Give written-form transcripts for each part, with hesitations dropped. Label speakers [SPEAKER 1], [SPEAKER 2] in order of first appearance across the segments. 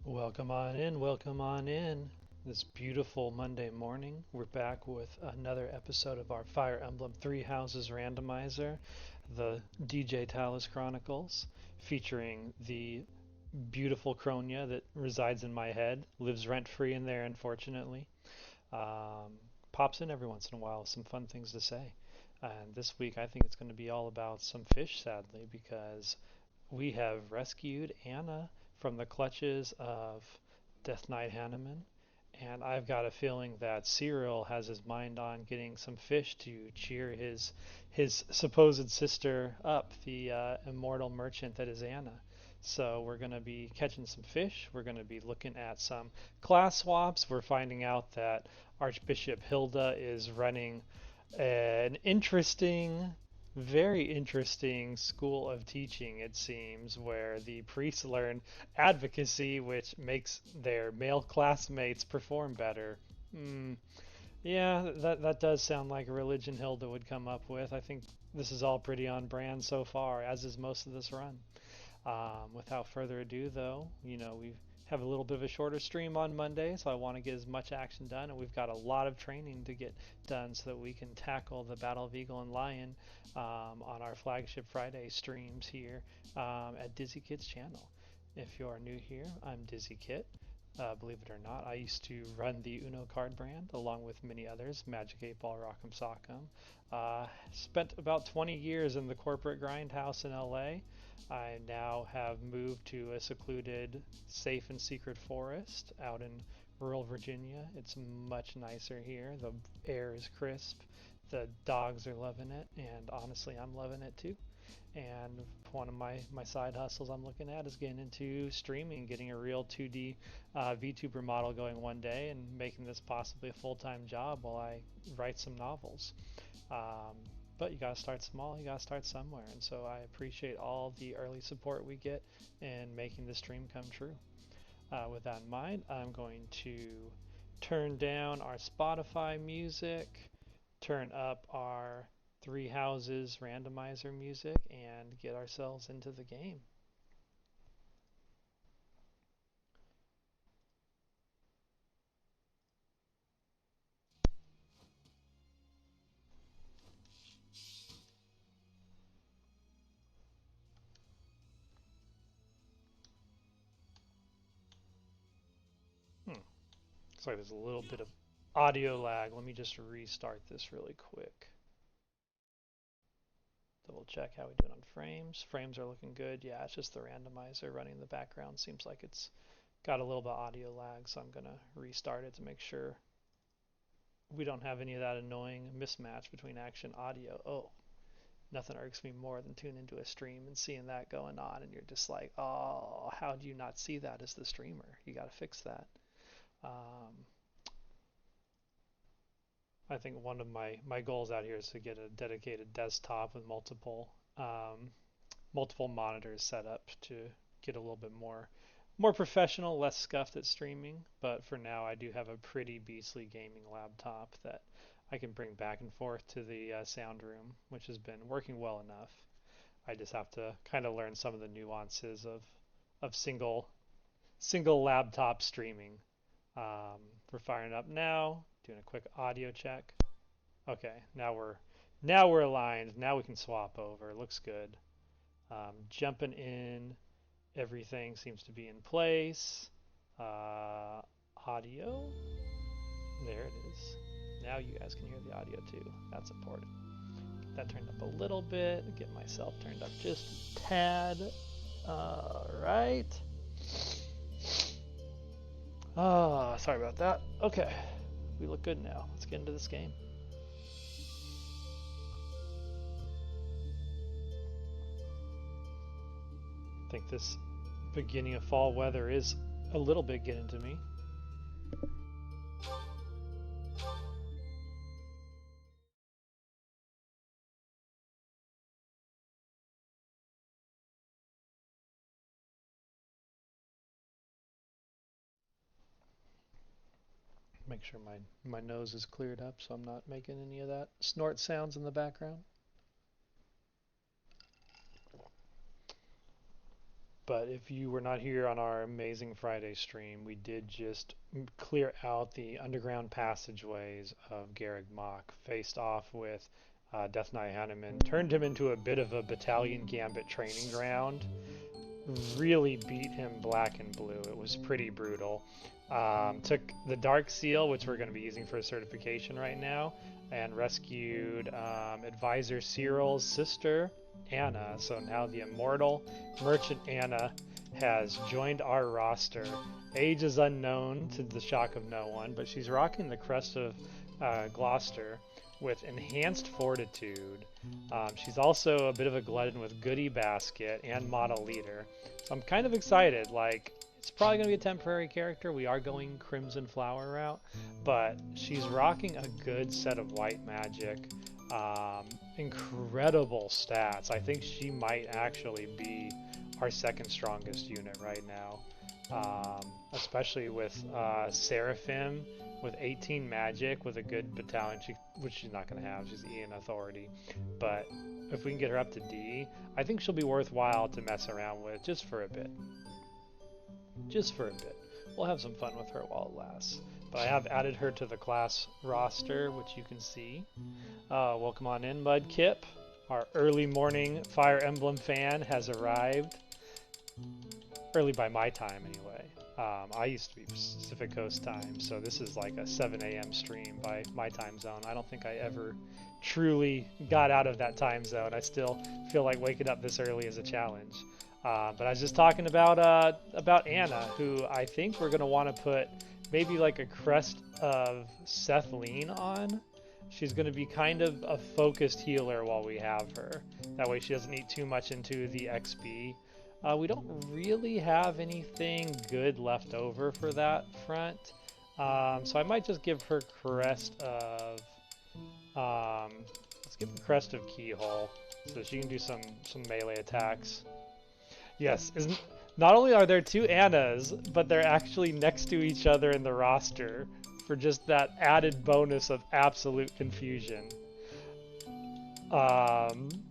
[SPEAKER 1] Welcome on in, welcome on in. This beautiful Monday morning, we're back with another episode of our Fire Emblem Three Houses Randomizer, the DJ Thales Chronicles, featuring the beautiful Cronia that resides in my head, lives rent-free in there, unfortunately. Um, Pops in every once in a while with some fun things to say. And this week, I think it's going to be all about some fish, sadly, because we have rescued Anna from the clutches of Death Knight Hanneman, and I've got a feeling that Cyril has his mind on getting some fish to cheer his supposed sister up, the immortal merchant that is Anna. So we're going to be catching some fish. We're going to be looking at some class swaps. We're finding out that Archbishop Hilda is running an interesting, very interesting school of teaching, it seems, where the priests learn advocacy, which makes their male classmates perform better. Mm, yeah, that does sound like a religion Hilda would come up with. I think this is all pretty on brand so far, as is most of this run. Without further ado, though, we have a little bit of a shorter stream on Monday, so I want to get as much action done, and we've got a lot of training to get done so that we can tackle the Battle of Eagle and Lion on our flagship Friday streams here at Dizzy Kit's channel. If you are new here, I'm Dizzy Kit. Believe it or not, I used to run the Uno card brand along with many others, Magic 8 Ball, Rock'em Sock'em. Spent about 20 years in the corporate grindhouse in LA. I now have moved to a secluded, safe and secret forest out in rural Virginia. It's much nicer here. The air is crisp. The dogs are loving it, and honestly, I'm loving it too. And one of my side hustles I'm looking at is getting into streaming, getting a real 2D VTuber model going one day, and making this possibly a full-time job while I write some novels. Um, but you gotta start small, you gotta start somewhere, and so I appreciate all the early support we get in making the stream come true. With that in mind, I'm going to turn down our Spotify music, turn up our Three Houses randomizer music, and get ourselves into the game. Hmm. Looks like there's a little bit of audio lag. Let me just restart this really quick. Double check how we doing on frames. Frames are looking good. Yeah, it's just the randomizer running in the background. Seems like it's got a little bit of audio lag, so I'm gonna restart it to make sure we don't have any of that annoying mismatch between action audio. Oh, nothing irks me more than tuning into a stream and seeing that going on, and you're just like, oh, how do you not see that as the streamer? You got to fix that. Um, I think one of my goals out here is to get a dedicated desktop with multiple monitors set up to get a little bit more professional, less scuffed at streaming. But for now, I do have a pretty beastly gaming laptop that I can bring back and forth to the sound room, which has been working well enough. I just have to kind of learn some of the nuances of single laptop streaming. We're firing up now, doing a quick audio check. Okay, now we're aligned. Now we can swap over. Looks good. Jumping in, everything seems to be in place. Audio, there it is. Now you guys can hear the audio too. That's important. Get that turned up a little bit. Get myself turned up just a tad. All right. Oh, sorry about that. Okay, we look good now. Let's get into this game. I think this beginning of fall weather is a little bit getting to me. Make sure my nose is cleared up so I'm not making any of that snort sounds in the background. but if you were not here on our amazing Friday stream, we did just clear out the underground passageways of Garreg Mach, faced off with Death Knight Hanuman, turned him into a bit of a battalion gambit training ground, really beat him black and blue. It was pretty brutal. Took the Dark Seal, which we're going to be using for certification right now, and rescued Advisor Cyril's sister, Anna. So now the immortal merchant Anna has joined our roster. Age is unknown, to the shock of no one, but she's rocking the crest of Gloucester with enhanced fortitude. She's also a bit of a glutton with goodie basket and model leader. So I'm kind of excited. Like, it's probably going to be a temporary character. We are going Crimson Flower route, but she's rocking a good set of white magic. Incredible stats. I think she might actually be our second strongest unit right now, especially with Seraphim with 18 magic with a good battalion, which she's not going to have. She's E in authority, but if we can get her up to D, I think she'll be worthwhile to mess around with just for a bit. Just for a bit. We'll have some fun with her while it lasts. But I have added her to the class roster, which you can see. Welcome on in, Mudkip. Our early morning Fire Emblem fan has arrived. Early by my time, anyway. I used to be Pacific Coast time, so this is like a 7 a.m. stream by my time zone. I don't think I ever truly got out of that time zone. I still feel like waking up this early is a challenge. But I was just talking about Anna, who I think we're going to want to put maybe like a crest of Sethleen on. She's going to be kind of a focused healer while we have her. That way she doesn't eat too much into the XP. We don't really have anything good left over for that front. So I might just give her crest of... let's give her crest of Keyhole, so she can do some melee attacks. Yes, not only are there two Annas, but they're actually next to each other in the roster for just that added bonus of absolute confusion.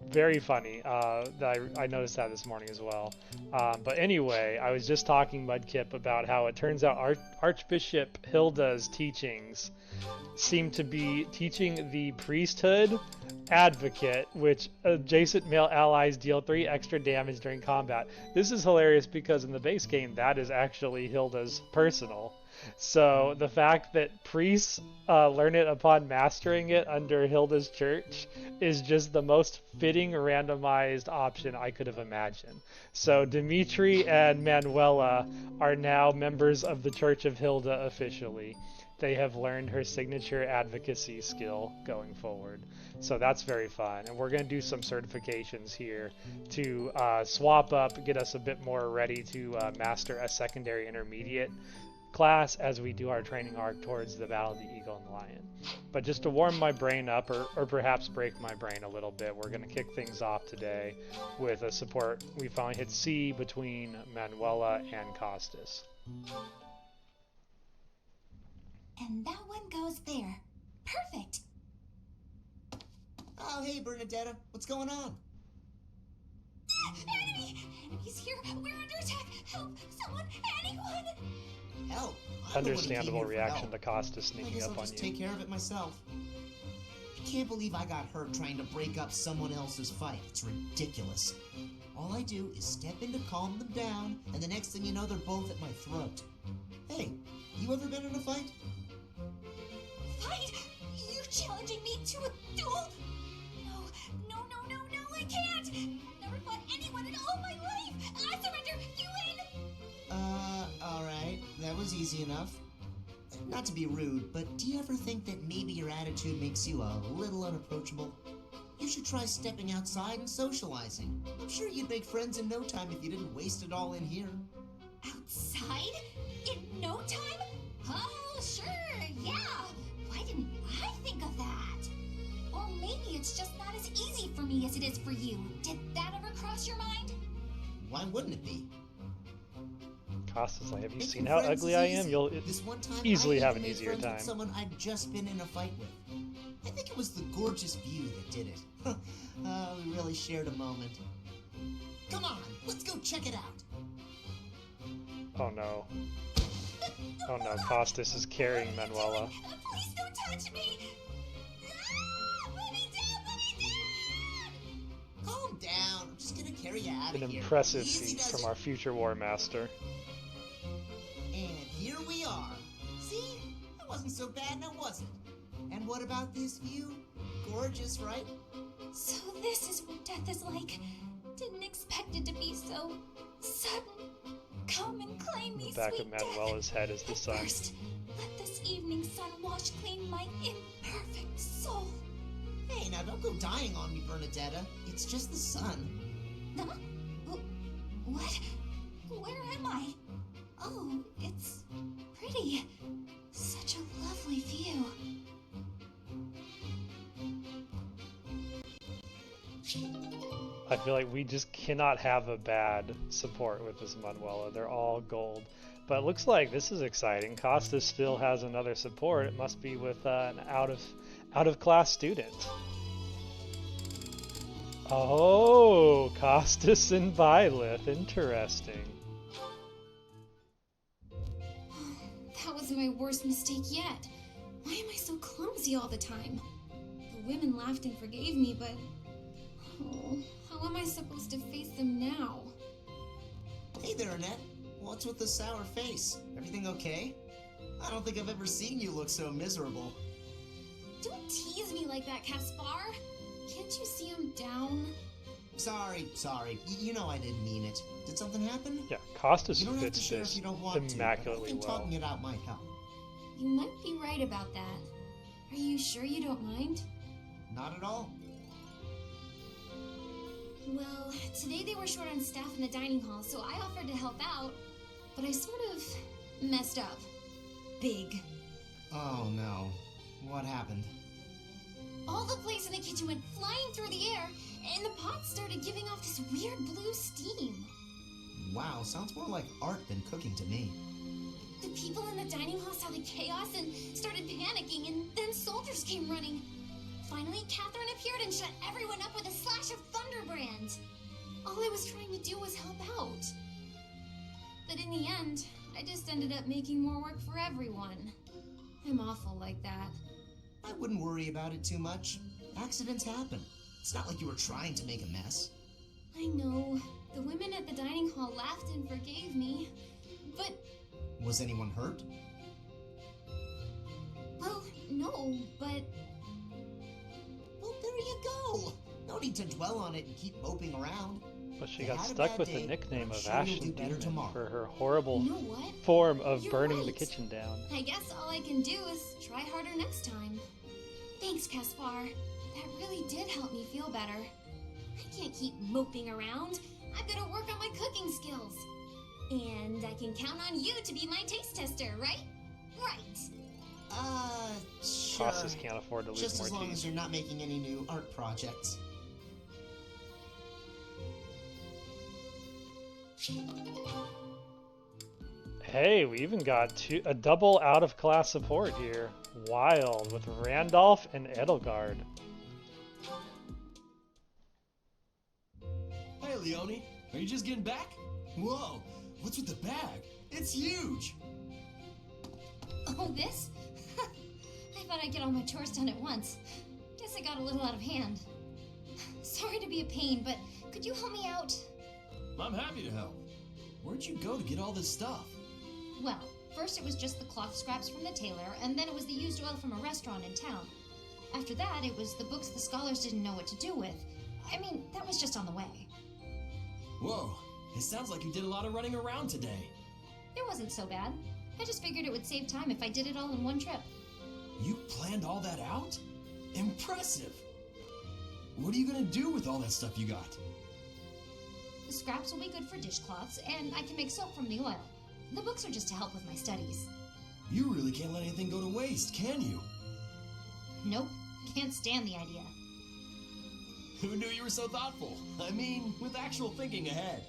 [SPEAKER 1] Very funny. I noticed that this morning as well. But anyway, I was just talking, Mudkip, about how it turns out Archbishop Hilda's teachings seem to be teaching the priesthood advocate, which adjacent male allies deal 3 extra damage during combat. This is hilarious because in the base game, that is actually Hilda's personal. So the fact that priests learn it upon mastering it under Hilda's church is just the most fitting randomized option I could have imagined. So Dimitri and Manuela are now members of the Church of Hilda officially. They have learned her signature advocacy skill going forward. So that's very fun. And we're going to do some certifications here to swap up, get us a bit more ready to master a secondary intermediate class as we do our training arc towards the Battle of the Eagle and the Lion. But just to warm my brain up, or perhaps break my brain a little bit, we're going to kick things off today with a support. We finally hit C between Manuela and Costas.
[SPEAKER 2] And that one goes there. Perfect!
[SPEAKER 3] Oh, hey, Bernadetta. What's going on?
[SPEAKER 2] Enemy! Enemies here! We're under attack! Help! Someone! Anyone!
[SPEAKER 3] Help!
[SPEAKER 1] Understandable reaction to Costas sneaking up on you.
[SPEAKER 3] I guess I'll just take care of it myself. I can't believe I got hurt trying to break up someone else's fight. It's ridiculous. All I do is step in to calm them down, and the next thing you know, they're both at my throat. Hey, you ever been in a fight?
[SPEAKER 2] Fight? You're challenging me to a duel? No, I can't! I've never fought anyone in all my life! I surrender! You win!
[SPEAKER 3] Alright. That was easy enough. Not to be rude, but do you ever think that maybe your attitude makes you a little unapproachable? You should try stepping outside and socializing. I'm sure you'd make friends in no time if you didn't waste it all in here.
[SPEAKER 2] Outside? In no time? Oh, sure, yeah! Why didn't I think of that? Or maybe it's just not as easy for me as it is for you. Did that ever cross your mind?
[SPEAKER 3] Why wouldn't it be?
[SPEAKER 1] Costas, like, have you seen how ugly I am? You'll easily have an easier time.
[SPEAKER 3] Someone I'd just been in a fight with. I think it was the gorgeous view that did it. We really shared a moment. Come on, let's go check it out.
[SPEAKER 1] Oh no. Oh no, Costas is carrying Manuela.
[SPEAKER 2] Please don't touch me! Ah, put me down! Put me down!
[SPEAKER 3] Calm down. I'm just gonna carry you out
[SPEAKER 1] An
[SPEAKER 3] of here.
[SPEAKER 1] impressive
[SPEAKER 3] Easy
[SPEAKER 1] feat
[SPEAKER 3] does
[SPEAKER 1] from
[SPEAKER 3] it.
[SPEAKER 1] our future War Master.
[SPEAKER 3] And here we are. See? That wasn't so bad, now was it? And what about this view? Gorgeous, right?
[SPEAKER 2] So this is what death is like. Didn't expect it to be so sudden. Come and claim me,
[SPEAKER 1] The back
[SPEAKER 2] sweet
[SPEAKER 1] of Manuela's head is the
[SPEAKER 2] death.
[SPEAKER 1] sun.
[SPEAKER 2] First, let this evening sun wash clean my imperfect soul.
[SPEAKER 3] Hey, now don't go dying on me, Bernadetta. It's just the sun.
[SPEAKER 2] Huh? What? Where am I? Oh, it's pretty. Such a lovely view.
[SPEAKER 1] I feel like we just cannot have a bad support with this Manuela. They're all gold. But it looks like this is exciting. Costas still has another support. It must be with an out of class student. Oh, Costas and Byleth. Interesting.
[SPEAKER 2] That was my worst mistake yet. Why am I so clumsy all the time? The women laughed and forgave me, but... Oh, how am I supposed to face them now?
[SPEAKER 3] Hey there, Annette. What's with the sour face? Everything okay? I don't think I've ever seen you look so miserable.
[SPEAKER 2] Don't tease me like that, Caspar. Can't you see I'm down?
[SPEAKER 3] Sorry. You know I didn't mean it. Did something happen?
[SPEAKER 1] Yeah, Costas
[SPEAKER 3] You don't have to
[SPEAKER 1] fits
[SPEAKER 3] share
[SPEAKER 1] this
[SPEAKER 3] if you don't want to, but I
[SPEAKER 1] immaculately
[SPEAKER 3] think
[SPEAKER 1] well.
[SPEAKER 3] talking it out might help.
[SPEAKER 2] You might be right about that. Are you sure you don't mind?
[SPEAKER 3] Not at all.
[SPEAKER 2] Well, today they were short on staff in the dining hall, so I offered to help out, but I sort of messed up. Big.
[SPEAKER 3] Oh no. What happened?
[SPEAKER 2] All the plates in the kitchen went flying through the air, and the pots started giving off this weird blue steam.
[SPEAKER 3] Wow, sounds more like art than cooking to me.
[SPEAKER 2] The people in the dining hall saw the chaos and started panicking, and then soldiers came running. Finally, Catherine appeared and shut everyone up with a slash of Thunderbrand. All I was trying to do was help out. But in the end, I just ended up making more work for everyone. I'm awful like that.
[SPEAKER 3] I wouldn't worry about it too much. Accidents happen. It's not like you were trying to make a mess.
[SPEAKER 2] I know. The women at the dining hall laughed and forgave me. But,
[SPEAKER 3] Was anyone hurt?
[SPEAKER 2] well, no, but...
[SPEAKER 3] Well, there you go. No need to dwell on it and keep moping around.
[SPEAKER 1] But she
[SPEAKER 3] They
[SPEAKER 1] got
[SPEAKER 3] had a
[SPEAKER 1] stuck
[SPEAKER 3] bad
[SPEAKER 1] with the
[SPEAKER 3] day,
[SPEAKER 1] nickname
[SPEAKER 3] but
[SPEAKER 1] of
[SPEAKER 3] I'm sure you'll
[SPEAKER 1] Ashen
[SPEAKER 3] do better
[SPEAKER 1] Demon
[SPEAKER 3] tomorrow.
[SPEAKER 1] for her horrible
[SPEAKER 2] You know what?
[SPEAKER 1] form of
[SPEAKER 2] You're
[SPEAKER 1] burning the
[SPEAKER 2] right.
[SPEAKER 1] kitchen down.
[SPEAKER 2] I guess all I can do is try harder next time. Thanks, Caspar. That really did help me feel better. I can't keep moping around. I've got to work on my cooking skills. And I can count on you to be my taste tester, right? Right.
[SPEAKER 3] Sure.
[SPEAKER 1] Costas can't afford to lose
[SPEAKER 3] Just
[SPEAKER 1] more
[SPEAKER 3] as long
[SPEAKER 1] teeth.
[SPEAKER 3] as you're not making any new art projects.
[SPEAKER 1] Hey, we even got a double out-of-class support here. Wild, with Randolph and Edelgard.
[SPEAKER 4] Hey, Leone, are you just getting back? Whoa, what's with the bag? It's huge!
[SPEAKER 2] Oh, this? I thought I'd get all my chores done at once. Guess I got a little out of hand. Sorry to be a pain, but could you help me out?
[SPEAKER 4] I'm happy to help. Where'd you go to get all this stuff?
[SPEAKER 2] Well, first it was just the cloth scraps from the tailor, and then it was the used oil from a restaurant in town. After that, it was the books the scholars didn't know what to do with. I mean, that was just on the way.
[SPEAKER 4] Whoa, it sounds like you did a lot of running around today.
[SPEAKER 2] It wasn't so bad. I just figured it would save time if I did it all in one trip.
[SPEAKER 4] You planned all that out? Impressive! What are you gonna do with all that stuff you got?
[SPEAKER 2] The scraps will be good for dishcloths, and I can make soap from the oil. The books are just to help with my studies.
[SPEAKER 4] You really can't let anything go to waste, can you?
[SPEAKER 2] Nope, can't stand the idea.
[SPEAKER 4] Who knew you were so thoughtful? I mean, with actual thinking ahead.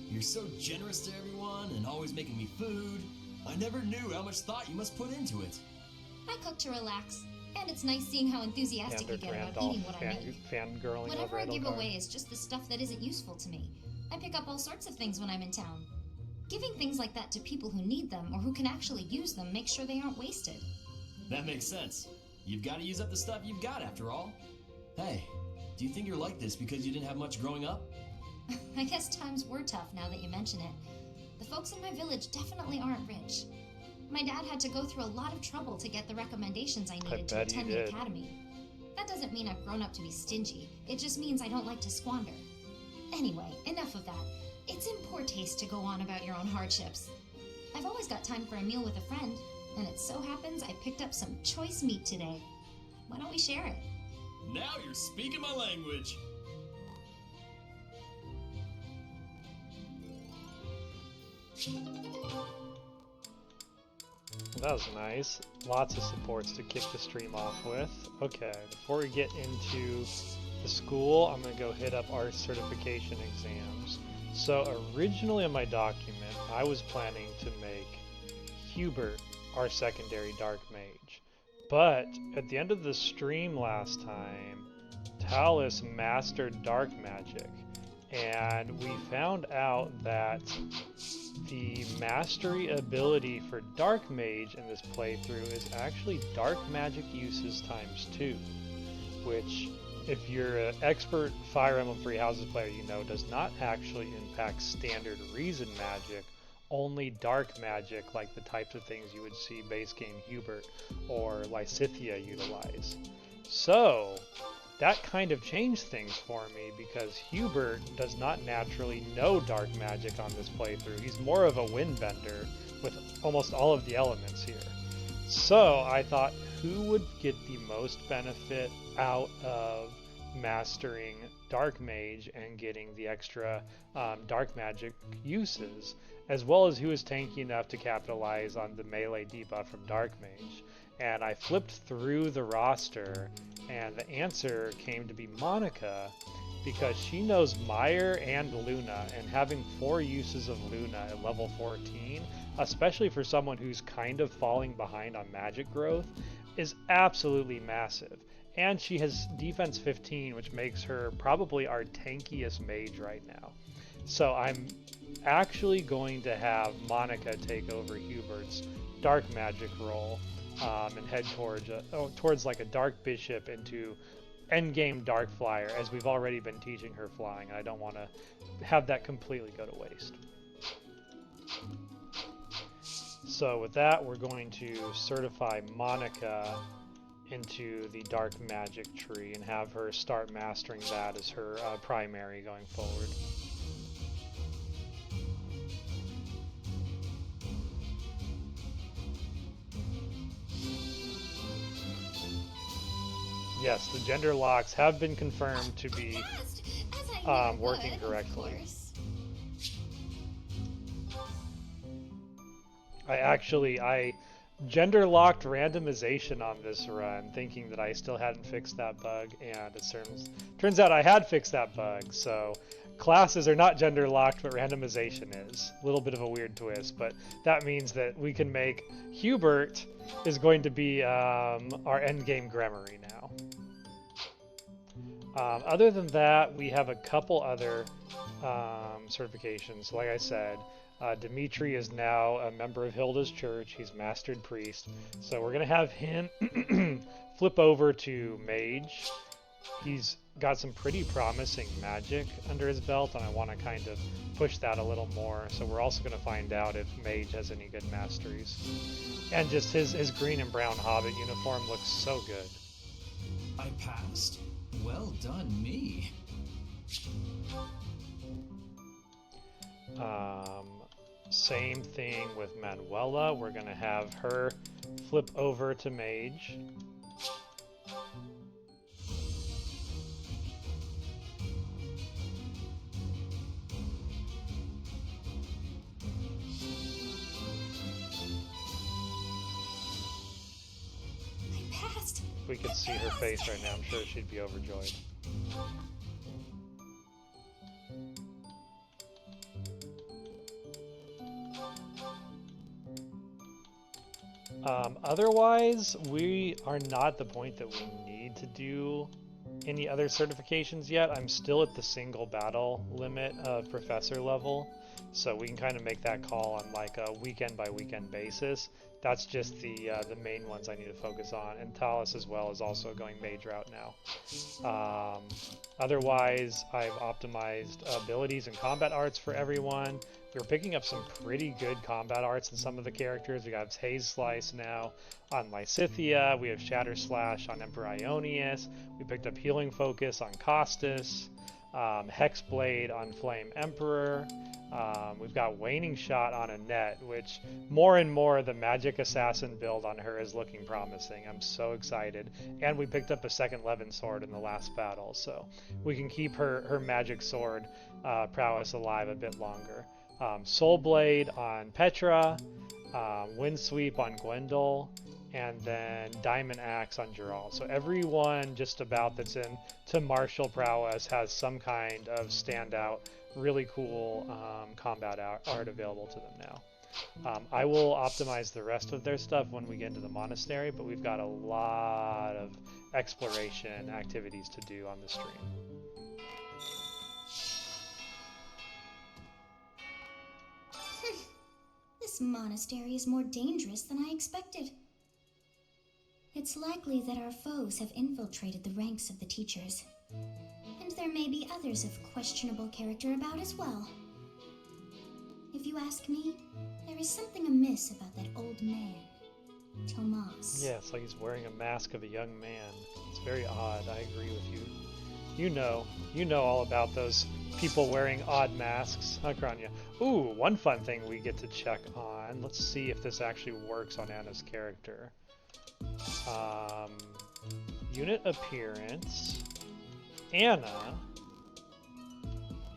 [SPEAKER 4] You're so generous to everyone and always making me food. I never knew how much thought you must put into it.
[SPEAKER 2] I cook to relax, and it's nice seeing how enthusiastic you
[SPEAKER 1] Standard
[SPEAKER 2] get about
[SPEAKER 1] Randolph
[SPEAKER 2] eating what I make.
[SPEAKER 1] fangirling
[SPEAKER 2] Whatever
[SPEAKER 1] over
[SPEAKER 2] I give
[SPEAKER 1] Edelgard.
[SPEAKER 2] away is just the stuff that isn't useful to me. I pick up all sorts of things when I'm in town. Giving things like that to people who need them or who can actually use them makes sure they aren't wasted.
[SPEAKER 4] That makes sense. You've got to use up the stuff you've got after all. Hey, do you think you're like this because you didn't have much growing up?
[SPEAKER 2] I guess times were tough now that you mention it. The folks in my village definitely aren't rich. My dad had to go through a lot of trouble to get the recommendations I needed to attend the academy. That doesn't mean I've grown up to be stingy. It just means I don't like to squander. Anyway, enough of that. It's in poor taste to go on about your own hardships. I've always got time for a meal with a friend, and it so happens I picked up some choice meat today. Why don't we share it?
[SPEAKER 4] Now you're speaking my language.
[SPEAKER 1] That was nice. Lots of supports to kick the stream off with. Okay, before we get into the school, I'm going to go hit up our certification exams. So originally in my document, I was planning to make Hubert our secondary Dark Mage. But at the end of the stream last time, Thales mastered Dark Magic. And we found out that the mastery ability for Dark Mage in this playthrough is actually Dark Magic uses ×2, which, if you're an expert Fire Emblem Three Houses player, you know does not actually impact standard Reason Magic, only Dark Magic, like the types of things you would see base game Hubert or Lysithea utilize. So that kind of changed things for me because Hubert does not naturally know Dark Magic on this playthrough. He's more of a Windbender with almost all of the elements here. So I thought, who would get the most benefit out of mastering Dark Mage and getting the extra Dark Magic uses, as well as who is tanky enough to capitalize on the melee debuff from Dark Mage? And I flipped through the roster, and the answer came to be Monica, because she knows Meyer and Luna, and having 4 uses of Luna at level 14, especially for someone who's kind of falling behind on magic growth, is absolutely massive. And she has defense 15, which makes her probably our tankiest mage right now. So I'm actually going to have Monica take over Hubert's Dark Magic role, and head towards like a Dark Bishop into endgame Dark Flyer, as we've already been teaching her flying. I don't want to have that completely go to waste. So with that, we're going to certify Monica into the Dark Magic tree and have her start mastering that as her primary going forward. Yes, the gender locks have been confirmed to be working correctly. I gender locked randomization on this run, thinking that I still hadn't fixed that bug, and it turns out I had fixed that bug. So classes are not gender locked, but randomization is. A little bit of a weird twist, but that means that we can make Hubert is going to be our endgame Gremory now. Other than that, we have a couple other certifications. Like I said, Dimitri is now a member of Hilda's church. He's mastered priest. So we're going to have him flip over to mage. He's got some pretty promising magic under his belt, and I want to kind of push that a little more. So we're also going to find out if mage has any good masteries. And just his green and brown hobbit uniform looks so good.
[SPEAKER 4] I passed? Well done, me.
[SPEAKER 1] Same thing with Manuela. We're going to have her flip over to mage. If we could see her face right now, I'm sure she'd be overjoyed. Otherwise, we are not at the point that we need to do any other certifications yet. I'm still at the single battle limit of professor level. so we can kind of make that call on like a weekend by weekend basis. That's just the main ones I need to focus on, and Thales as well is also going mage route now. Otherwise, I've optimized abilities and combat arts for everyone. We're picking up some pretty good combat arts in some of the characters. We got Haze Slice now on Lysithea. We have Shatter Slash on Emperor Ionius. We picked up Healing Focus on Costas. Hexblade on Flame Emperor. We've got Waning Shot on Annette, which more and more the Magic Assassin build on her is looking promising. I'm so excited. And we picked up a second Levin Sword in the last battle, so we can keep her Magic Sword prowess alive a bit longer. Soul Blade on Petra, Windsweep on Gwendol, and then Diamond Axe on Geralt. So everyone just about that's in to martial prowess has some kind of standout, really cool combat art available to them now. I will optimize the rest of their stuff when we get into the monastery, but we've got a lot of exploration activities to do on the stream.
[SPEAKER 2] This monastery is more dangerous than I expected. It's likely that our foes have infiltrated the ranks of the teachers. And there may be others of questionable character about as well. If you ask me, there is something amiss about that old man, Tomas.
[SPEAKER 1] Yeah, it's like he's wearing a mask of a young man. It's very odd. I agree with you. You know all about those people wearing odd masks, huh, Kranya? Ooh, one fun thing we get to check on. Let's see if this actually works on Anna's character. Unit appearance. Anna,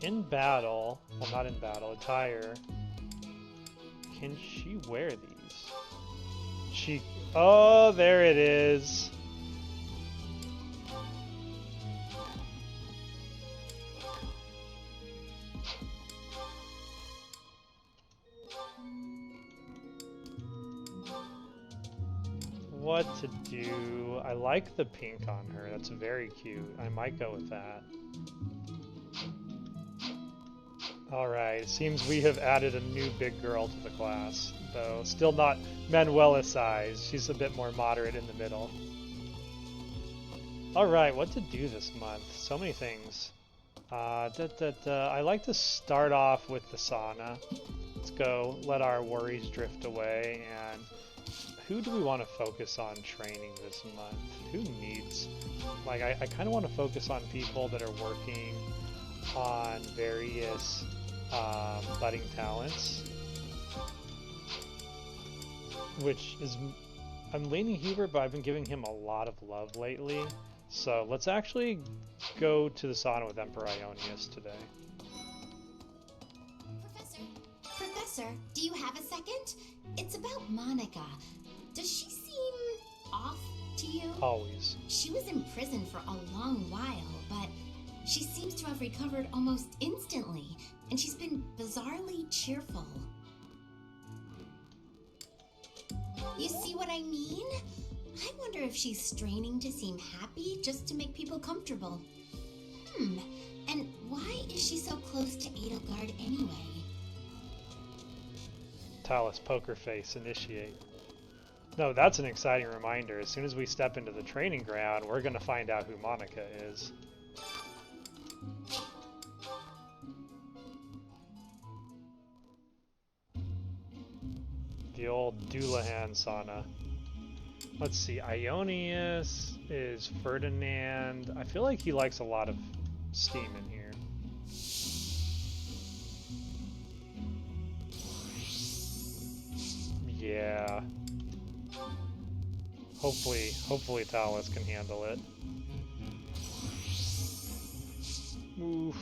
[SPEAKER 1] in battle, well, not in battle, attire. Can she wear these? Oh, there it is. What to do? I like the pink on her. That's very cute. I might go with that. Alright, it seems we have added a new big girl to the class, though still not Manuela size. She's a bit more moderate in the middle. Alright, what to do this month? So many things. I like to start off with the sauna. Let's go let our worries drift away. And who do we want to focus on training this month? Who needs... Like, I kind of want to focus on people that are working on various budding talents. Which is... I'm leaning Hubert, but I've been giving him a lot of love lately. So let's actually go to the sauna with Emperor Ionius today.
[SPEAKER 2] Professor, do you have a second? It's about Monica. Does she seem off to you?
[SPEAKER 1] Always.
[SPEAKER 2] She was in prison for a long while, but she seems to have recovered almost instantly, and she's been bizarrely cheerful. You see what I mean? I wonder if she's straining to seem happy just to make people comfortable. And why is she so close to Edelgard anyway?
[SPEAKER 1] Thales, poker face, initiate. No, that's an exciting reminder. As soon as we step into the training ground, we're going to find out who Monica is. The old Doulahan sauna. Let's see, Ionius is Ferdinand. I feel like he likes a lot of steam in here. Yeah. Hopefully Thales can handle it. Oof.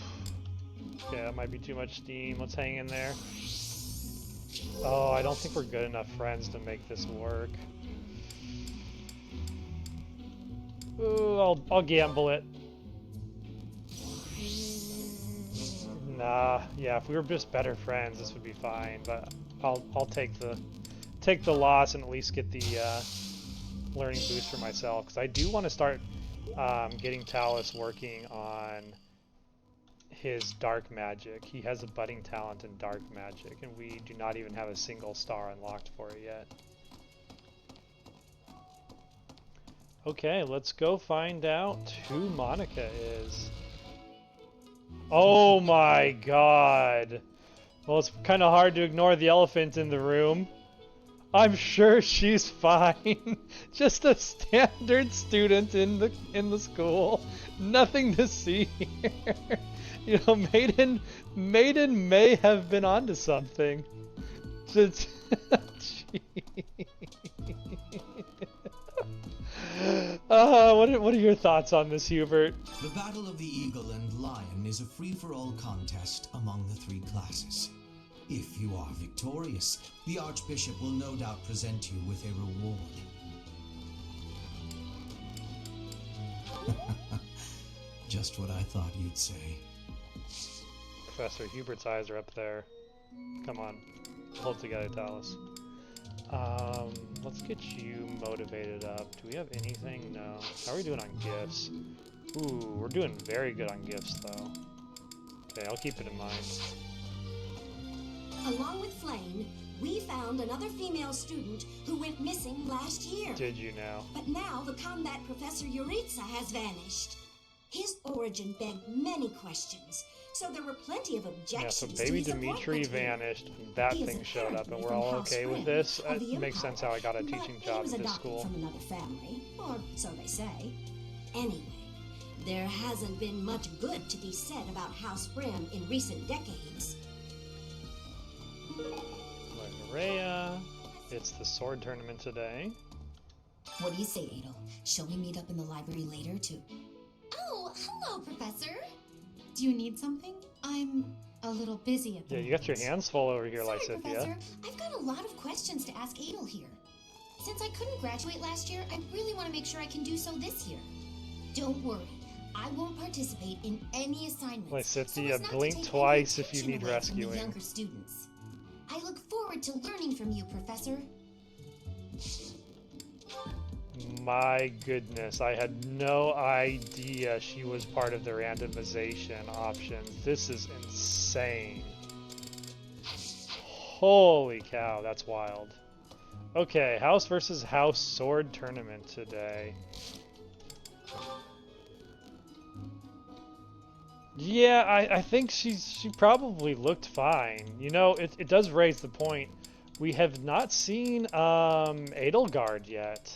[SPEAKER 1] Yeah, that might be too much steam. Let's hang in there. Oh, I don't think we're good enough friends to make this work. Ooh, I'll gamble it. Nah, yeah, if we were just better friends, this would be fine. But I'll take the loss and at least get the learning boost for myself, because I do want to start getting Thales working on his dark magic. He has a budding talent in dark magic, and we do not even have a single star unlocked for it yet. Okay, let's go find out who Monica is. Oh my god. Well, it's kind of hard to ignore the elephant in the room. I'm sure she's fine. Just a standard student in the school. Nothing to see here. You know, Maiden may have been onto something. Just what are your thoughts on this, Hubert?
[SPEAKER 5] The Battle of the Eagle and Lion is a free-for-all contest among the three classes. If you are victorious, the Archbishop will no doubt present you with a reward. Just what I thought you'd say.
[SPEAKER 1] Professor Hubert's eyes are up there. Come on. Hold together, Thales. Let's get you motivated up. Do we have anything? No. How are we doing on gifts? Ooh, we're doing very good on gifts, though. Okay, I'll keep it in mind.
[SPEAKER 6] Along with Flame, we found another female student who went missing last year.
[SPEAKER 1] Did you know?
[SPEAKER 6] But now the combat Professor Yuritsa has vanished. His origin begged many questions, so there were plenty of objections.
[SPEAKER 1] Yeah, so baby Dimitri vanished, and that thing showed up, and we're all okay with this. It makes sense how I got a teaching job at this school.
[SPEAKER 6] From another family, or so they say. Anyway, there hasn't been much good to be said about House Brim in recent decades.
[SPEAKER 1] Maria, it's the sword tournament today.
[SPEAKER 2] What do you say, Adel? Shall we meet up in the library later to...
[SPEAKER 7] Oh, hello, Professor. Do you need something? I'm a little busy at the
[SPEAKER 1] Yeah, you
[SPEAKER 7] moment.
[SPEAKER 1] got your hands full over here,
[SPEAKER 7] Sorry,
[SPEAKER 1] Lysithea.
[SPEAKER 7] Professor. I've got a lot of questions to ask Adel here. Since I couldn't graduate last year, I really want to make sure I can do so this year. Don't worry. I won't participate in any assignments.
[SPEAKER 1] Lysithea,
[SPEAKER 7] so as
[SPEAKER 1] blink
[SPEAKER 7] not to take
[SPEAKER 1] twice
[SPEAKER 7] any
[SPEAKER 1] if you
[SPEAKER 7] attention
[SPEAKER 1] need
[SPEAKER 7] away from the
[SPEAKER 1] rescuing.
[SPEAKER 7] younger students. I look forward to learning from you, Professor.
[SPEAKER 1] My goodness, I had no idea she was part of the randomization options. This is insane. Holy cow, that's wild. Okay, house versus house sword tournament today. Yeah, I think she probably looked fine. You know, it does raise the point. We have not seen Edelgard yet.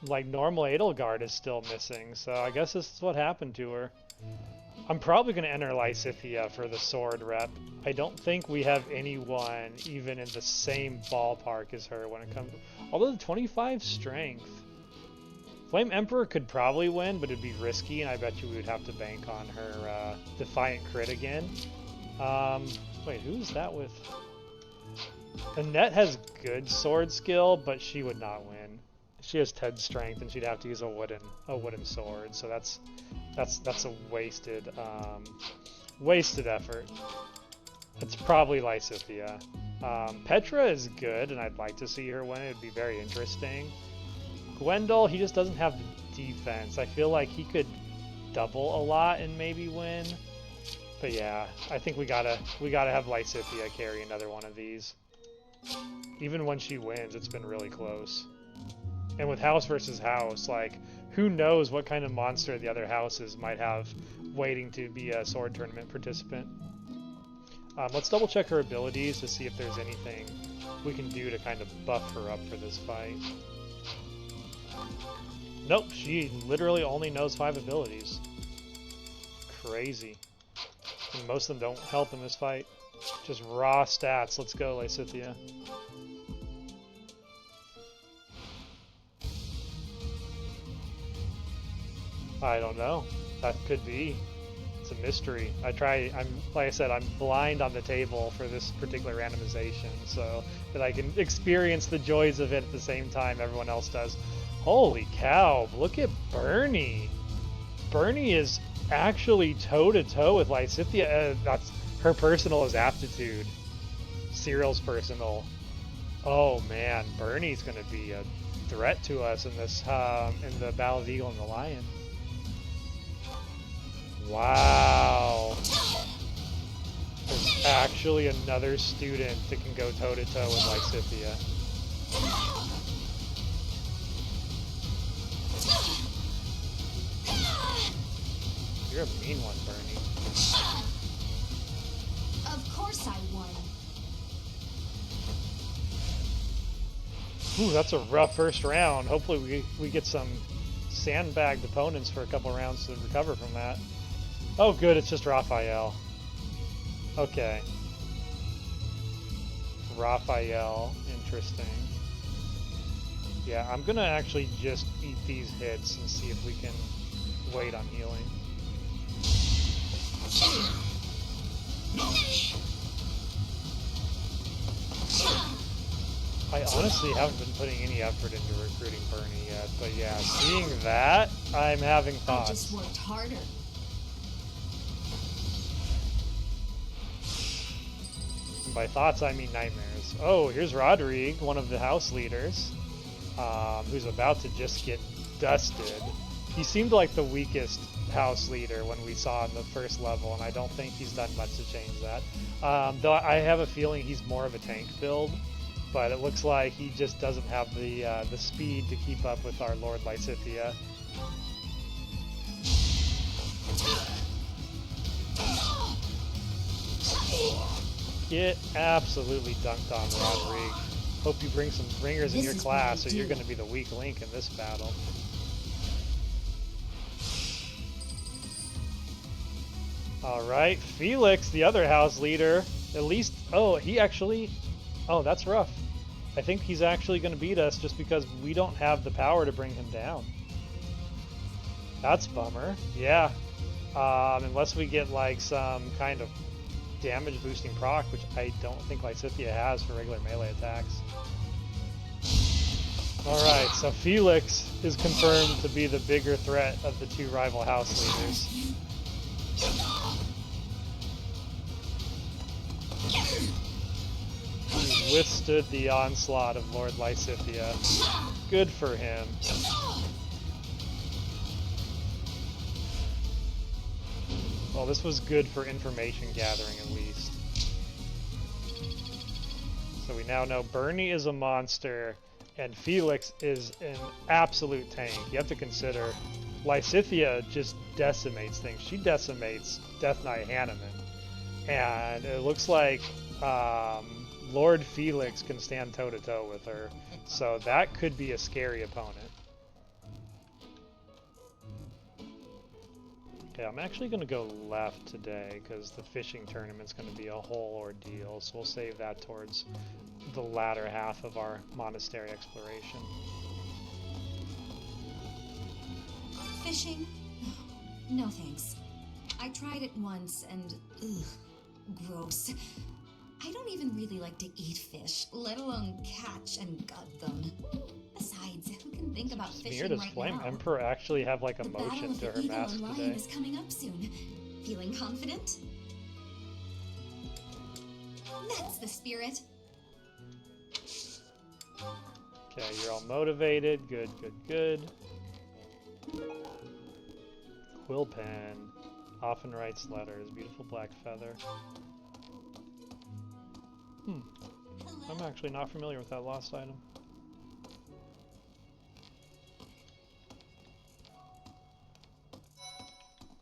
[SPEAKER 1] Like, normal Edelgard is still missing, so I guess this is what happened to her. I'm probably going to enter Lysithea for the sword rep. I don't think we have anyone even in the same ballpark as her when it comes to... Although the 25 strength. Flame Emperor could probably win, but it'd be risky, and I bet you we would have to bank on her Defiant Crit again. Wait, who's that with? Annette has good sword skill, but she would not win. She has Ted's strength, and she'd have to use a wooden sword, so that's a wasted effort. It's probably Lysithea. Petra is good, and I'd like to see her win. It'd be very interesting. Gwendol, he just doesn't have the defense. I feel like he could double a lot and maybe win. But yeah, I think we gotta have Lysithea carry another one of these. Even when she wins, it's been really close. And with house versus house, like, who knows what kind of monster the other houses might have waiting to be a sword tournament participant. Let's double check her abilities to see if there's anything we can do to kind of buff her up for this fight. Nope, she literally only knows 5 abilities. Crazy. And most of them don't help in this fight. Just raw stats. Let's go, Lysithea. I don't know. That could be. It's a mystery. Like I said, I'm blind on the table for this particular randomization, so that I can experience the joys of it at the same time everyone else does. Holy cow, look at Bernie. Bernie is actually toe-to-toe with Lysithea. That's her personal is aptitude. Cyril's personal. Oh man, Bernie's going to be a threat to us in this in the Battle of the Eagle and the Lion. Wow. There's actually another student that can go toe-to-toe with Lysithea. You're a mean one, Bernie.
[SPEAKER 7] Of course I won.
[SPEAKER 1] Ooh, that's a rough first round. Hopefully we get some sandbagged opponents for a couple rounds to recover from that. Oh good, it's just Raphael. Okay. Raphael, interesting. Yeah, I'm gonna actually just eat these hits and see if we can wait on healing. I honestly haven't been putting any effort into recruiting Bernie yet, but yeah, seeing that, I'm having thoughts.
[SPEAKER 7] I just worked harder.
[SPEAKER 1] And by thoughts, I mean nightmares. Oh, here's Rodrigue, one of the house leaders, who's about to just get dusted. He seemed like the weakest house leader when we saw in the first level, and I don't think he's done much to change that. Though I have a feeling he's more of a tank build, but it looks like he just doesn't have the speed to keep up with our Lord Lysithea. Get absolutely dunked on, Rodrigue. Hope you bring some ringers in your class, or you're going to be the weak link in this battle. Alright, Felix, the other house leader, at least, oh, he actually, oh, that's rough. I think he's actually going to beat us just because we don't have the power to bring him down. That's a bummer, yeah. Unless we get like some kind of damage boosting proc, which I don't think Lysithea has for regular melee attacks. Alright, so Felix is confirmed to be the bigger threat of the two rival house leaders. He withstood the onslaught of Lord Lysithea. Good for him. Well, this was good for information gathering at least. So we now know Bernie is a monster and Felix is an absolute tank. You have to consider Lysithea just decimates things. She decimates Death Knight Hanneman. And it looks like Lord Felix can stand toe-to-toe with her. So that could be a scary opponent. Okay, I'm actually going to go left today because the fishing tournament's going to be a whole ordeal. So we'll save that towards the latter half of our monastery exploration.
[SPEAKER 7] Fishing? No thanks. I tried it once and ugh, gross. I don't even really like to eat fish, let alone catch and gut them. Besides, who can think about fishing
[SPEAKER 1] Does
[SPEAKER 7] right
[SPEAKER 1] Flame
[SPEAKER 7] now?
[SPEAKER 1] Emperor actually have like a
[SPEAKER 7] The battle
[SPEAKER 1] motion
[SPEAKER 7] of
[SPEAKER 1] to
[SPEAKER 7] the
[SPEAKER 1] her
[SPEAKER 7] eagle
[SPEAKER 1] mask
[SPEAKER 7] and lion
[SPEAKER 1] today?
[SPEAKER 7] is coming up soon. Feeling confident? That's the spirit.
[SPEAKER 1] Okay, you're all motivated. Good, good, good. Quill pen. Often writes letters. Beautiful black feather. I'm actually not familiar with that lost item.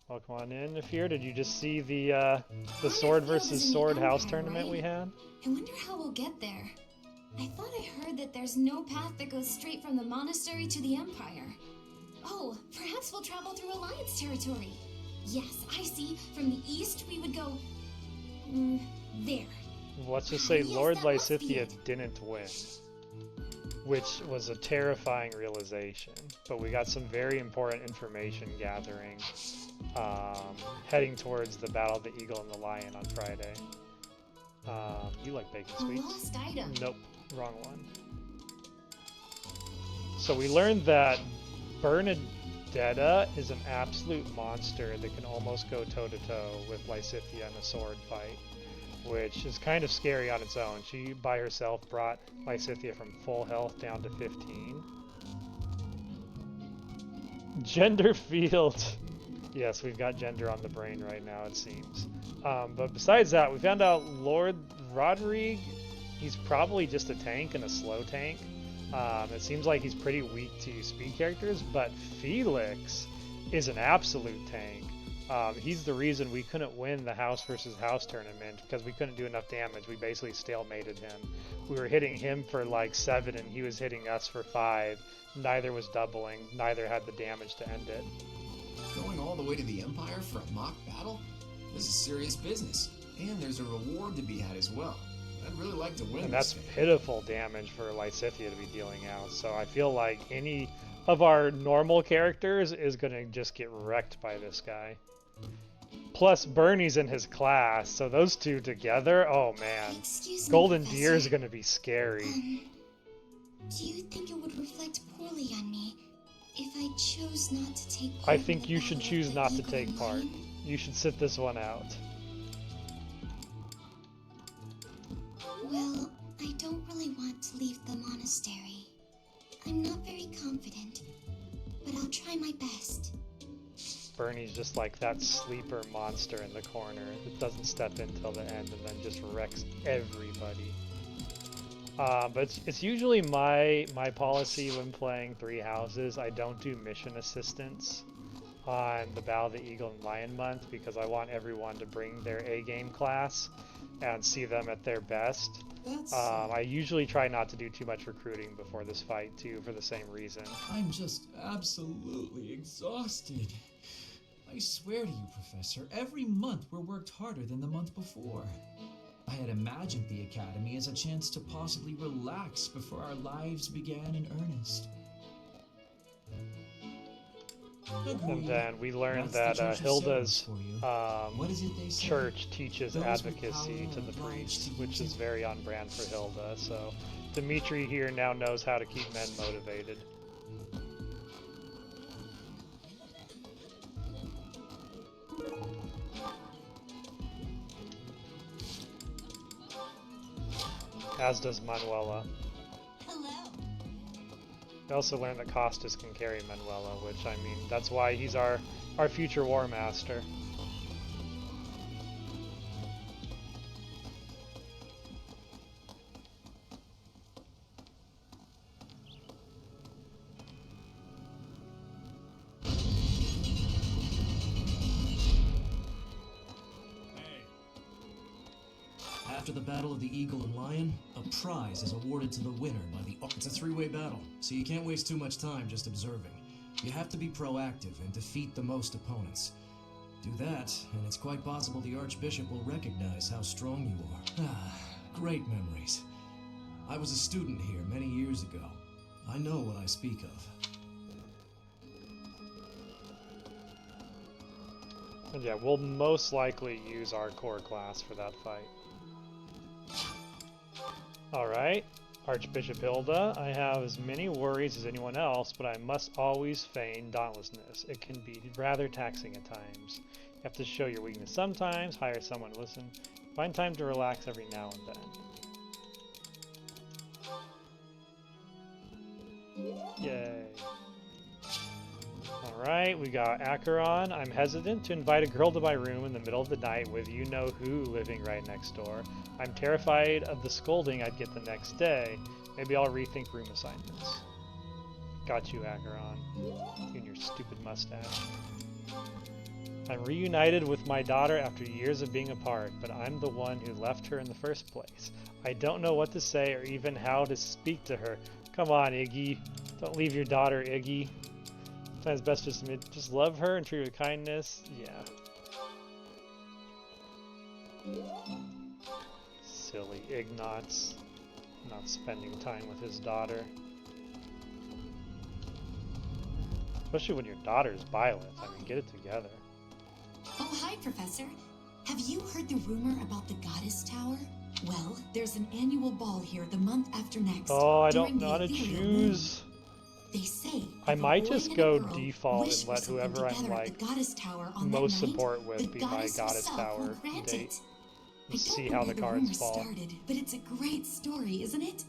[SPEAKER 1] Welcome on in, Nafir. Did you just see the sword versus sword house tournament we had?
[SPEAKER 7] I wonder how we'll get there. I thought I heard that there's no path that goes straight from the monastery to the Empire. Oh, perhaps we'll travel through Alliance territory. Yes, I see. From the east, we would go... there.
[SPEAKER 1] Let's just say
[SPEAKER 7] Yes,
[SPEAKER 1] Lord
[SPEAKER 7] that must be
[SPEAKER 1] Lysithea
[SPEAKER 7] it.
[SPEAKER 1] didn't win, which was a terrifying realization. But we got some very important information gathering, heading towards the Battle of the Eagle and the Lion on Friday. You like bacon
[SPEAKER 7] A
[SPEAKER 1] sweets?
[SPEAKER 7] lost item.
[SPEAKER 1] Nope, wrong one. So we learned that Bernadetta is an absolute monster that can almost go toe-to-toe with Lysithea in a sword fight, which is kind of scary on its own. She, by herself, brought Lysithea from full health down to 15. Gender field. Yes, we've got gender on the brain right now, it seems. But besides that, we found out Lord Rodrigue, he's probably just a tank and a slow tank. It seems like he's pretty weak to speed characters, but Felix is an absolute tank. He's the reason we couldn't win the house versus house tournament because we couldn't do enough damage. We basically stalemated him. We were hitting him for like 7 and he was hitting us for 5. Neither was doubling. Neither had the damage to end it.
[SPEAKER 4] Going all the way to the Empire for a mock battle? This is serious business. And there's a reward to be had as well. I'd really like to win
[SPEAKER 1] And
[SPEAKER 4] this
[SPEAKER 1] that's
[SPEAKER 4] thing.
[SPEAKER 1] pitiful damage for Lysithea to be dealing out. So I feel like any of our normal characters is going to just get wrecked by this guy. Plus, Bernie's in his class, so those two together, oh man.
[SPEAKER 7] Excuse me,
[SPEAKER 1] Golden
[SPEAKER 7] Professor.
[SPEAKER 1] Deer is going to be scary.
[SPEAKER 7] Do you think it would reflect poorly on me if I chose not to take part
[SPEAKER 1] I
[SPEAKER 7] in
[SPEAKER 1] think
[SPEAKER 7] the
[SPEAKER 1] you should
[SPEAKER 7] battle
[SPEAKER 1] choose
[SPEAKER 7] of the
[SPEAKER 1] not to
[SPEAKER 7] Eagle
[SPEAKER 1] take
[SPEAKER 7] and
[SPEAKER 1] part.
[SPEAKER 7] Lion?
[SPEAKER 1] You should sit this one out.
[SPEAKER 7] Well, I don't really want to leave the monastery. I'm not very confident, but I'll try my best.
[SPEAKER 1] Bernie's just like that sleeper monster in the corner that doesn't step in till the end and then just wrecks everybody. But it's usually my policy when playing 3 houses. I don't do mission assistance on the Battle of the Eagle and Lion month because I want everyone to bring their A-game class and see them at their best. I usually try not to do too much recruiting before this fight too, for the same reason.
[SPEAKER 4] I'm just absolutely exhausted. I swear to you, Professor, every month we're worked harder than the month before. I had imagined the Academy as a chance to possibly relax before our lives began in earnest.
[SPEAKER 1] And then we learned
[SPEAKER 4] That's the
[SPEAKER 1] that
[SPEAKER 4] church's
[SPEAKER 1] Hilda's
[SPEAKER 4] service for you. What is it they say?
[SPEAKER 1] church teaches
[SPEAKER 4] Those with
[SPEAKER 1] advocacy
[SPEAKER 4] power
[SPEAKER 1] to
[SPEAKER 4] are
[SPEAKER 1] the
[SPEAKER 4] obliged
[SPEAKER 1] priests,
[SPEAKER 4] to
[SPEAKER 1] which
[SPEAKER 4] use
[SPEAKER 1] is
[SPEAKER 4] it.
[SPEAKER 1] very on brand for Hilda. So Dimitri here now knows how to keep men motivated. As does Manuela.
[SPEAKER 2] Hello.
[SPEAKER 1] We also learned that Costas can carry Manuela, which, I mean, that's why he's our future War Master.
[SPEAKER 5] After the Battle of the Eagle and Lion, a prize is awarded to the winner by the... It's a 3-way battle, so you can't waste too much time just observing. You have to be proactive and defeat the most opponents. Do that, and it's quite possible the Archbishop will recognize how strong you are. Ah, great memories. I was a student here many years ago. I know what I speak of.
[SPEAKER 1] And yeah, we'll most likely use our core class for that fight. Alright, Archbishop Hilda, I have as many worries as anyone else, but I must always feign dauntlessness. It can be rather taxing at times. You have to show your weakness sometimes, hire someone to listen, find time to relax every now and then. Yay. Alright, we got Acheron. I'm hesitant to invite a girl to my room in the middle of the night with you-know-who living right next door. I'm terrified of the scolding I'd get the next day. Maybe I'll rethink room assignments. Got you, Acheron. You and your stupid mustache. I'm reunited with my daughter after years of being apart, but I'm the one who left her in the first place. I don't know what to say or even how to speak to her. Come on, Iggy. Don't leave your daughter, Iggy. Sometimes best just love her and treat her with kindness. Yeah. Silly Ignatz. Not spending time with his daughter. Especially when your daughter's Violet. I mean, get it together.
[SPEAKER 8] Oh, hi, Professor. Have you heard the rumor about the Goddess Tower? Well, there's an annual ball here the month after next.
[SPEAKER 1] Oh, I
[SPEAKER 8] during
[SPEAKER 1] don't
[SPEAKER 8] the
[SPEAKER 1] know how to
[SPEAKER 8] ethereal
[SPEAKER 1] choose.
[SPEAKER 8] moon. They say
[SPEAKER 1] I
[SPEAKER 8] if a
[SPEAKER 1] might
[SPEAKER 8] boy
[SPEAKER 1] just
[SPEAKER 8] and a
[SPEAKER 1] go
[SPEAKER 8] girl
[SPEAKER 1] default
[SPEAKER 8] wish
[SPEAKER 1] and
[SPEAKER 8] for
[SPEAKER 1] let
[SPEAKER 8] something
[SPEAKER 1] whoever I'm
[SPEAKER 8] together at
[SPEAKER 1] like
[SPEAKER 8] the Goddess Tower on
[SPEAKER 1] most
[SPEAKER 8] that night,
[SPEAKER 1] support with
[SPEAKER 8] the
[SPEAKER 1] be my
[SPEAKER 8] goddess
[SPEAKER 1] Goddess
[SPEAKER 8] herself
[SPEAKER 1] Tower
[SPEAKER 8] will grant
[SPEAKER 1] date.
[SPEAKER 8] it.
[SPEAKER 1] And
[SPEAKER 8] I
[SPEAKER 1] see
[SPEAKER 8] don't
[SPEAKER 1] how
[SPEAKER 8] know
[SPEAKER 1] the
[SPEAKER 8] where the
[SPEAKER 1] cards
[SPEAKER 8] rumor
[SPEAKER 1] fall.
[SPEAKER 8] started, but it's a great story, isn't it?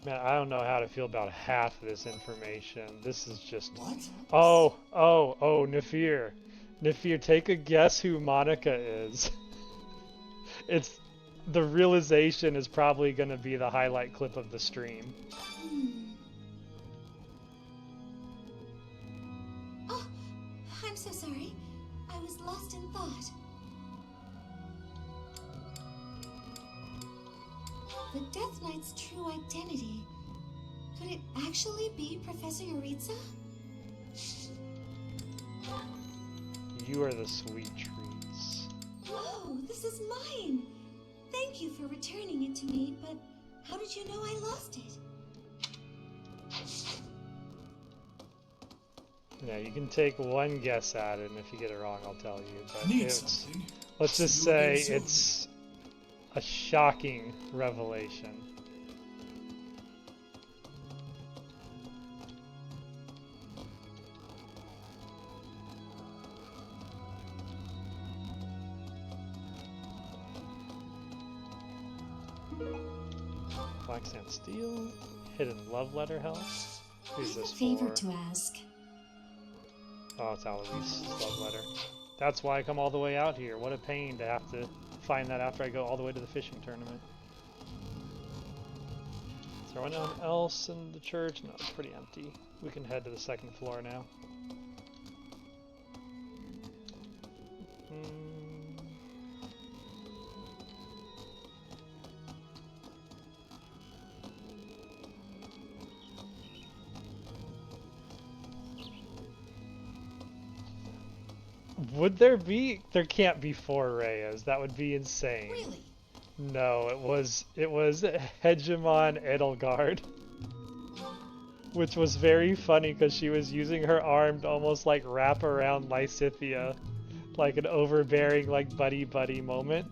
[SPEAKER 1] Man, I don't know how to feel about half of this information. This is just...
[SPEAKER 3] What?
[SPEAKER 1] Oh, Nafir. Nafir, take a guess who Monica is. It's... The realization is probably going to be the highlight clip of the stream.
[SPEAKER 7] Oh, I'm so sorry. I was lost in thought. The Death Knight's true identity. Could it actually be Professor Yuritsa?
[SPEAKER 1] You are the sweet treats.
[SPEAKER 7] Whoa, this is mine! Thank you for returning it to me, but how did you know I lost it?
[SPEAKER 1] Yeah, you can take one guess at it, and if you get it wrong, I'll tell you. But
[SPEAKER 9] Need
[SPEAKER 1] it's,
[SPEAKER 9] something.
[SPEAKER 1] let's just
[SPEAKER 9] See you again
[SPEAKER 1] say
[SPEAKER 9] soon.
[SPEAKER 1] it's a shocking revelation. Black Sand Steel, Hidden Love Letter House.
[SPEAKER 7] I
[SPEAKER 1] Who's
[SPEAKER 7] have a
[SPEAKER 1] this
[SPEAKER 7] favor
[SPEAKER 1] for?
[SPEAKER 7] to ask.
[SPEAKER 1] Oh, it's Aloyse's love letter. That's why I come all the way out here. What a pain to have to find that after I go all the way to the fishing tournament. Is there anyone else in the church? No, it's pretty empty. We can head to the second floor now. Would there be? There can't be 4 Reyes. That would be insane.
[SPEAKER 8] Really?
[SPEAKER 1] No, it was Hegemon Edelgard, which was very funny because she was using her arm to almost like wrap around Lysithea, like an overbearing like buddy moment.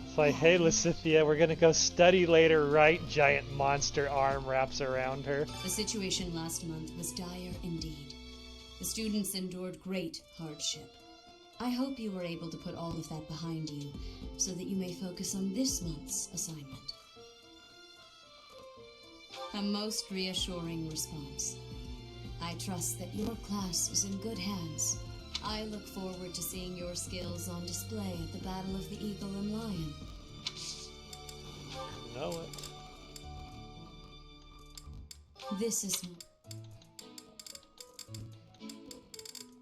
[SPEAKER 1] It's like, hey Lysithea, we're gonna go study later, right? Giant monster arm wraps around her.
[SPEAKER 8] The situation last month was dire indeed. The students endured great hardship. I hope you were able to put all of that behind you, so that you may focus on this month's assignment. A most reassuring response. I trust that your class is in good hands. I look forward to seeing your skills on display at the Battle of the Eagle and Lion.
[SPEAKER 1] Know it.
[SPEAKER 8] This is...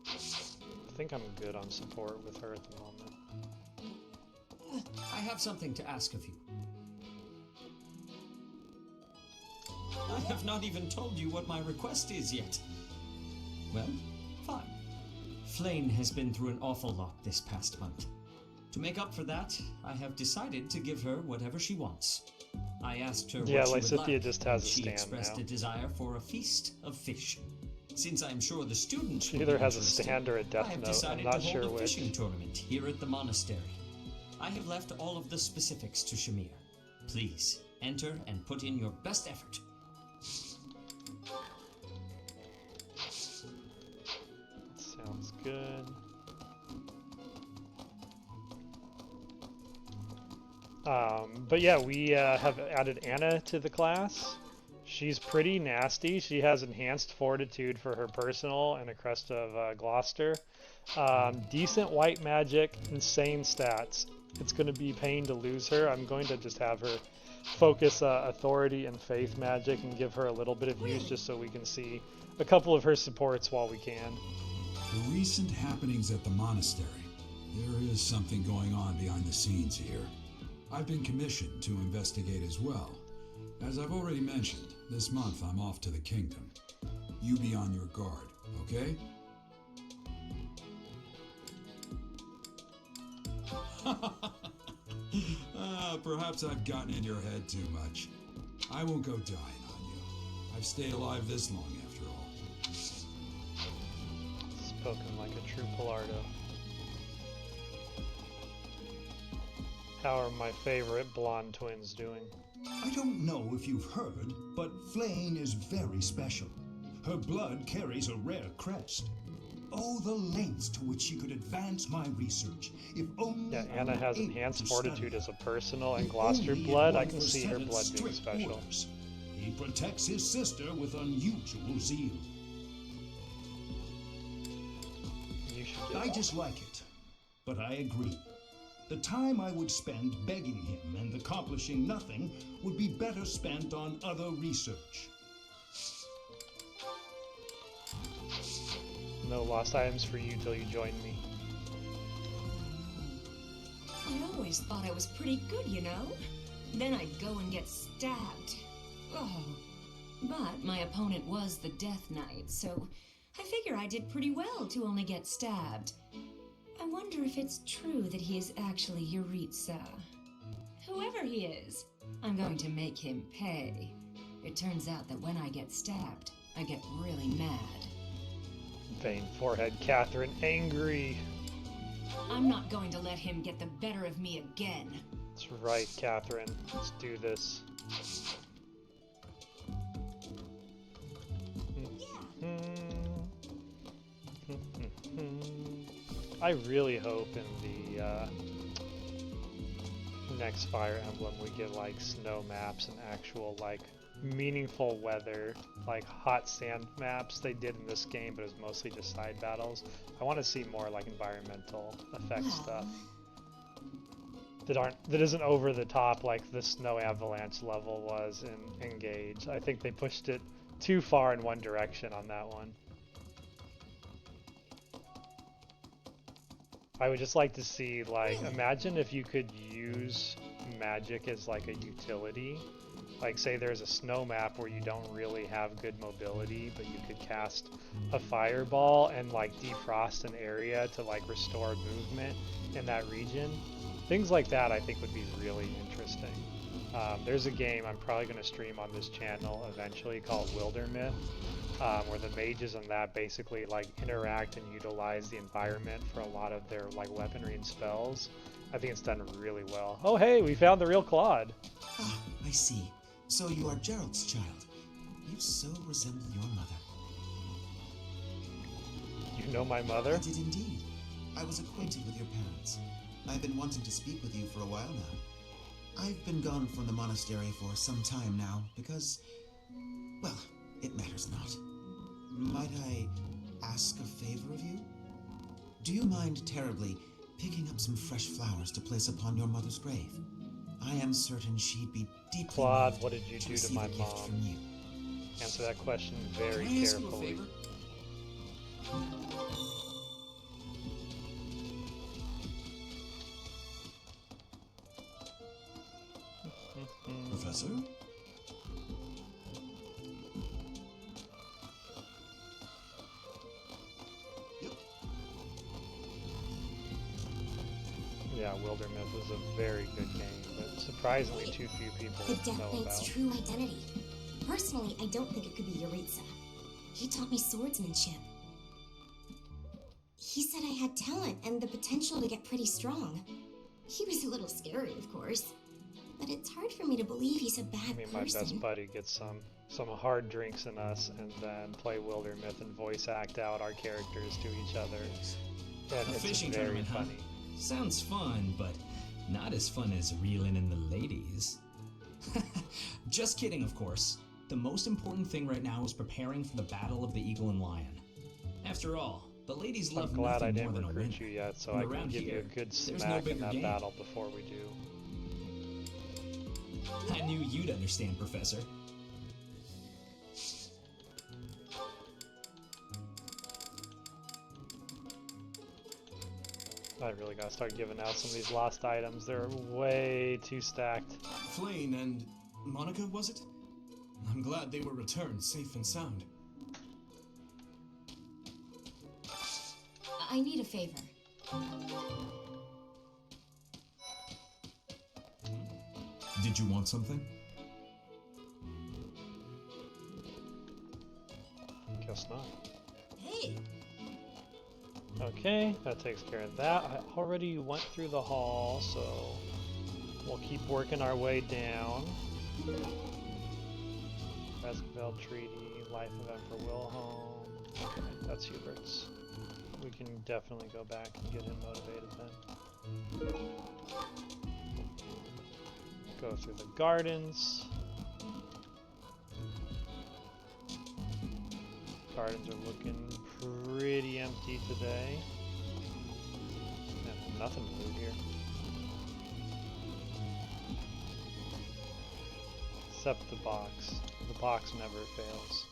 [SPEAKER 1] I think I'm good on support with her at the moment.
[SPEAKER 5] I have something to ask of you. I have not even told you what my request is yet. Well, fine. Flane has been through an awful lot this past month. To make up for that, I have decided to give her whatever she wants. I asked her
[SPEAKER 1] Yeah,
[SPEAKER 5] what she would
[SPEAKER 1] Lysithea
[SPEAKER 5] like,
[SPEAKER 1] just has
[SPEAKER 5] and
[SPEAKER 1] a
[SPEAKER 5] she
[SPEAKER 1] stand
[SPEAKER 5] expressed
[SPEAKER 1] now.
[SPEAKER 5] a desire for a feast of fish. Since I'm sure the students
[SPEAKER 1] She
[SPEAKER 5] will
[SPEAKER 1] either
[SPEAKER 5] be
[SPEAKER 1] has a
[SPEAKER 5] interested,
[SPEAKER 1] stand or a
[SPEAKER 5] I
[SPEAKER 1] death
[SPEAKER 5] have
[SPEAKER 1] note. I'm
[SPEAKER 5] decided
[SPEAKER 1] not
[SPEAKER 5] to
[SPEAKER 1] sure
[SPEAKER 5] hold a
[SPEAKER 1] which.
[SPEAKER 5] fishing tournament here at the monastery. I have left all of the specifics to Shamir. Please, enter and put in your best effort.
[SPEAKER 1] Sounds good. But yeah, we have added Anna to the class. She's pretty nasty. She has enhanced fortitude for her personal and a crest of Gloucester. Decent white magic, insane stats. It's going to be pain to lose her. I'm going to just have her focus authority and faith magic and give her a little bit of use just so we can see a couple of her supports while we can.
[SPEAKER 9] The recent happenings at the monastery. There is something going on behind the scenes here. I've been commissioned to investigate as well. As I've already mentioned, this month I'm off to the kingdom. You be on your guard, okay? Perhaps I've gotten in your head too much. I won't go dying on you. I've stayed alive this long after all.
[SPEAKER 1] Spoken like a true Pilardo. How are my favorite blonde twins doing?
[SPEAKER 10] I don't know if you've heard, but Flane is very special. Her blood carries a rare crest. oh, the lengths to which she could advance my research. If only
[SPEAKER 1] Yeah,
[SPEAKER 10] I
[SPEAKER 1] Anna
[SPEAKER 10] were
[SPEAKER 1] has
[SPEAKER 10] able
[SPEAKER 1] enhanced
[SPEAKER 10] to
[SPEAKER 1] fortitude
[SPEAKER 10] study.
[SPEAKER 1] as a personal, and
[SPEAKER 10] If
[SPEAKER 1] Gloucester
[SPEAKER 10] only it
[SPEAKER 1] blood, I
[SPEAKER 10] weren't
[SPEAKER 1] can
[SPEAKER 10] for
[SPEAKER 1] see her
[SPEAKER 10] Senate's
[SPEAKER 1] blood being
[SPEAKER 10] strict
[SPEAKER 1] special.
[SPEAKER 10] orders. He protects his sister with unusual zeal.
[SPEAKER 1] You should get
[SPEAKER 10] I dislike it, but I agree. The time I would spend begging him and accomplishing nothing would be better spent on other research.
[SPEAKER 1] No lost items for you till you join me.
[SPEAKER 8] I always thought I was pretty good, you know? Then I'd go and get stabbed. Oh. But my opponent was the Death Knight, so I figure I did pretty well to only get stabbed. I wonder if it's true that he is actually Yuritsa. Whoever he is, I'm going to make him pay. It turns out that when I get stabbed, I get really mad.
[SPEAKER 1] Vein forehead Catherine, angry.
[SPEAKER 8] I'm not going to let him get the better of me again.
[SPEAKER 1] That's right, Catherine. Let's do this. I really hope in the next Fire Emblem we get like snow maps and actual like meaningful weather, like hot sand maps they did in this game, but it was mostly just side battles. I want to see more like environmental effects stuff that isn't over the top like the snow avalanche level was in Engage. I think they pushed it too far in one direction on that one. I would just like to see, like, imagine if you could use magic as like a utility. Like, say there's a snow map where you don't really have good mobility, but you could cast a fireball and like defrost an area to like restore movement in that region. Things like that I think would be really interesting. There's a game I'm probably going to stream on this channel eventually called Wildermyth, where the mages in that basically like interact and utilize the environment for a lot of their like weaponry and spells. I think it's done really well. Oh hey, we found the real Claude.
[SPEAKER 3] Ah, I see. So you are Gerald's child. You so resemble your mother.
[SPEAKER 1] You know my mother?
[SPEAKER 3] I did indeed. I was acquainted with your parents. I've been wanting to speak with you for a while now. I've been gone from the monastery for some time now because, well, it matters not. Might I ask a favor of you? Do you mind terribly picking up some fresh flowers to place upon your mother's grave? I am certain she'd be deeply
[SPEAKER 1] Claude,
[SPEAKER 3] moved
[SPEAKER 1] what did you do to
[SPEAKER 3] receive
[SPEAKER 1] my
[SPEAKER 3] a gift
[SPEAKER 1] mom?
[SPEAKER 3] from you.
[SPEAKER 1] Answer that question very
[SPEAKER 4] Can I ask you a
[SPEAKER 1] carefully.
[SPEAKER 4] favor?
[SPEAKER 10] Professor?
[SPEAKER 1] Yeah, Wildermyth is a very good game, but surprisingly too few people
[SPEAKER 2] The Death
[SPEAKER 1] know
[SPEAKER 2] Knight's
[SPEAKER 1] about.
[SPEAKER 2] true identity. Personally, I don't think it could be Yuritsa. He taught me swordsmanship. He said I had talent and the potential to get pretty strong. He was a little scary, of course. But it's hard for me to believe he's a bad
[SPEAKER 1] Me and my
[SPEAKER 2] person.
[SPEAKER 1] best buddy get some hard drinks in us and then play Wildermyth and voice act out our characters to each other. And
[SPEAKER 4] A
[SPEAKER 1] it's
[SPEAKER 4] fishing
[SPEAKER 1] very
[SPEAKER 4] tournament, huh?
[SPEAKER 1] funny.
[SPEAKER 4] Sounds fun, but not as fun as reeling in the ladies. Just kidding, of course. The most important thing right now is preparing for the Battle of the Eagle and Lion. After all, the ladies
[SPEAKER 1] I'm
[SPEAKER 4] love
[SPEAKER 1] glad I
[SPEAKER 4] nothing
[SPEAKER 1] didn't
[SPEAKER 4] more than a
[SPEAKER 1] recruit
[SPEAKER 4] winner.
[SPEAKER 1] you yet, so
[SPEAKER 4] And
[SPEAKER 1] I can
[SPEAKER 4] around
[SPEAKER 1] give you a
[SPEAKER 4] here,
[SPEAKER 1] good
[SPEAKER 4] there's no
[SPEAKER 1] smack in
[SPEAKER 4] bigger
[SPEAKER 1] that
[SPEAKER 4] game.
[SPEAKER 1] battle before we do.
[SPEAKER 4] I knew you'd understand, Professor.
[SPEAKER 1] I really gotta start giving out some of these lost items. They're way too stacked.
[SPEAKER 5] Flane and Monica, was it? I'm glad they were returned safe and sound.
[SPEAKER 7] I need a favor.
[SPEAKER 10] Did you want something?
[SPEAKER 1] Guess not.
[SPEAKER 6] Hey,
[SPEAKER 1] Okay, that takes care of that. I already went through the hall, so we'll keep working our way down. Baskerville Treaty, Life of Emperor Wilhelm. Okay, that's Hubert's. we can definitely go back and get him motivated then. Go through the gardens. Gardens are looking pretty empty today. Yeah, nothing to loot here. Except the box. The box never fails.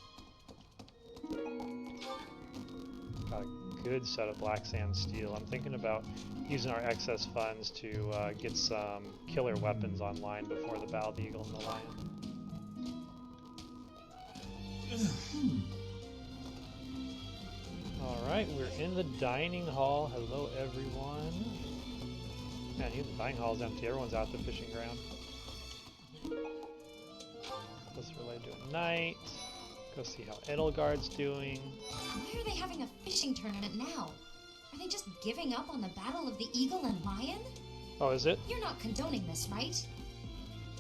[SPEAKER 1] Got a good set of black sand steel. I'm thinking about using our excess funds to get some killer weapons online before the Battle of the Eagle and the Lion. Alright, we're in the dining hall. Hello, everyone. Man, even the dining hall is empty. Everyone's out at the fishing ground. Let's relay to a night. Go see how Edelgard's doing.
[SPEAKER 2] Why are they having a fishing tournament now? Are they just giving up on the Battle of the Eagle and Lion?
[SPEAKER 1] Oh, is it?
[SPEAKER 2] You're not condoning this, right?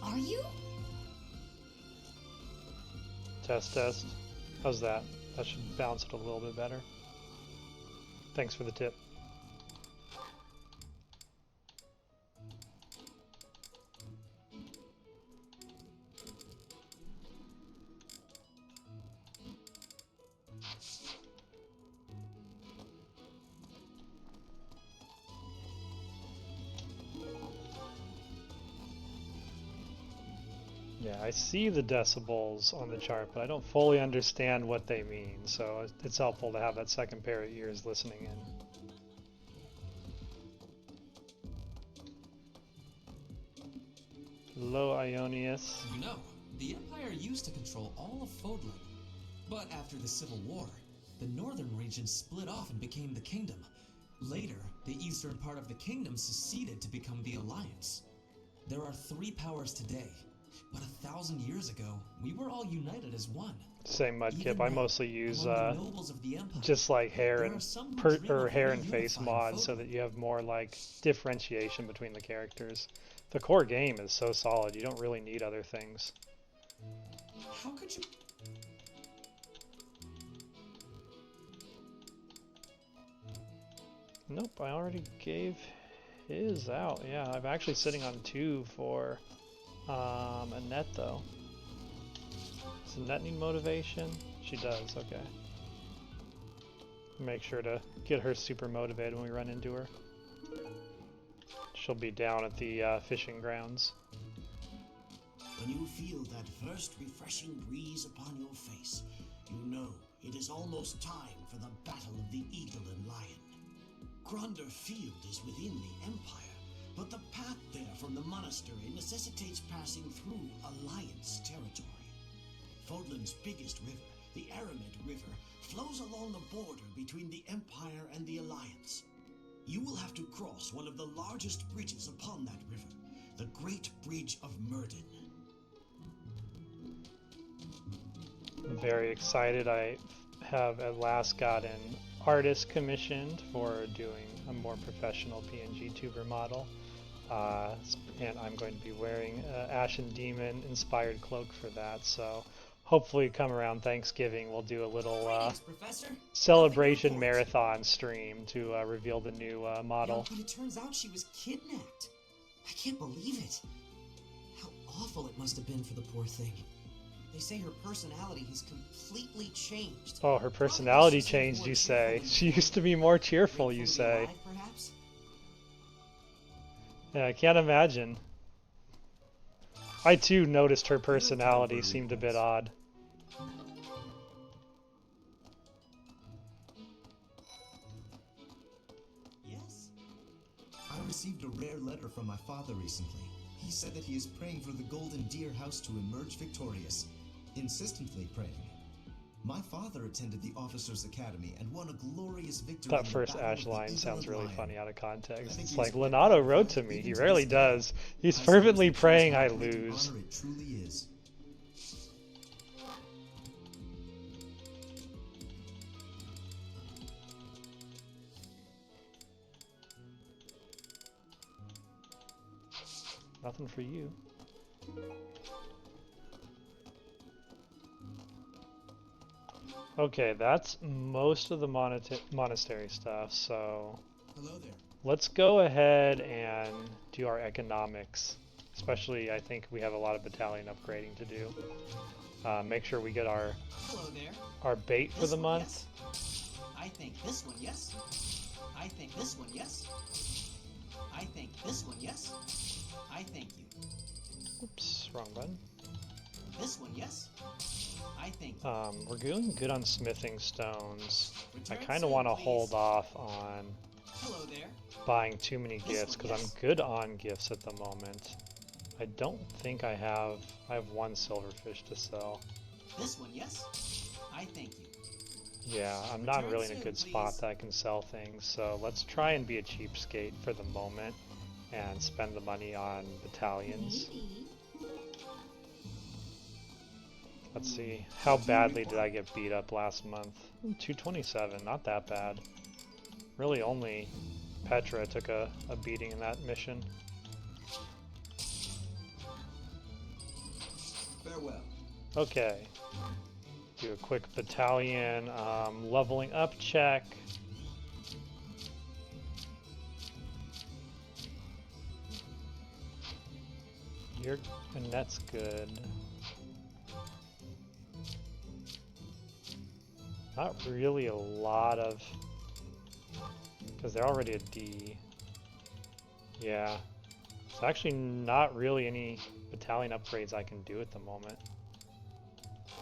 [SPEAKER 2] Are you?
[SPEAKER 1] Test, test. How's that? That should bounce it a little bit better. Thanks for the tip. Yeah, I see the decibels on the chart, but I don't fully understand what they mean, so it's helpful to have that second pair of ears listening in. Hello, Ionius.
[SPEAKER 5] You know, the Empire used to control all of Fodlan. But after the Civil War, the northern region split off and became the Kingdom. Later, the eastern part of the Kingdom seceded to become the Alliance. There are 3 powers today. But 1,000 years ago, we were all united as one.
[SPEAKER 1] Same Mudkip. I mostly use
[SPEAKER 5] Empire,
[SPEAKER 1] just like hair and hair and face mods, so
[SPEAKER 5] Fodlan.
[SPEAKER 1] that you have more like differentiation between the characters. The core game is so solid; you don't really need other things.
[SPEAKER 5] How could you?
[SPEAKER 1] Nope, I already gave his out. Yeah, I'm actually sitting on 2 for Annette though. Does Annette need motivation? She does, okay. Make sure to get her super motivated when we run into her. She'll be down at the fishing grounds.
[SPEAKER 3] When you feel that first refreshing breeze upon your face, you know it is almost time for the Battle of the Eagle and Lion. Gronder Field is within the Empire, but the path there from the monastery necessitates passing through Alliance territory. Fodlan's biggest river, the Aramed River, flows along the border between the Empire and the Alliance. You will have to cross one of the largest bridges upon that river, the Great Bridge of Myrden.
[SPEAKER 1] I'm very excited. I have at last got an artist commissioned for doing a more professional PNG tuber model. And I'm going to be wearing an Ashen Demon inspired cloak for that, so hopefully come around Thanksgiving we'll do a little celebration marathon stream to reveal the new model.
[SPEAKER 5] But it turns out she was kidnapped. I can't believe it. How awful it must have been for the poor thing. They say her personality has completely changed.
[SPEAKER 1] Oh, her personality changed, you say. She used to be more cheerful, you say.
[SPEAKER 5] Perhaps?
[SPEAKER 1] Yeah, I can't imagine. I too noticed her personality seemed a bit odd.
[SPEAKER 11] Yes? I received a rare letter from my father recently. He said that he is praying for the Golden Deer House to emerge victorious. Insistently praying. My father attended the Officers' Academy and won a glorious victory.
[SPEAKER 1] That first Ash line sounds really funny out of context. It's like, Leonardo wrote to me. He rarely does. He's fervently praying I lose.
[SPEAKER 11] It truly is.
[SPEAKER 1] Nothing for you. Okay, that's most of the monastery stuff, so
[SPEAKER 11] Hello there.
[SPEAKER 1] let's go ahead and do our economics. Especially, I think we have a lot of battalion upgrading to do. Make sure we get our
[SPEAKER 3] Hello there.
[SPEAKER 1] our bait for
[SPEAKER 3] This
[SPEAKER 1] the
[SPEAKER 3] one,
[SPEAKER 1] month.
[SPEAKER 3] yes. I think this one, yes. I think this one, yes. I think this one, yes. I thank you.
[SPEAKER 1] Oops, wrong button.
[SPEAKER 3] This one, yes. I think you.
[SPEAKER 1] We're doing good on smithing stones. I
[SPEAKER 3] Return
[SPEAKER 1] kind of
[SPEAKER 3] soon,
[SPEAKER 1] want to
[SPEAKER 3] please.
[SPEAKER 1] hold off on
[SPEAKER 3] Hello there.
[SPEAKER 1] buying too many
[SPEAKER 3] This
[SPEAKER 1] gifts
[SPEAKER 3] one,
[SPEAKER 1] because
[SPEAKER 3] yes.
[SPEAKER 1] I'm good on gifts at the moment. I don't think I have one silverfish to sell.
[SPEAKER 3] This one, yes. I thank you.
[SPEAKER 1] Yeah, I'm not
[SPEAKER 3] Return
[SPEAKER 1] really in a
[SPEAKER 3] soon,
[SPEAKER 1] good spot
[SPEAKER 3] please.
[SPEAKER 1] that I can sell things, so let's try and be a cheapskate for the moment and spend the money on battalions.
[SPEAKER 2] Maybe.
[SPEAKER 1] Let's see, how badly did I get beat up last month? 227, not that bad. Really only Petra took a beating in that mission.
[SPEAKER 11] Farewell.
[SPEAKER 1] Okay. Do a quick battalion leveling up check. And that's good. Not really a lot of, because they're already a D. Yeah. There's actually not really any battalion upgrades I can do at the moment.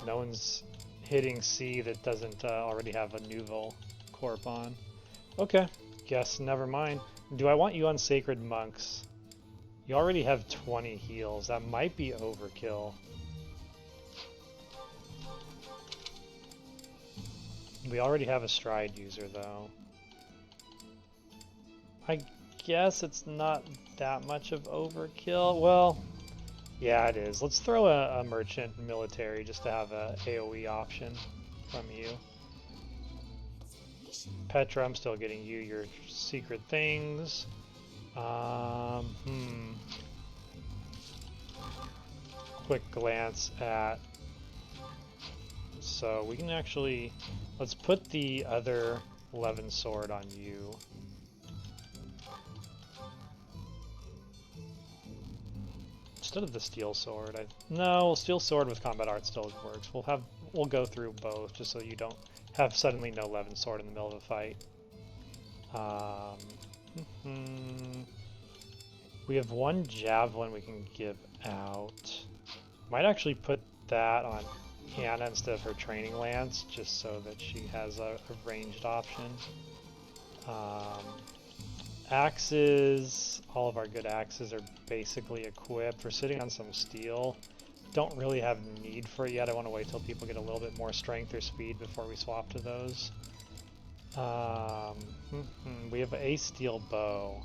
[SPEAKER 1] No one's hitting C that doesn't already have a Nouveau Corp on. Okay, guess never mind. Do I want you on Sacred Monks? You already have 20 heals. That might be overkill. We already have a stride user though. I guess it's not that much of overkill. Well, yeah, it is. Let's throw a merchant military just to have a AoE option from you. Petra, I'm still getting you your secret things. Quick glance at. So we can actually, let's put the other 11 sword on you. Instead of the steel sword, no, steel sword with combat art still works. We'll go through both just so you don't have suddenly no 11 sword in the middle of a fight. We have one javelin we can give out. Might actually put that on Hannah instead of her training lance, just so that she has a ranged option. Axes, all of our good axes are basically equipped. We're sitting on some steel. Don't really have need for it yet. I want to wait till people get a little bit more strength or speed before we swap to those. We have a steel bow.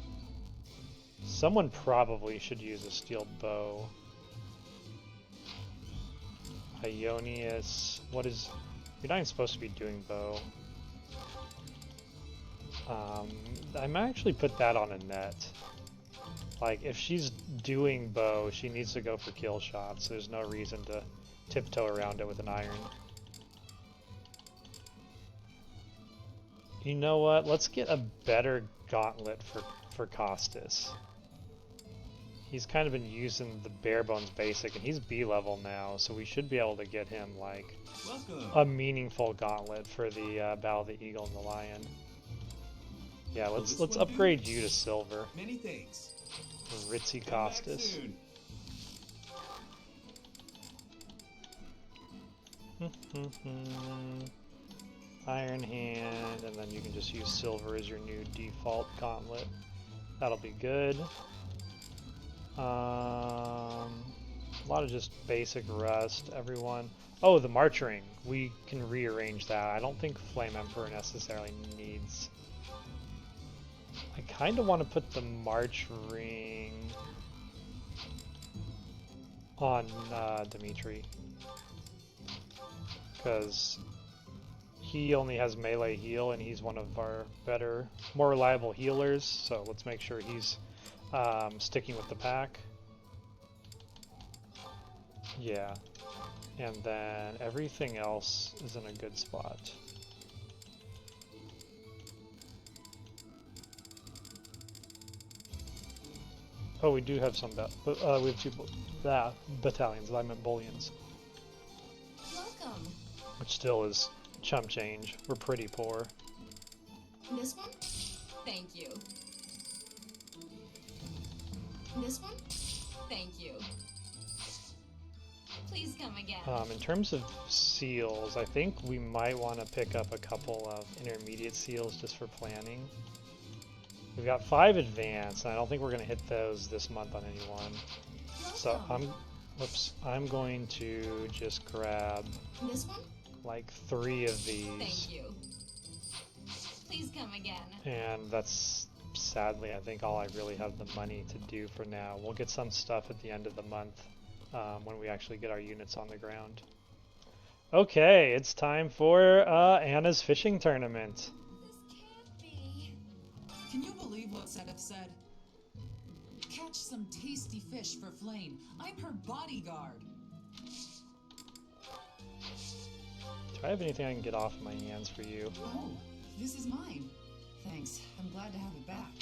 [SPEAKER 1] Someone probably should use a steel bow. Ionius, what is... You're not even supposed to be doing bow. I might actually put that on a net. Like, if she's doing bow, she needs to go for kill shots. There's no reason to tiptoe around it with an iron. You know what? Let's get a better gauntlet for Costas. He's kind of been using the bare bones basic, and he's B level now, so we should be able to get him like a meaningful gauntlet for the Battle of the Eagle and the Lion. Yeah, let's upgrade you to silver.
[SPEAKER 11] Many thanks.
[SPEAKER 1] Ritzy Costas. Iron Hand, and then you can just use silver as your new default gauntlet. That'll be good. A lot of just basic rust, everyone. Oh, the March Ring. We can rearrange that. I don't think Flame Emperor necessarily needs... I kind of want to put the March Ring on Dimitri. Because he only has melee heal, and he's one of our better, more reliable healers, so let's make sure he's sticking with the pack. Yeah. And then everything else is in a good spot. Oh, we do have some, we have two battalions. I meant bullions.
[SPEAKER 7] Welcome.
[SPEAKER 1] Which still is chump change. We're pretty poor.
[SPEAKER 7] This one? Thank you. This one? Thank you. Please come again.
[SPEAKER 1] In terms of seals, I think we might want to pick up a couple of intermediate seals just for planning. We've got 5 advanced, and I don't think we're going to hit those this month on anyone. So I'm going to just grab
[SPEAKER 7] this one?
[SPEAKER 1] like 3 of these.
[SPEAKER 7] Thank you. Please come again.
[SPEAKER 1] And that's sadly, I think, all I really have the money to do for now. We'll get some stuff at the end of the month when we actually get our units on the ground. Okay, it's time for Anna's fishing tournament.
[SPEAKER 12] Can you believe what Sedef said? Catch some tasty fish for Flame. I'm her bodyguard.
[SPEAKER 1] Do I have anything I can get off my hands for you?
[SPEAKER 12] Oh, this is mine. Thanks. I'm glad to have it back.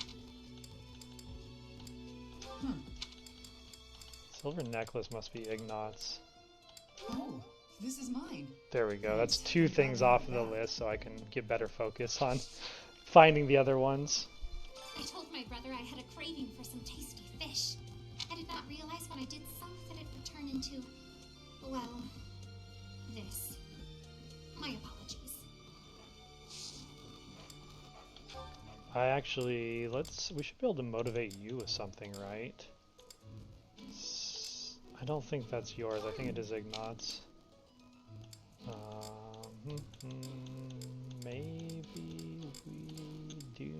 [SPEAKER 1] Silver necklace must be Ignat's.
[SPEAKER 12] Oh, this is mine.
[SPEAKER 1] There we go. That's 2 things off of the list, so I can get better focus on finding the other ones.
[SPEAKER 2] I told my brother I had a craving for some tasty fish. I did not realize when I did so that it would turn into, well, this. My apologies.
[SPEAKER 1] We should be able to motivate you with something, right? I don't think that's yours. I think it is Ignat's. Maybe we do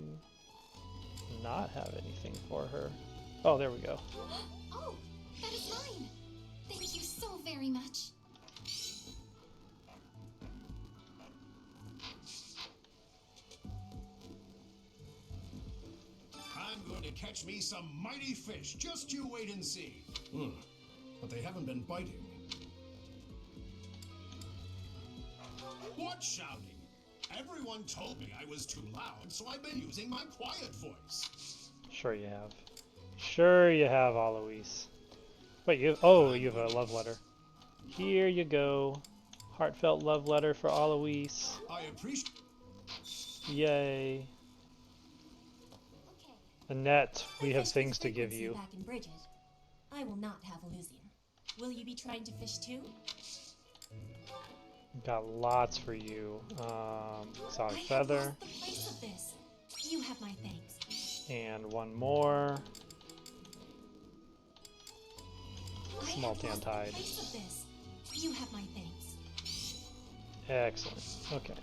[SPEAKER 1] not have anything for her. Oh, there we go.
[SPEAKER 2] Oh, that is mine. Thank you so very much.
[SPEAKER 10] I'm going to catch me some mighty fish. Just you wait and see.
[SPEAKER 5] But they haven't been biting.
[SPEAKER 10] What shouting? Everyone told me I was too loud, so I've been using my quiet voice.
[SPEAKER 1] Sure you have. Sure you have, Alois. Wait, you have a love letter. Here you go. Heartfelt love letter for Alois.
[SPEAKER 10] I appreciate.
[SPEAKER 1] Yay. Annette, we have things to give you.
[SPEAKER 13] Back in Bridget. I will not have Elysium. Will you be trying to fish too?
[SPEAKER 1] Got lots for you. Exotic feather.
[SPEAKER 13] The place of this. You have my thanks.
[SPEAKER 1] And one more. Multi-untied.
[SPEAKER 13] Place of this. You have my thanks.
[SPEAKER 1] Excellent. Okay.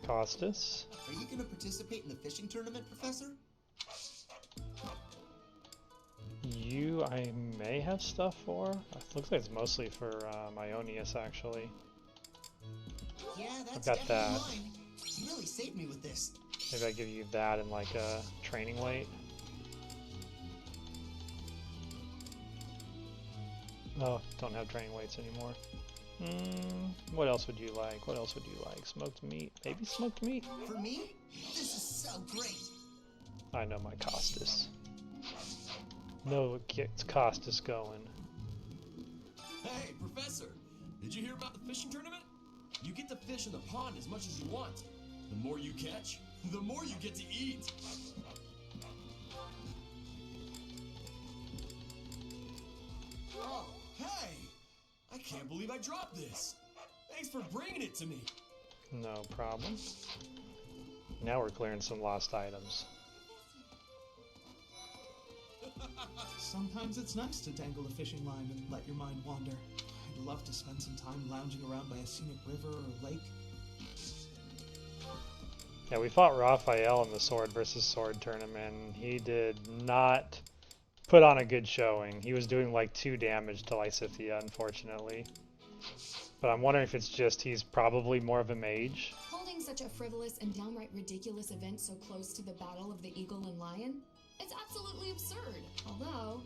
[SPEAKER 1] Costas.
[SPEAKER 11] Are you going to participate in the fishing tournament, Professor?
[SPEAKER 1] You, I may have stuff for. It looks like it's mostly for Ionius, actually.
[SPEAKER 11] Yeah, that's
[SPEAKER 1] I've got that.
[SPEAKER 11] mine. You really saved me with this.
[SPEAKER 1] Maybe I give you that and like a training weight. Oh, don't have training weights anymore. What else would you like? What else would you like? Smoked meat? Maybe smoked meat?
[SPEAKER 11] For me? This is so great.
[SPEAKER 1] I know my Costas. No, it gets Costas going.
[SPEAKER 5] Hey, Professor! Did you hear about the fishing tournament? You get to fish in the pond as much as you want. The more you catch, the more you get to eat. Oh, hey! I can't believe I dropped this. Thanks for bringing it to me.
[SPEAKER 1] No problem. Now we're clearing some lost items.
[SPEAKER 14] Sometimes it's nice to dangle a fishing line and let your mind wander. I'd love to spend some time lounging around by a scenic river or lake.
[SPEAKER 1] Yeah, we fought Raphael in the sword versus sword tournament. He did not put on a good showing. He was doing like 2 damage to Lysithea, unfortunately. But I'm wondering if it's just he's probably more of a mage.
[SPEAKER 7] Holding such a frivolous and downright ridiculous event so close to the Battle of the Eagle and Lion? It's absolutely absurd. Although,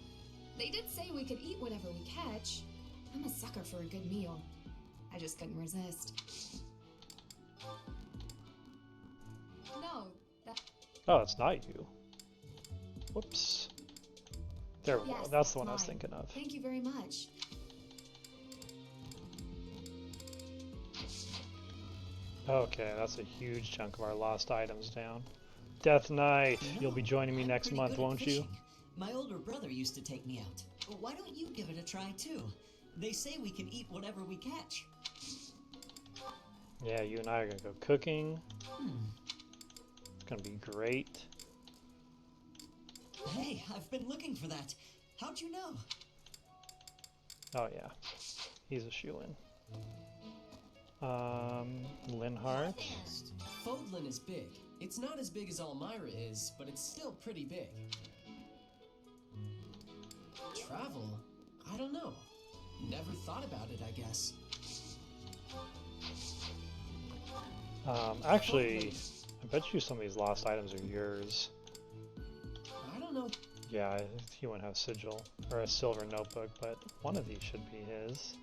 [SPEAKER 7] they did say we could eat whatever we catch. I'm a sucker for a good meal. I just couldn't resist. No, that...
[SPEAKER 1] Oh, it's not you. Whoops. There we go.
[SPEAKER 7] Yes,
[SPEAKER 1] That's the one I was
[SPEAKER 7] mine.
[SPEAKER 1] thinking of.
[SPEAKER 7] Thank you very much.
[SPEAKER 1] Okay, that's a huge chunk of our lost items down. Death Knight, you'll be joining me
[SPEAKER 15] I'm
[SPEAKER 1] next
[SPEAKER 15] pretty
[SPEAKER 1] month,
[SPEAKER 15] good at
[SPEAKER 1] won't you?
[SPEAKER 15] fishing. My older brother used to take me out. Why don't you give it a try too? They say we can eat whatever we catch.
[SPEAKER 1] Yeah, you and I are gonna go cooking. It's gonna be great.
[SPEAKER 15] Hey, I've been looking for that. How'd you know?
[SPEAKER 1] Oh yeah, he's a shoo-in. Linhart.
[SPEAKER 5] Fodlan is big. It's not as big as Elmira is, but it's still pretty big. Travel? I don't know. Never thought about it, I guess.
[SPEAKER 1] Actually, I bet you some of these lost items are yours.
[SPEAKER 5] I don't know.
[SPEAKER 1] Yeah, he wouldn't have sigil or a silver notebook, but one of these should be his.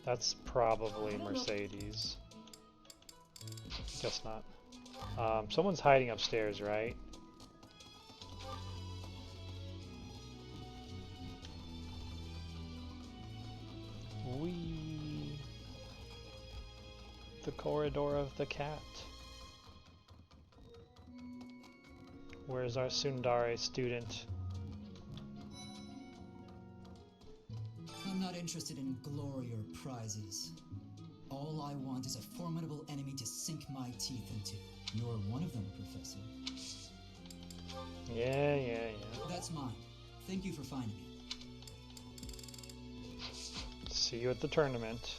[SPEAKER 1] That's probably Mercedes. Guess not. Someone's hiding upstairs, right? Whee! The corridor of the cat. Where's our Sundari student?
[SPEAKER 16] I'm not interested in glory or prizes. All I want is a formidable enemy to sink my teeth into. You're one of them, Professor.
[SPEAKER 1] Yeah.
[SPEAKER 16] That's mine. Thank you for finding me.
[SPEAKER 1] See you at the tournament.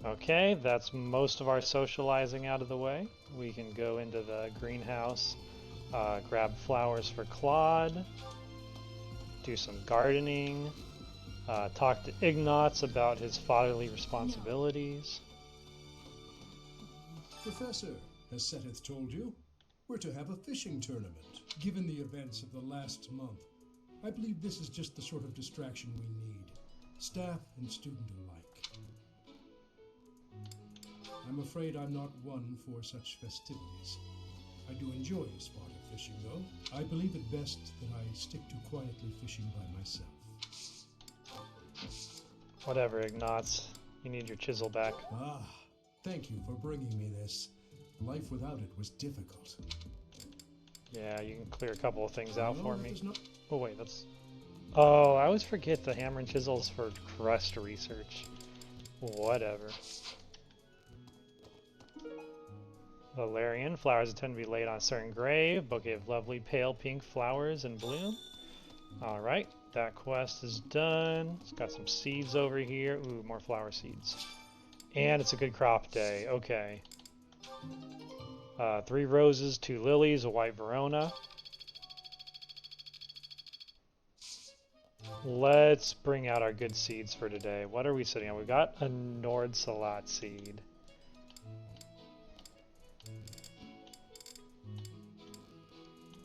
[SPEAKER 1] Okay, that's most of our socializing out of the way. We can go into the greenhouse, grab flowers for Claude, do some gardening, talk to Ignatz about his fatherly responsibilities.
[SPEAKER 9] Professor, has Seteth told you? We're to have a fishing tournament. Given the events of the last month, I believe this is just the sort of distraction we need, staff and student alike. I'm afraid I'm not one for such festivities. I do enjoy a sport of fishing, though. I believe it best that I stick to quietly fishing by myself.
[SPEAKER 1] Whatever, Ignatz. You need your chisel back.
[SPEAKER 9] Ah, thank you for bringing me this. Life without it was difficult.
[SPEAKER 1] Yeah, you can clear a couple of things out for me.
[SPEAKER 9] Not...
[SPEAKER 1] Oh wait, that's... Oh, I always forget the hammer and chisels for crust research. Whatever. Valerian, flowers that tend to be laid on a certain grave. Bouquet of lovely pale pink flowers in bloom. Alright, that quest is done. It's got some seeds over here. Ooh, more flower seeds. And it's a good crop day. Okay. 3 roses, 2 lilies, a white Verona. Let's bring out our good seeds for today. What are we sitting on? We got a Nord Salat seed.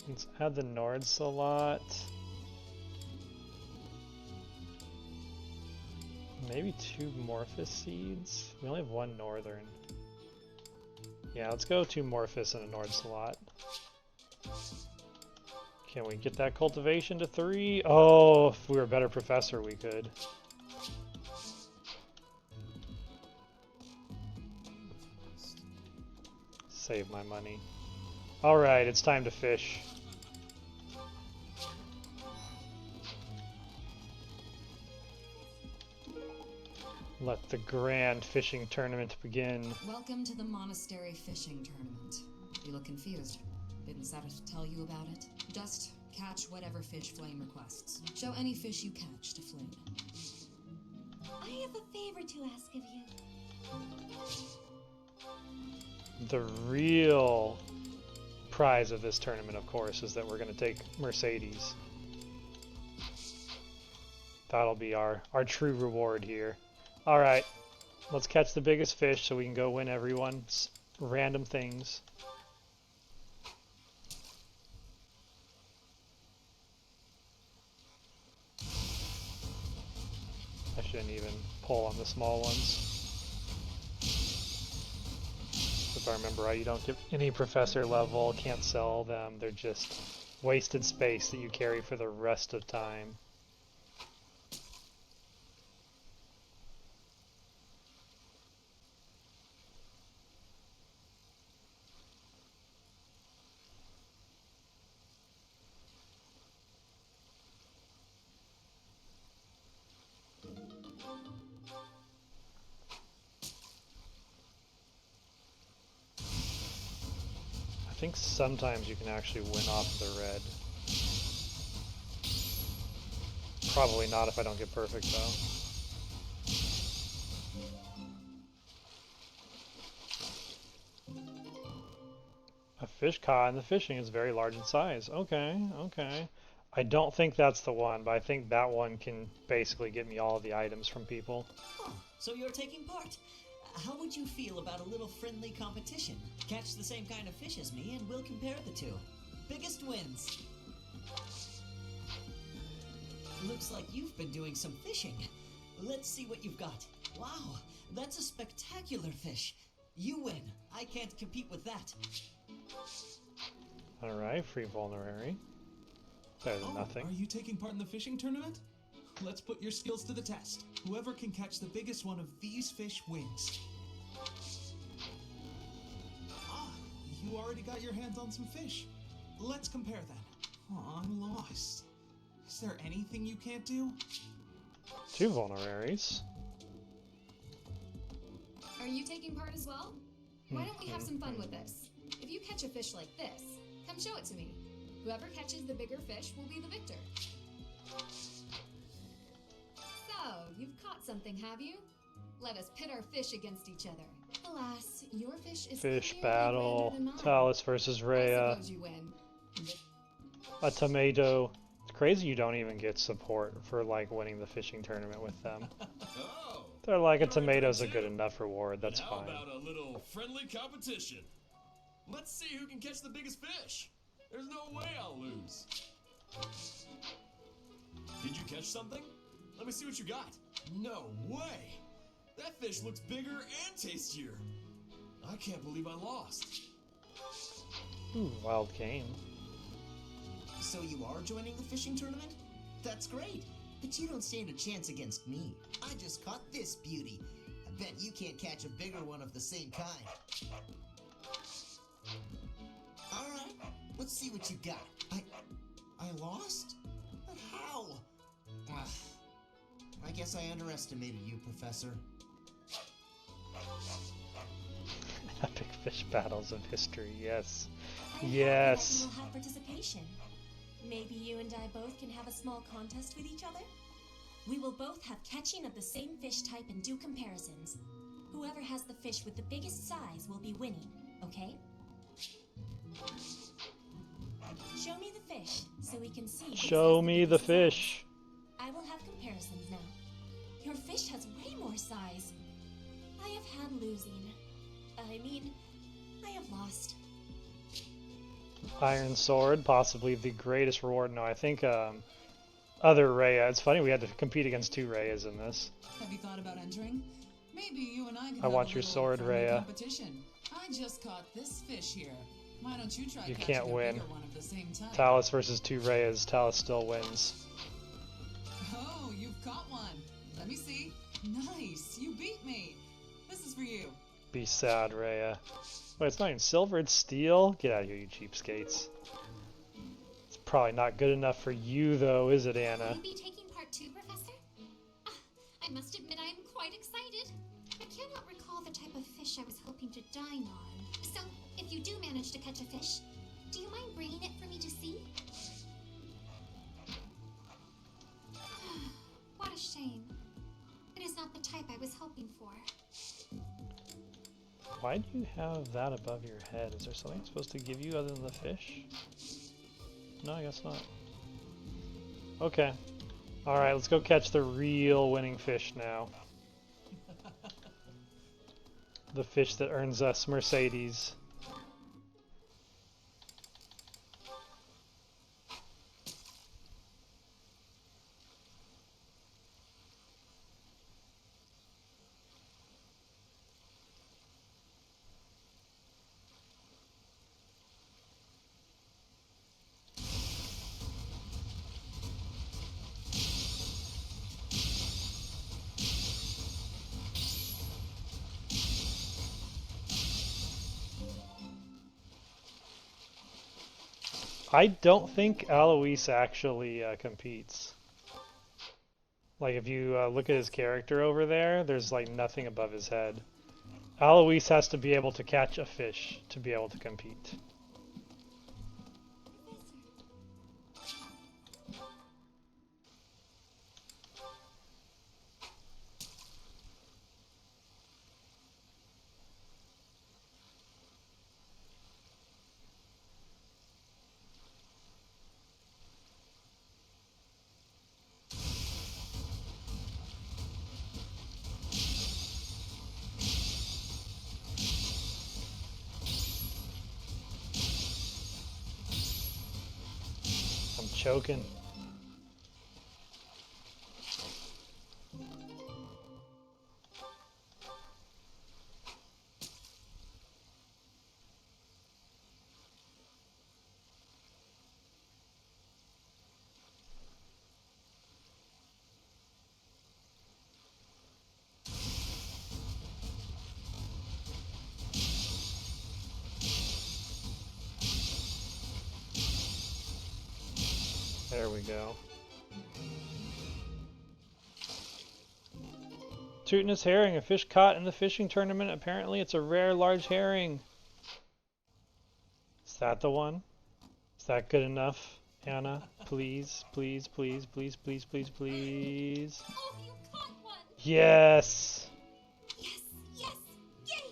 [SPEAKER 1] Let's add the Nord Salat. Maybe 2 Morphus seeds? We only have 1 Northern. Yeah, let's go 2 Morphus and a Nord Salat. Can we get that cultivation to 3? Oh, if we were a better professor, we could. Save my money. Alright, it's time to fish. Let the grand fishing tournament begin.
[SPEAKER 8] Welcome to the monastery fishing tournament. You look confused. Didn't Seteth tell you about it? Just catch whatever fish Flame requests. Show any fish you catch to Flame.
[SPEAKER 13] I have a favor to ask of you.
[SPEAKER 1] The real prize of this tournament, of course, is that we're going to take Mercedes. That'll be our true reward here. Alright, let's catch the biggest fish so we can go win everyone's random things. shouldn't even pull on the small ones. If I remember right, you don't get any professor level, can't sell them, they're just wasted space that you carry for the rest of time. I think sometimes you can actually win off the red. Probably not if I don't get perfect though. A fish caught, and the fishing is very large in size. Okay, okay. I don't think that's the one, but I think that one can basically get me all of the items from people.
[SPEAKER 15] Oh, so you're taking part. How would you feel about a little friendly competition? Catch the same kind of fish as me and we'll compare the two. Biggest wins. Looks like you've been doing some fishing. Let's see what you've got. Wow, that's a spectacular fish. You win. I can't compete with that.
[SPEAKER 1] Alright, free vulnerary. Better than nothing.
[SPEAKER 14] Are you taking part in the fishing tournament? Let's put your skills to the test. Whoever can catch the biggest one of these fish wins. Ah, you already got your hands on some fish. Let's compare then. Oh, I'm lost. Is there anything you can't do?
[SPEAKER 1] 2 vulneraries.
[SPEAKER 7] Are you taking part as well? Why don't we have some fun with this? If you catch a fish like this, come show it to me. Whoever catches the bigger fish will be the victor. So, you've caught something, have you? Let us pit our fish against each other. Alas, your fish is
[SPEAKER 1] Fish
[SPEAKER 7] clearly
[SPEAKER 1] battle.
[SPEAKER 7] grander than mine.
[SPEAKER 1] Thales versus
[SPEAKER 7] I
[SPEAKER 1] Rhea.
[SPEAKER 7] suppose you win.
[SPEAKER 1] A tomato. It's crazy you don't even get support for like winning the fishing tournament with them.
[SPEAKER 17] Oh,
[SPEAKER 1] They're like, a tomato's a good enough reward, that's
[SPEAKER 17] how
[SPEAKER 1] fine.
[SPEAKER 17] about a little friendly competition? Let's see who can catch the biggest fish. There's no way I'll lose. Did you catch something? Let me see what you got. No way! That fish looks bigger and tastier. I can't believe I lost.
[SPEAKER 1] Ooh, wild game.
[SPEAKER 3] So you are joining the fishing tournament? That's great, but you don't stand a chance against me. I just caught this beauty. I bet you can't catch a bigger one of the same kind. Alright, let's see what you got. I lost? But how? Ugh. I guess I underestimated you, Professor.
[SPEAKER 1] Epic fish battles of history, yes.
[SPEAKER 13] I'm
[SPEAKER 1] Yes.
[SPEAKER 13] happy that we will have participation. Maybe you and I both can have a small contest with each other? We will both have catching of the same fish type and do comparisons. Whoever has the fish with the biggest size will be winning, okay? Show me the fish so we can see.
[SPEAKER 1] Show me the fish.
[SPEAKER 13] I will have comparisons now. Your fish has way more size. I have had losing. I have lost.
[SPEAKER 1] Iron Sword, possibly the greatest reward. No, I think other Rhea. It's funny we had to compete against 2 Rheas in this.
[SPEAKER 12] Have you thought about entering? Maybe you and I could
[SPEAKER 1] I
[SPEAKER 12] have
[SPEAKER 1] want
[SPEAKER 12] a
[SPEAKER 1] your
[SPEAKER 12] little
[SPEAKER 1] sword,
[SPEAKER 12] friendly
[SPEAKER 1] Rhea.
[SPEAKER 12] competition. I just caught this fish here. Why don't you try
[SPEAKER 1] You
[SPEAKER 12] catching
[SPEAKER 1] can't
[SPEAKER 12] a
[SPEAKER 1] win.
[SPEAKER 12] bigger one of the same type?
[SPEAKER 1] Thales versus 2 Rheas. Thales still wins.
[SPEAKER 12] Oh, you've caught one. Let me see. Nice, you beat me. This is for you.
[SPEAKER 1] Be sad, Rhea. Wait, it's not even silver, it's steel? Get out of here, you cheapskates. It's probably not good enough for you, though, is it,
[SPEAKER 2] Will
[SPEAKER 1] Anna?
[SPEAKER 2] you be taking part 2, Professor? I must admit I am quite excited. I cannot recall the type of fish I was hoping to dine on. So, if you do manage to catch a fish, do you mind bringing it for me to see? What a shame. It is not the type I was hoping for.
[SPEAKER 1] Why do you have that above your head? Is there something it's supposed to give you other than the fish? No, I guess not. Okay. Alright, let's go catch the real winning fish now. The fish that earns us Mercedes. I don't think Alois actually competes. Like, if you look at his character over there, there's like nothing above his head. Alois has to be able to catch a fish to be able to compete. Choking. There we go. Tootinous herring, a fish caught in the fishing tournament. Apparently it's a rare large herring. Is that the one? Is that good enough, Anna? Please, please, please, please, please, please, please.
[SPEAKER 2] Oh, you caught one!
[SPEAKER 1] Yes!
[SPEAKER 2] Yes, yes, yay!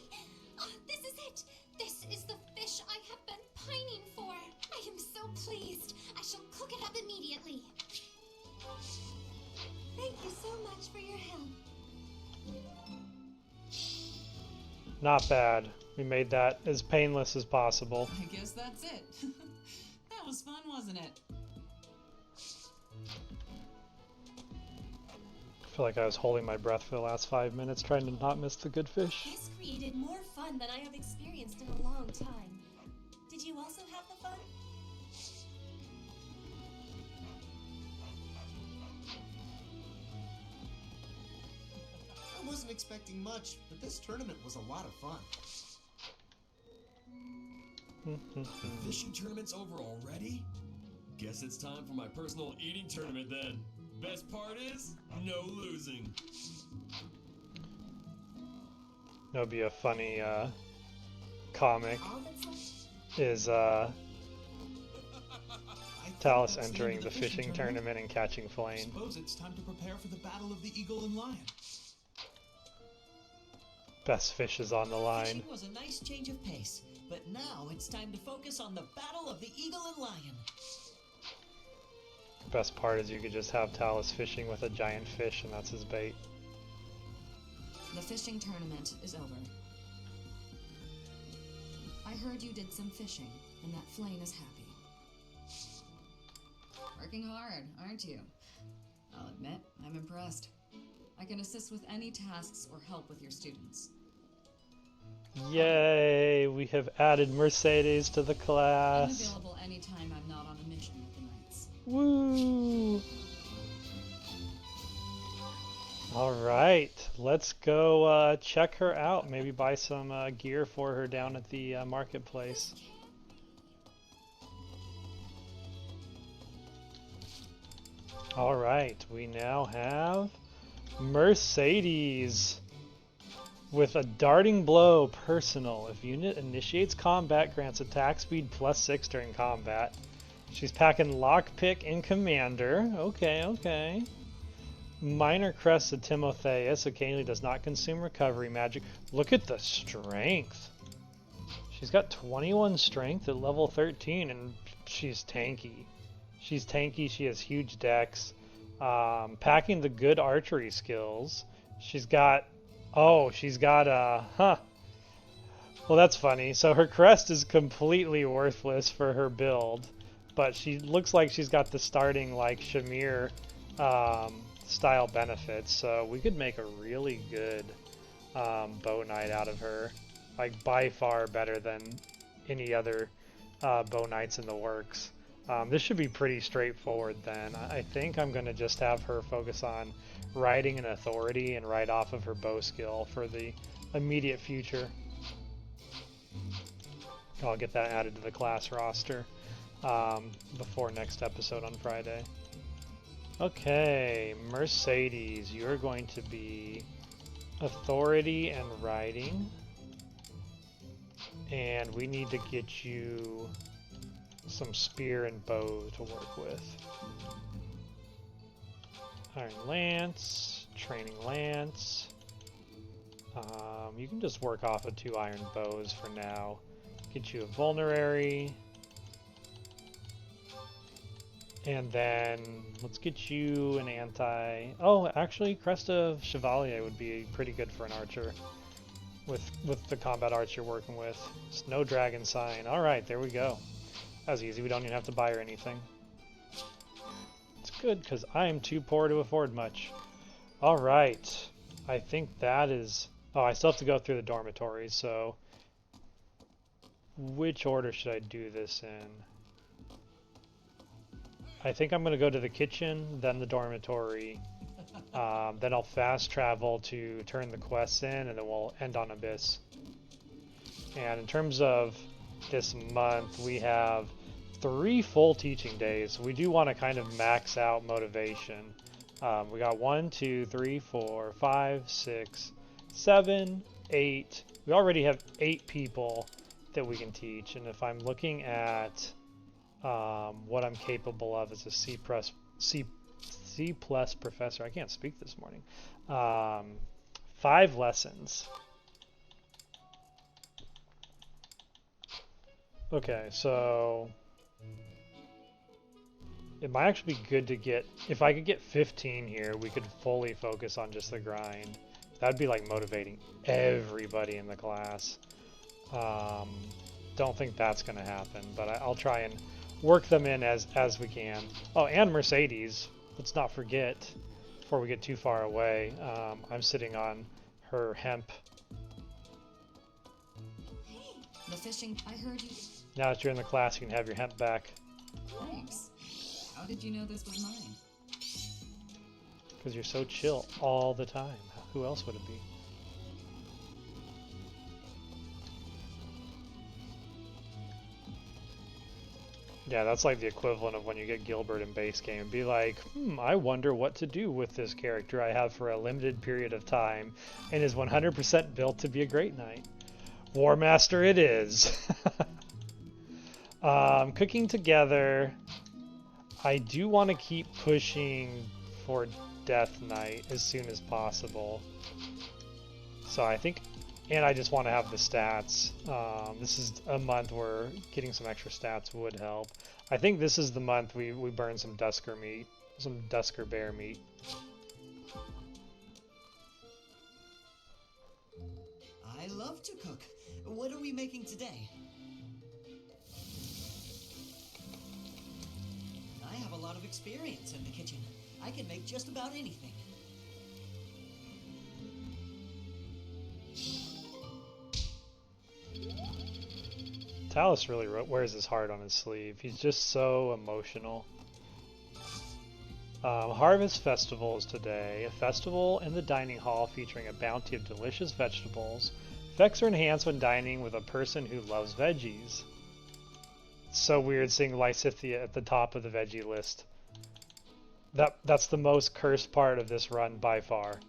[SPEAKER 2] Oh, this is it! This is the fish I have been pining for! I am so pleased! I shall cook it up immediately!
[SPEAKER 13] Thank you so much for your help.
[SPEAKER 1] Not bad. We made that as painless as possible.
[SPEAKER 12] I guess that's it. That was fun, wasn't it?
[SPEAKER 1] I feel like I was holding my breath for the last 5 minutes trying to not miss the good fish.
[SPEAKER 13] This created more fun than I have experienced in a long time. Did you also have the fun?
[SPEAKER 11] I wasn't expecting much, but this tournament was a lot of fun.
[SPEAKER 17] The fishing tournament's over already? Guess it's time for my personal eating tournament then. Best part is, no losing.
[SPEAKER 1] That would be a funny comic. Is Thales entering the fishing tournament and catching flame.
[SPEAKER 14] Suppose it's time to prepare for the battle of the eagle and lion.
[SPEAKER 1] Best fish is on the line.
[SPEAKER 15] Fishing was a nice change of pace, but now it's time to focus on the battle of the eagle and lion.
[SPEAKER 1] Best part is you could just have Thales fishing with a giant fish and that's his bait.
[SPEAKER 8] The fishing tournament is over. I heard you did some fishing, and that Flame is happy. Working hard, aren't you? I'll admit, I'm impressed. I can assist with any tasks or help with your students.
[SPEAKER 1] Yay! We have added Mercedes to the
[SPEAKER 8] I'm
[SPEAKER 1] class.
[SPEAKER 8] available anytime I'm not on a mission with the Knights.
[SPEAKER 1] Woo! Alright, let's go check her out. Maybe buy some gear for her down at the marketplace. Alright, we now have Mercedes with a darting blow personal. If unit initiates combat, grants attack speed +6 during combat. She's packing lockpick in commander. Okay, okay. Minor crest of Timotheus occasionally does not consume recovery magic. Look at the strength. She's got 21 strength at level 13 and she's tanky. She's tanky, she has huge dex. Packing the good archery skills. She's got, well that's funny. So her crest is completely worthless for her build, but she looks like she's got the starting like Shamir style benefits, so we could make a really good bow knight out of her, like by far better than any other bow knights in the works. This should be pretty straightforward then. I think I'm going to just have her focus on riding and authority and ride off of her bow skill for the immediate future. I'll get that added to the class roster. before next episode on Friday. Okay, Mercedes, you're going to be authority and riding. And we need to get you some spear and bow to work with. Iron Lance, Training Lance. You can just work off of 2 iron bows for now. Get you a vulnerary. And then let's get you an anti... Oh, actually, Crest of Chevalier would be pretty good for an archer. With the combat arts you're working with. Snow Dragon Sign. Alright, there we go. That was easy. We don't even have to buy her anything. It's good, because I am too poor to afford much. Alright. I think that is... Oh, I still have to go through the dormitories, so... Which order should I do this in? I think I'm going to go to the kitchen, then the dormitory. Then I'll fast travel to turn the quests in, and then we'll end on Abyss. And in terms of this month, we have 3 full teaching days. We do want to kind of max out motivation. We got 1, 2, 3, 4, 5, 6, 7, 8. We already have 8 people that we can teach. And if I'm looking at what I'm capable of as a C+ professor, I can't speak this morning. 5 lessons. Okay, so it might actually be good to get, if I could get 15 here, we could fully focus on just the grind. That'd be like motivating everybody in the class. Don't think that's going to happen, but I'll try and work them in as we can. Oh, and Mercedes, let's not forget, before we get too far away, I'm sitting on her hemp.
[SPEAKER 8] Hey, the fishing, I heard you...
[SPEAKER 1] Now that you're in the class, you can have your hemp back.
[SPEAKER 12] Thanks. How did you know this was mine?
[SPEAKER 1] Because you're so chill all the time. Who else would it be? Yeah, that's like the equivalent of when you get Gilbert in base game. It'd be like, I wonder what to do with this character I have for a limited period of time and is 100% built to be a great knight. War Master it is. Cooking together. I do want to keep pushing for Death Knight as soon as possible. So I think, and I just want to have the stats. This is a month where getting some extra stats would help. I think this is the month we burn some Dusker meat, some Dusker bear meat.
[SPEAKER 15] I love to cook. What are we making today? I have a lot of experience in the kitchen. I can make just about anything.
[SPEAKER 1] Thales really wears his heart on his sleeve. He's just so emotional. Harvest Festival is today. A festival in the dining hall featuring a bounty of delicious vegetables. Effects are enhanced when dining with a person who loves veggies. It's so weird seeing Lysithea at the top of the veggie list. That's the most cursed part of this run by far.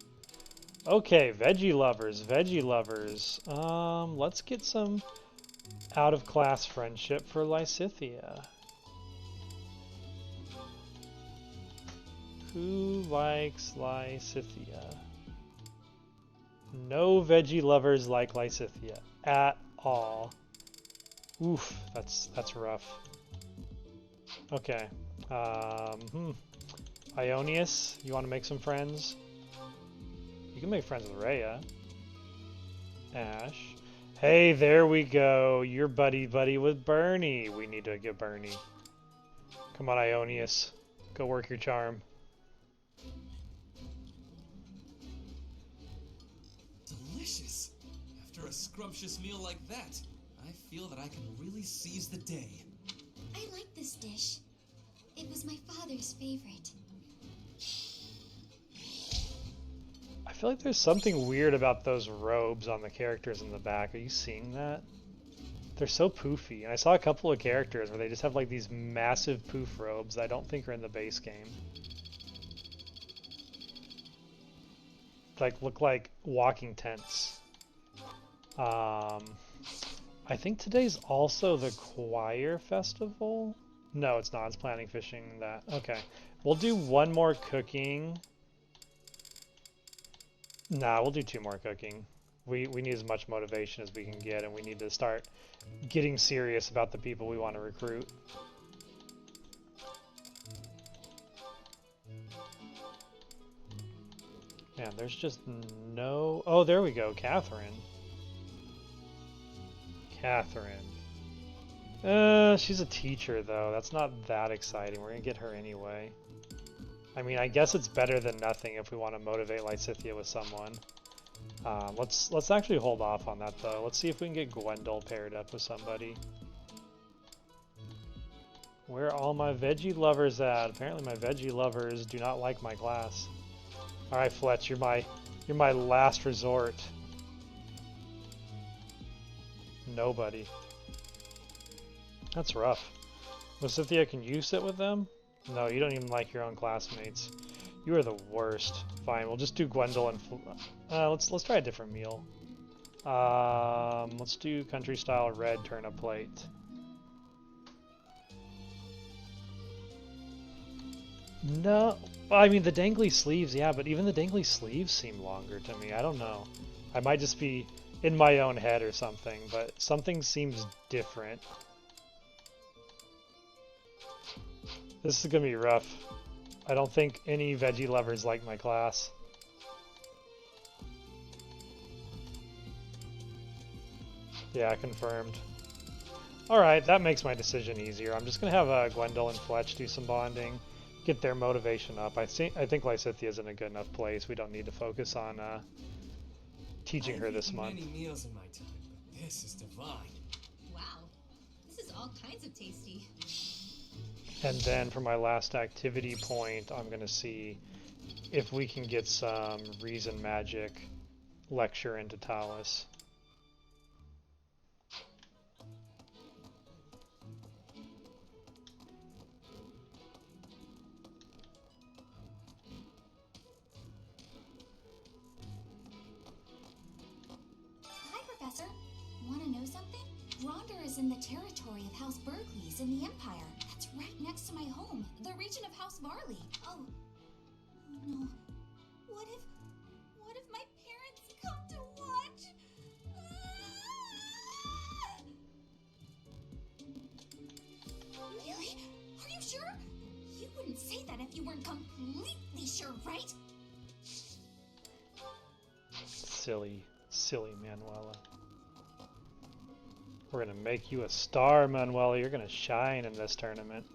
[SPEAKER 1] Okay, veggie lovers, veggie lovers. Let's get some out-of-class friendship for Lysithea. Who likes Lysithea? No veggie lovers like Lysithea at all. Oof, that's rough. Okay. Ionius, you want to make some friends? You can make friends with Rhea. Ash. Hey, there we go. You're buddy with Bernie. We need to get Bernie. Come on, Ionius. Go work your charm.
[SPEAKER 17] Delicious. After a scrumptious meal like that, I feel that I can really seize the day.
[SPEAKER 7] I like this dish. It was my father's favorite.
[SPEAKER 1] I feel like there's something weird about those robes on the characters in the back. Are you seeing that? They're so poofy, and I saw a couple of characters where they just have like these massive poof robes that I don't think are in the base game. Like look like walking tents. I think today's also the choir festival. No, it's not. It's planning fishing that. Okay, we'll do one more cooking. Nah, we'll do 2 more cooking. We need as much motivation as we can get, and we need to start getting serious about the people we want to recruit. Man, there's just no... Oh, there we go, Catherine. She's a teacher, though. That's not that exciting. We're gonna get her anyway. I mean, I guess it's better than nothing if we want to motivate Lysithea with someone. Let's actually hold off on that, though. Let's see if we can get Gwendol paired up with somebody. Where are all my veggie lovers at? Apparently my veggie lovers do not like my class. Alright, Fletch, you're my last resort. Nobody. That's rough. Lysithea, can you sit with them? No, you don't even like your own classmates. You are the worst. Fine, we'll just do Gwendol and let's try a different meal. Let's do country style red turnip plate. No, I mean the dangly sleeves, yeah, but even the dangly sleeves seem longer to me. I don't know. I might just be in my own head or something, but something seems different. This is gonna be rough. I don't think any veggie lovers like my class. Yeah, confirmed. Alright, that makes my decision easier. I'm just gonna have Gwendol and Fletch do some bonding. Get their motivation up. I think Lysithea is in a good enough place. We don't need to focus on teaching her this month.
[SPEAKER 17] Many meals in my time, but this is divine.
[SPEAKER 13] Wow, this is all kinds of tasty.
[SPEAKER 1] And then for my last activity point, I'm going to see if we can get some reason magic lecture into Thales.
[SPEAKER 2] Hi, Professor. Want to know something? Ronder is in the territory of House Berkeley's in the Empire. That's right next to my home, the region of House Varley. Oh no. What if my parents come to watch? Really? Are you sure? You wouldn't say that if you weren't completely sure, right?
[SPEAKER 1] Silly Manuela. We're gonna make you a star, Manuela. You're gonna shine in this tournament.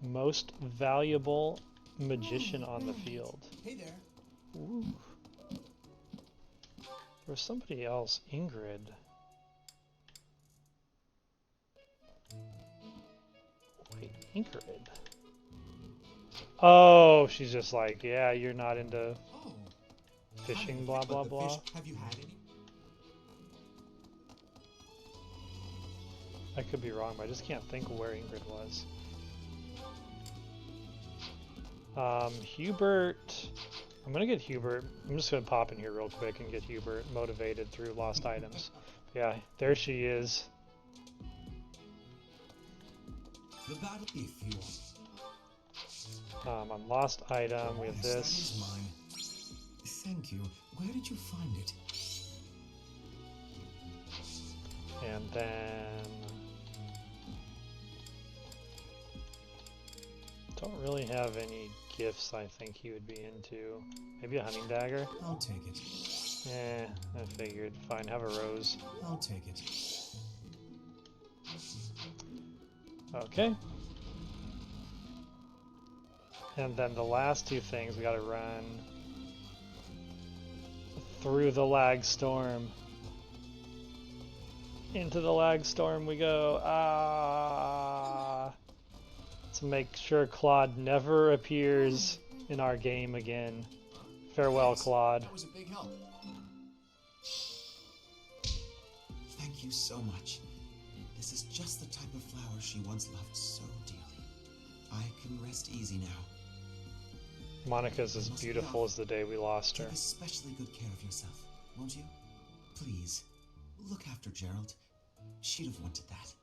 [SPEAKER 1] Most valuable magician on the field.
[SPEAKER 14] Hey there.
[SPEAKER 1] Ooh. There was somebody else, Ingrid. Wait, Ingrid. Oh, she's just like, yeah, you're not into fishing, blah blah blah.
[SPEAKER 14] Fish, have you had any?
[SPEAKER 1] I could be wrong, but I just can't think of where Ingrid was. Hubert. I'm gonna get Hubert. I'm just gonna pop in here real quick and get Hubert motivated through lost items. Yeah, there she is.
[SPEAKER 5] The battle, if you want.
[SPEAKER 1] On lost item, we have
[SPEAKER 5] Yes,
[SPEAKER 1] this.
[SPEAKER 5] that is mine. Thank you. Where did you find it?
[SPEAKER 1] And then... don't really have any gifts I think he would be into. Maybe a hunting dagger?
[SPEAKER 5] I'll take it.
[SPEAKER 1] I figured. Fine, have a rose.
[SPEAKER 5] I'll take it.
[SPEAKER 1] Okay. And then the last two things, we gotta run through the lag storm. Into the lag storm we go. To make sure Claude never appears in our game again. Farewell, Claude.
[SPEAKER 17] That was a big help.
[SPEAKER 11] you so much. This is just the type of flower she once loved so dearly. I can rest easy now.
[SPEAKER 1] Monica's as beautiful as the day we lost her.
[SPEAKER 11] Take especially good care of yourself, won't you? Please, look after Gerald. She'd have wanted that.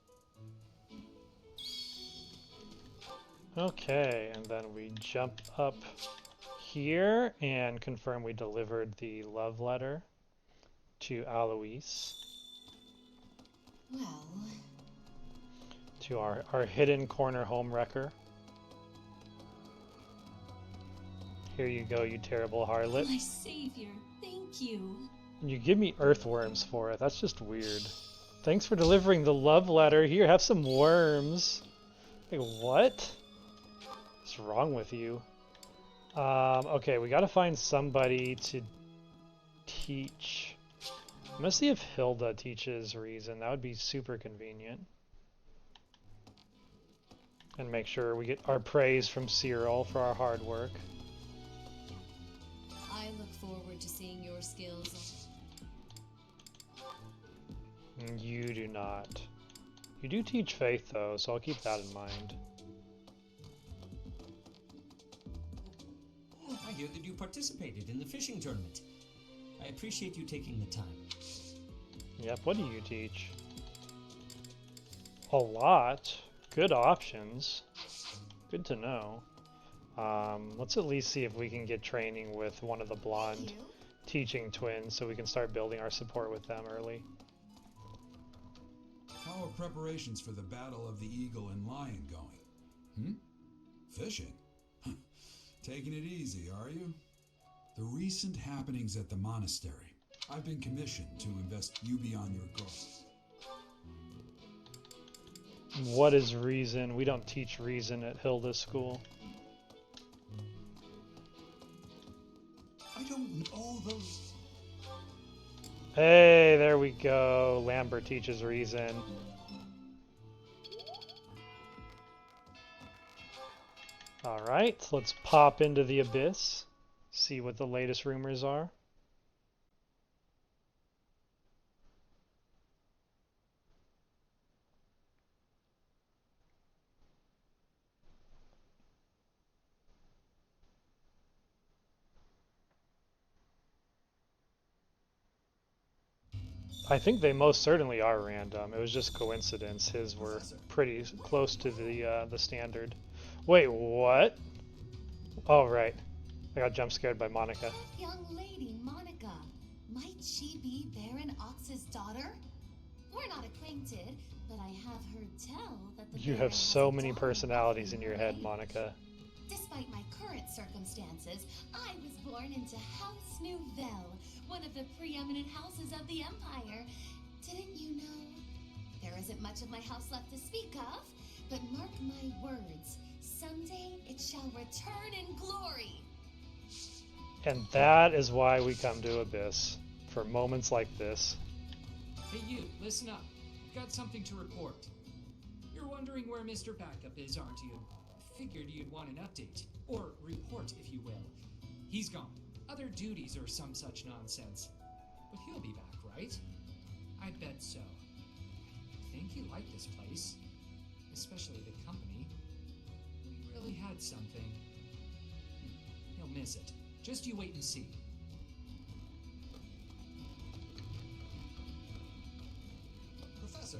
[SPEAKER 1] Okay, and then we jump up here and confirm we delivered the love letter to Alois.
[SPEAKER 13] Well,
[SPEAKER 1] to our hidden corner home wrecker. Here you go, you terrible harlot.
[SPEAKER 13] my savior, thank you.
[SPEAKER 1] You give me earthworms for it. That's just weird. Thanks for delivering the love letter. Here, have some worms. Like, what? What's wrong with you? Okay, we gotta find somebody to teach. I'm gonna see if Hilda teaches reason. That would be super convenient. And make sure we get our praise from Cyril for our hard work.
[SPEAKER 8] I look forward to seeing your skills.
[SPEAKER 1] You do not. You do teach faith, though, so I'll keep that in mind.
[SPEAKER 5] I hear that you participated in the fishing tournament. I appreciate you taking the time.
[SPEAKER 1] Yep, what do you teach? A lot. Good options. Good to know. Let's at least see if we can get training with one of the blonde teaching twins so we can start building our support with them early.
[SPEAKER 9] How are preparations for the Battle of the Eagle and Lion going? Fishing? Taking it easy, are you? The recent happenings at the monastery. I've been commissioned to invest you beyond your goals.
[SPEAKER 1] What is reason? We don't teach reason at Hilda's school.
[SPEAKER 10] I don't know those.
[SPEAKER 1] Hey, there we go. Lambert teaches reason. Alright, let's pop into the abyss. See what the latest rumors are. I think they most certainly are random. It was just coincidence. His were pretty close to the standard. Wait, what? Oh, right. I got jump scared by Monica.
[SPEAKER 2] Young lady, Monica. Might she be Baron Ox's daughter? We're not acquainted, but I have heard tell that the
[SPEAKER 1] You
[SPEAKER 2] Baron
[SPEAKER 1] have
[SPEAKER 2] has
[SPEAKER 1] so
[SPEAKER 2] a
[SPEAKER 1] many
[SPEAKER 2] daughter
[SPEAKER 1] personalities in your head,
[SPEAKER 2] right?
[SPEAKER 1] Monica.
[SPEAKER 2] Despite my current circumstances, I was born into House Nouvelle, one of the preeminent houses of the Empire. Didn't you know? There isn't much of my house left to speak of, but mark my words, someday it shall return in glory.
[SPEAKER 1] And that is why we come to Abyss, for moments like this.
[SPEAKER 4] Hey you, listen up. Got something to report. You're wondering where Mr. Backup is, aren't you? Figured you'd want an update. Or report, if you will. He's gone. Other duties or some such nonsense. But he'll be back, right? I bet so. I think he liked this place. Especially the company. We really had something. He'll miss it. Just you wait and see.
[SPEAKER 17] Professor.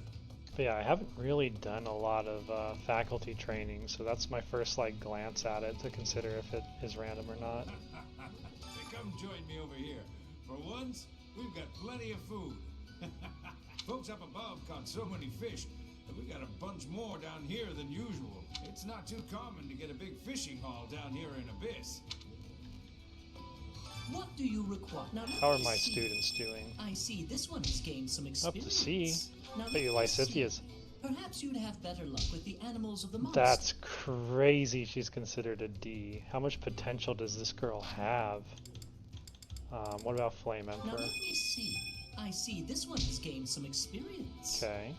[SPEAKER 1] But yeah, I haven't really done a lot of faculty training, so that's my first like glance at it to consider if it is random or not.
[SPEAKER 18] Hey, come join me over here. For once, we've got plenty of food. Folks up above caught so many fish that we got a bunch more down here than usual. It's not too common to get a big fishing haul down here in Abyss.
[SPEAKER 15] What do you require? Now,
[SPEAKER 1] How are my students doing?
[SPEAKER 15] I see this one has gained some
[SPEAKER 1] Up
[SPEAKER 15] experience.
[SPEAKER 1] to C.
[SPEAKER 15] Now,
[SPEAKER 1] But you
[SPEAKER 15] let me see.
[SPEAKER 1] Lysithea's.
[SPEAKER 15] Perhaps you'd have better luck with the animals of the monastery.
[SPEAKER 1] That's crazy she's considered a D. How much potential does this girl have? What about Flame
[SPEAKER 15] Now
[SPEAKER 1] Emperor?
[SPEAKER 15] let me see. I see this one has gained some experience.
[SPEAKER 1] Okay.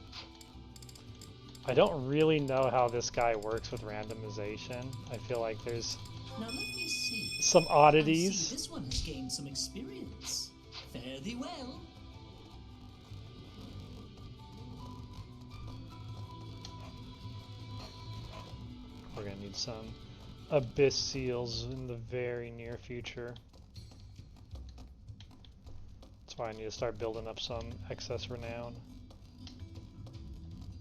[SPEAKER 1] I don't really know how this guy works with randomization. I feel like there's
[SPEAKER 15] Now let me see.
[SPEAKER 1] some
[SPEAKER 15] I see
[SPEAKER 1] oddities.
[SPEAKER 15] this one has gained some experience. Fare thee well.
[SPEAKER 1] need some abyss seals in the very near future. That's why I need to start building up some excess renown.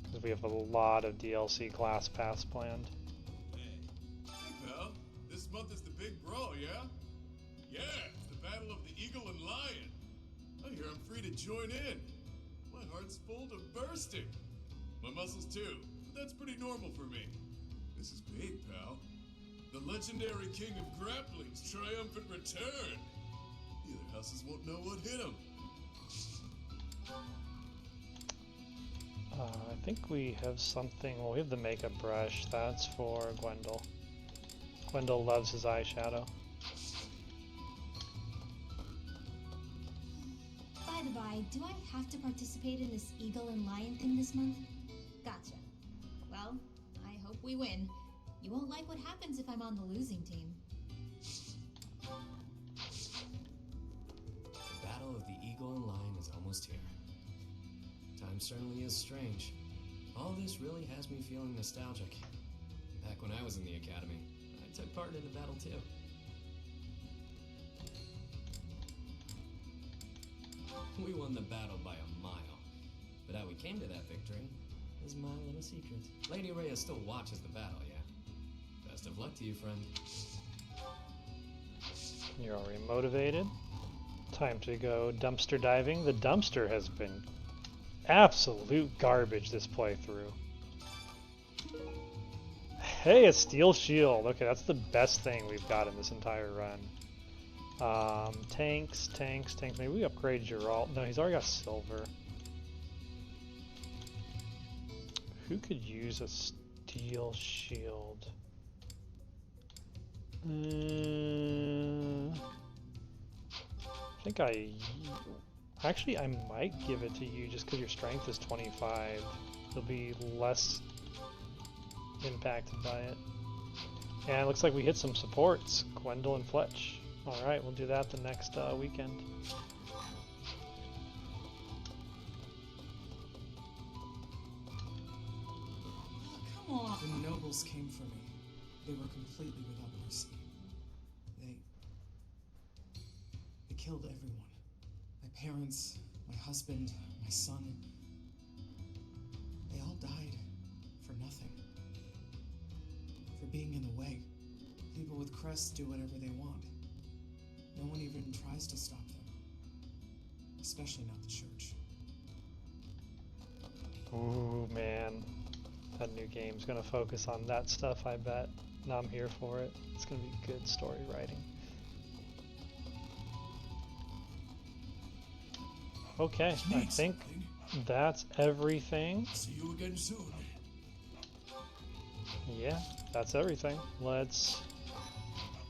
[SPEAKER 1] Because we have a lot of DLC class paths planned.
[SPEAKER 17] Hey, pal. This month is the big brawl, yeah? Yeah, it's the battle of the eagle and lion. I hear I'm free to join in. My heart's full to bursting. My muscles too, but that's pretty normal for me. This is big, pal. The legendary king of grappling's triumphant return. The other houses won't know what hit him.
[SPEAKER 1] I think we have something. Well, we have the makeup brush. That's for Gwendol. Gwendol loves his eyeshadow.
[SPEAKER 7] By the by, do I have to participate in this eagle and lion thing this month? Gotcha. Well, I hope we win. You won't like what happens if I'm on the losing team.
[SPEAKER 5] The battle of the eagle and lion is almost here. Time certainly is strange. All this really has me feeling nostalgic. Back when I was in the academy, I took part in the battle too. We won the battle by a mile. But how we came to that victory is my little secret. Lady Rhea still watches the battle, yeah? Best of luck to you, friend.
[SPEAKER 1] You're already motivated. Time to go dumpster diving. The dumpster has been absolute garbage this playthrough. Hey, a steel shield. Okay, that's the best thing we've got in this entire run. Tanks. Maybe we upgrade Geralt. No, he's already got silver. Who could use a steel shield? Actually, I might give it to you just because your strength is 25. You'll be less impacted by it. And it looks like we hit some supports. Gwendol and Fletch. Alright, we'll do that the next weekend.
[SPEAKER 14] Come on! The nobles came for me. They were completely without mercy. They killed everyone. My parents, my husband, my son. They all died for nothing. For being in the way. People with crests do whatever they want. No one even tries to stop them. Especially not the church.
[SPEAKER 1] Ooh, man. That new game's gonna focus on that stuff, I bet. And I'm here for it. It's gonna be good story writing. Okay, I think that's everything.
[SPEAKER 17] See you again soon.
[SPEAKER 1] Yeah, that's everything. Let's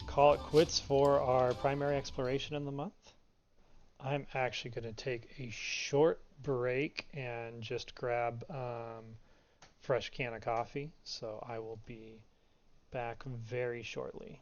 [SPEAKER 1] call it quits for our primary exploration in the month. I'm actually going to take a short break and just grab fresh can of coffee. So I will be back very shortly.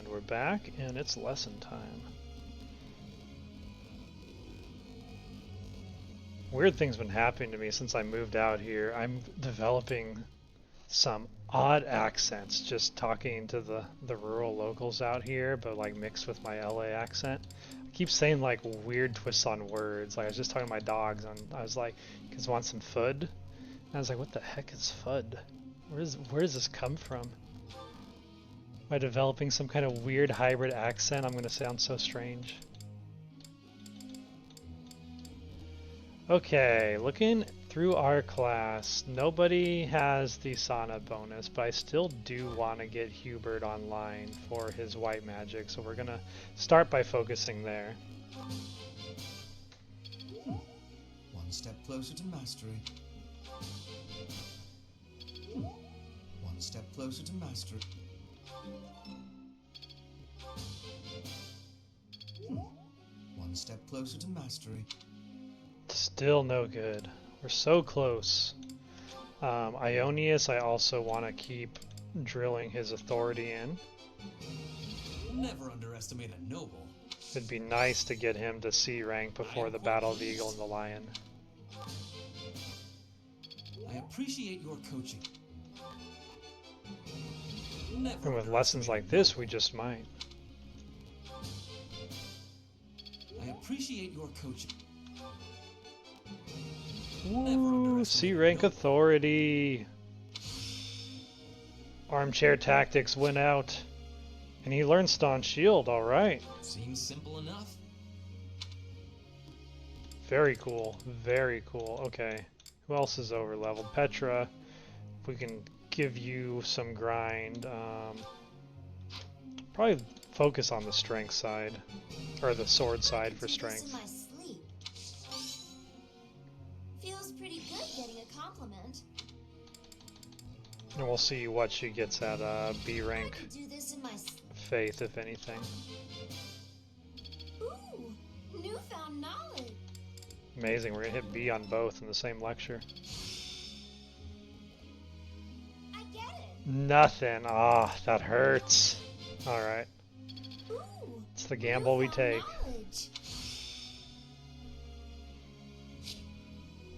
[SPEAKER 1] And we're back, and it's lesson time. Weird things been happening to me since I moved out here. I'm developing some odd accents just talking to the rural locals out here, but like mixed with my LA accent. I keep saying like weird twists on words. Like I was just talking to my dogs, and I was like, "Kids want some fud?" And I was like, "What the heck is fud? Where does this come from?" Am I developing some kind of weird hybrid accent? I'm gonna sound so strange. Okay, looking through our class, nobody has the Sana bonus, but I still do want to get Hubert online for his white magic, so we're gonna start by focusing there.
[SPEAKER 11] One step closer to mastery. One step closer to mastery. One step closer to mastery.
[SPEAKER 1] Still no good. We're so close. Ionius, I also want to keep drilling his authority in.
[SPEAKER 5] Never underestimate a noble.
[SPEAKER 1] It'd be nice to get him to C rank before the Battle of the Eagle and the Lion.
[SPEAKER 5] I appreciate your coaching.
[SPEAKER 1] And with lessons like this, we just might.
[SPEAKER 5] I appreciate your coaching.
[SPEAKER 1] Ooh, C rank authority. Armchair tactics went out. And he learned Staunch Shield, alright.
[SPEAKER 5] Seems simple enough.
[SPEAKER 1] Very cool, very cool. Okay, who else is over leveled? Petra. If we can give you some grind. Probably focus on the strength side. Or the sword side for strength.
[SPEAKER 13] Feels pretty good getting a compliment.
[SPEAKER 1] And we'll see what she gets at B rank
[SPEAKER 13] Do this in my
[SPEAKER 1] faith, if anything.
[SPEAKER 13] Ooh, newfound knowledge.
[SPEAKER 1] Amazing, we're gonna hit B on both in the same lecture.
[SPEAKER 13] I get it.
[SPEAKER 1] Nothing. Ah, that hurts. Alright.
[SPEAKER 13] Ooh,
[SPEAKER 1] It's the gamble we take.
[SPEAKER 13] knowledge.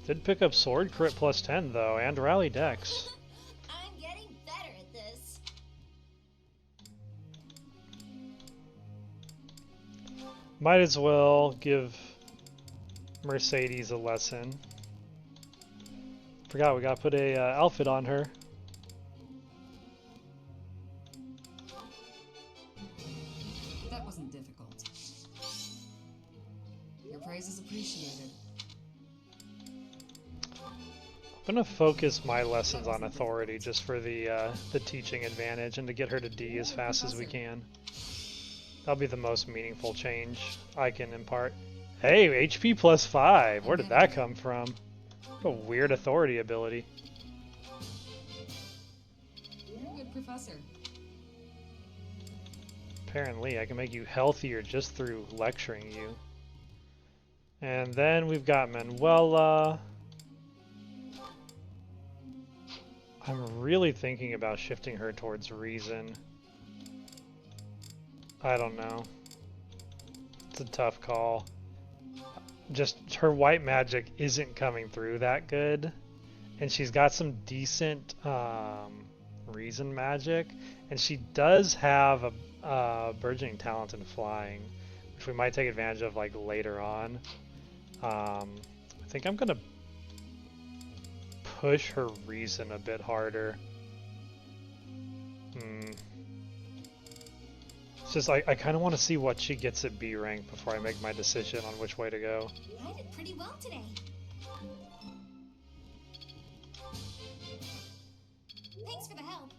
[SPEAKER 1] Did pick up sword crit plus 10 though, and rally dex.
[SPEAKER 13] I'm getting better at this.
[SPEAKER 1] Might as well give Mercedes a lesson. Forgot we gotta put a outfit on her.
[SPEAKER 12] That wasn't difficult. Your praise is appreciated.
[SPEAKER 1] I'm gonna focus my lessons on authority just for the teaching advantage and to get her to D as fast as we can. That'll be the most meaningful change I can impart. Hey, HP plus 5! Where did that come from? What a weird authority ability.
[SPEAKER 12] You're a good professor.
[SPEAKER 1] Apparently, I can make you healthier just through lecturing you. And then we've got Manuela. I'm really thinking about shifting her towards reason. I don't know. It's a tough call. Just her white magic isn't coming through that good. And she's got some decent reason magic. And she does have a burgeoning talent in flying, which we might take advantage of like later on. I think I'm gonna push her reason a bit harder. It's just I kind of want to see what she gets at B rank before I make my decision on which way to go.
[SPEAKER 13] I did pretty well today. Thanks for the help.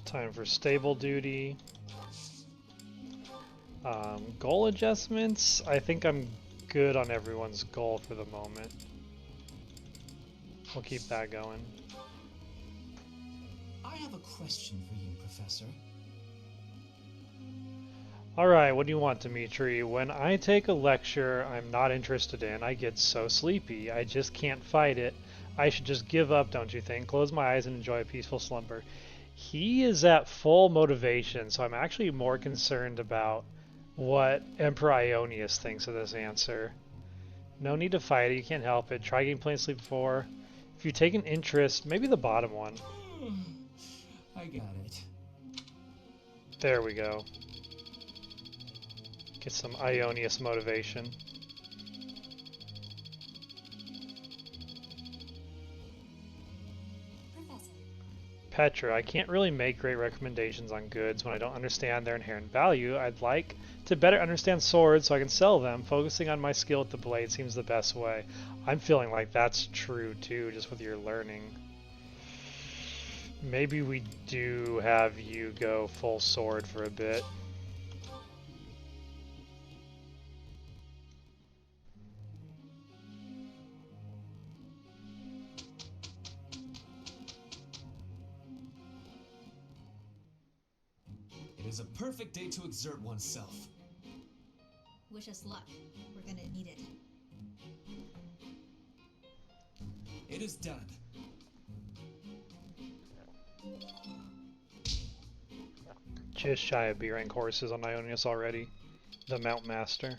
[SPEAKER 1] Time for stable duty. Goal adjustments. I think I'm good on everyone's goal for the moment. We'll keep that going.
[SPEAKER 5] I
[SPEAKER 4] I have a question for you, Professor.
[SPEAKER 1] Alright, what do you want, Dimitri? When I take a lecture I'm not interested in, I get so sleepy. I just can't fight it. I should just give up, don't you think? Close my eyes and enjoy a peaceful slumber. He is at full motivation, so I'm actually more concerned about what Emperor Ionius thinks of this answer. No need to fight it, you can't help it. Try getting plenty of sleep before. If you take an interest, maybe the bottom one.
[SPEAKER 4] I got it.
[SPEAKER 1] There we go. Get some Ionius motivation.
[SPEAKER 2] Professor.
[SPEAKER 1] Petra, I can't really make great recommendations on goods when I don't understand their inherent value. I'd like to better understand swords so I can sell them. Focusing on my skill with the blade seems the best way. I'm feeling like that's true too, just with your learning. Maybe we do have you go full sword for a bit.
[SPEAKER 5] It is a perfect day to exert oneself.
[SPEAKER 13] Wish us luck. We're gonna need it.
[SPEAKER 5] It is done.
[SPEAKER 1] Just shy of B rank horses on Ionius already. The Mount Master.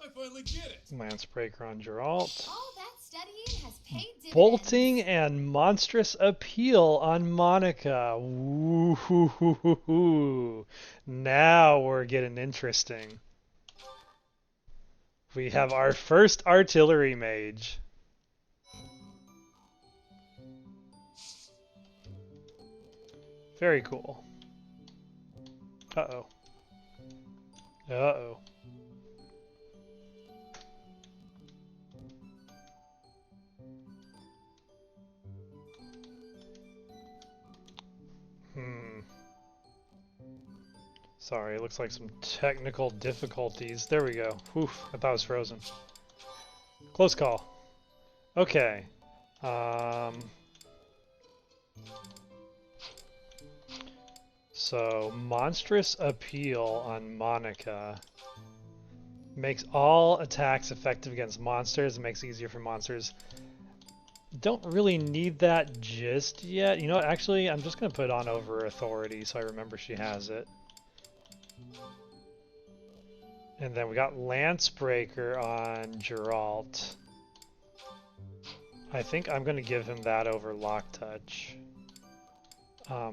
[SPEAKER 17] I finally get it.
[SPEAKER 1] Lancebreaker on Geralt.
[SPEAKER 7] All that studying has paid dividends.
[SPEAKER 1] Bolting and Monstrous Appeal on Monica. Woo-hoo-hoo-hoo-hoo. Now we're getting interesting. We have our first artillery mage. Very cool. Uh-oh. Uh-oh. Sorry, it looks like some technical difficulties. There we go. Whew, I thought it was frozen. Close call. Okay. So, Monstrous Appeal on Monica makes all attacks effective against monsters. It makes it easier for monsters. Don't really need that just yet. You know what? Actually, I'm just going to put it on over Authority so I remember she has it. And then we got Lancebreaker on Geralt. I think I'm going to give him that over Lock Touch.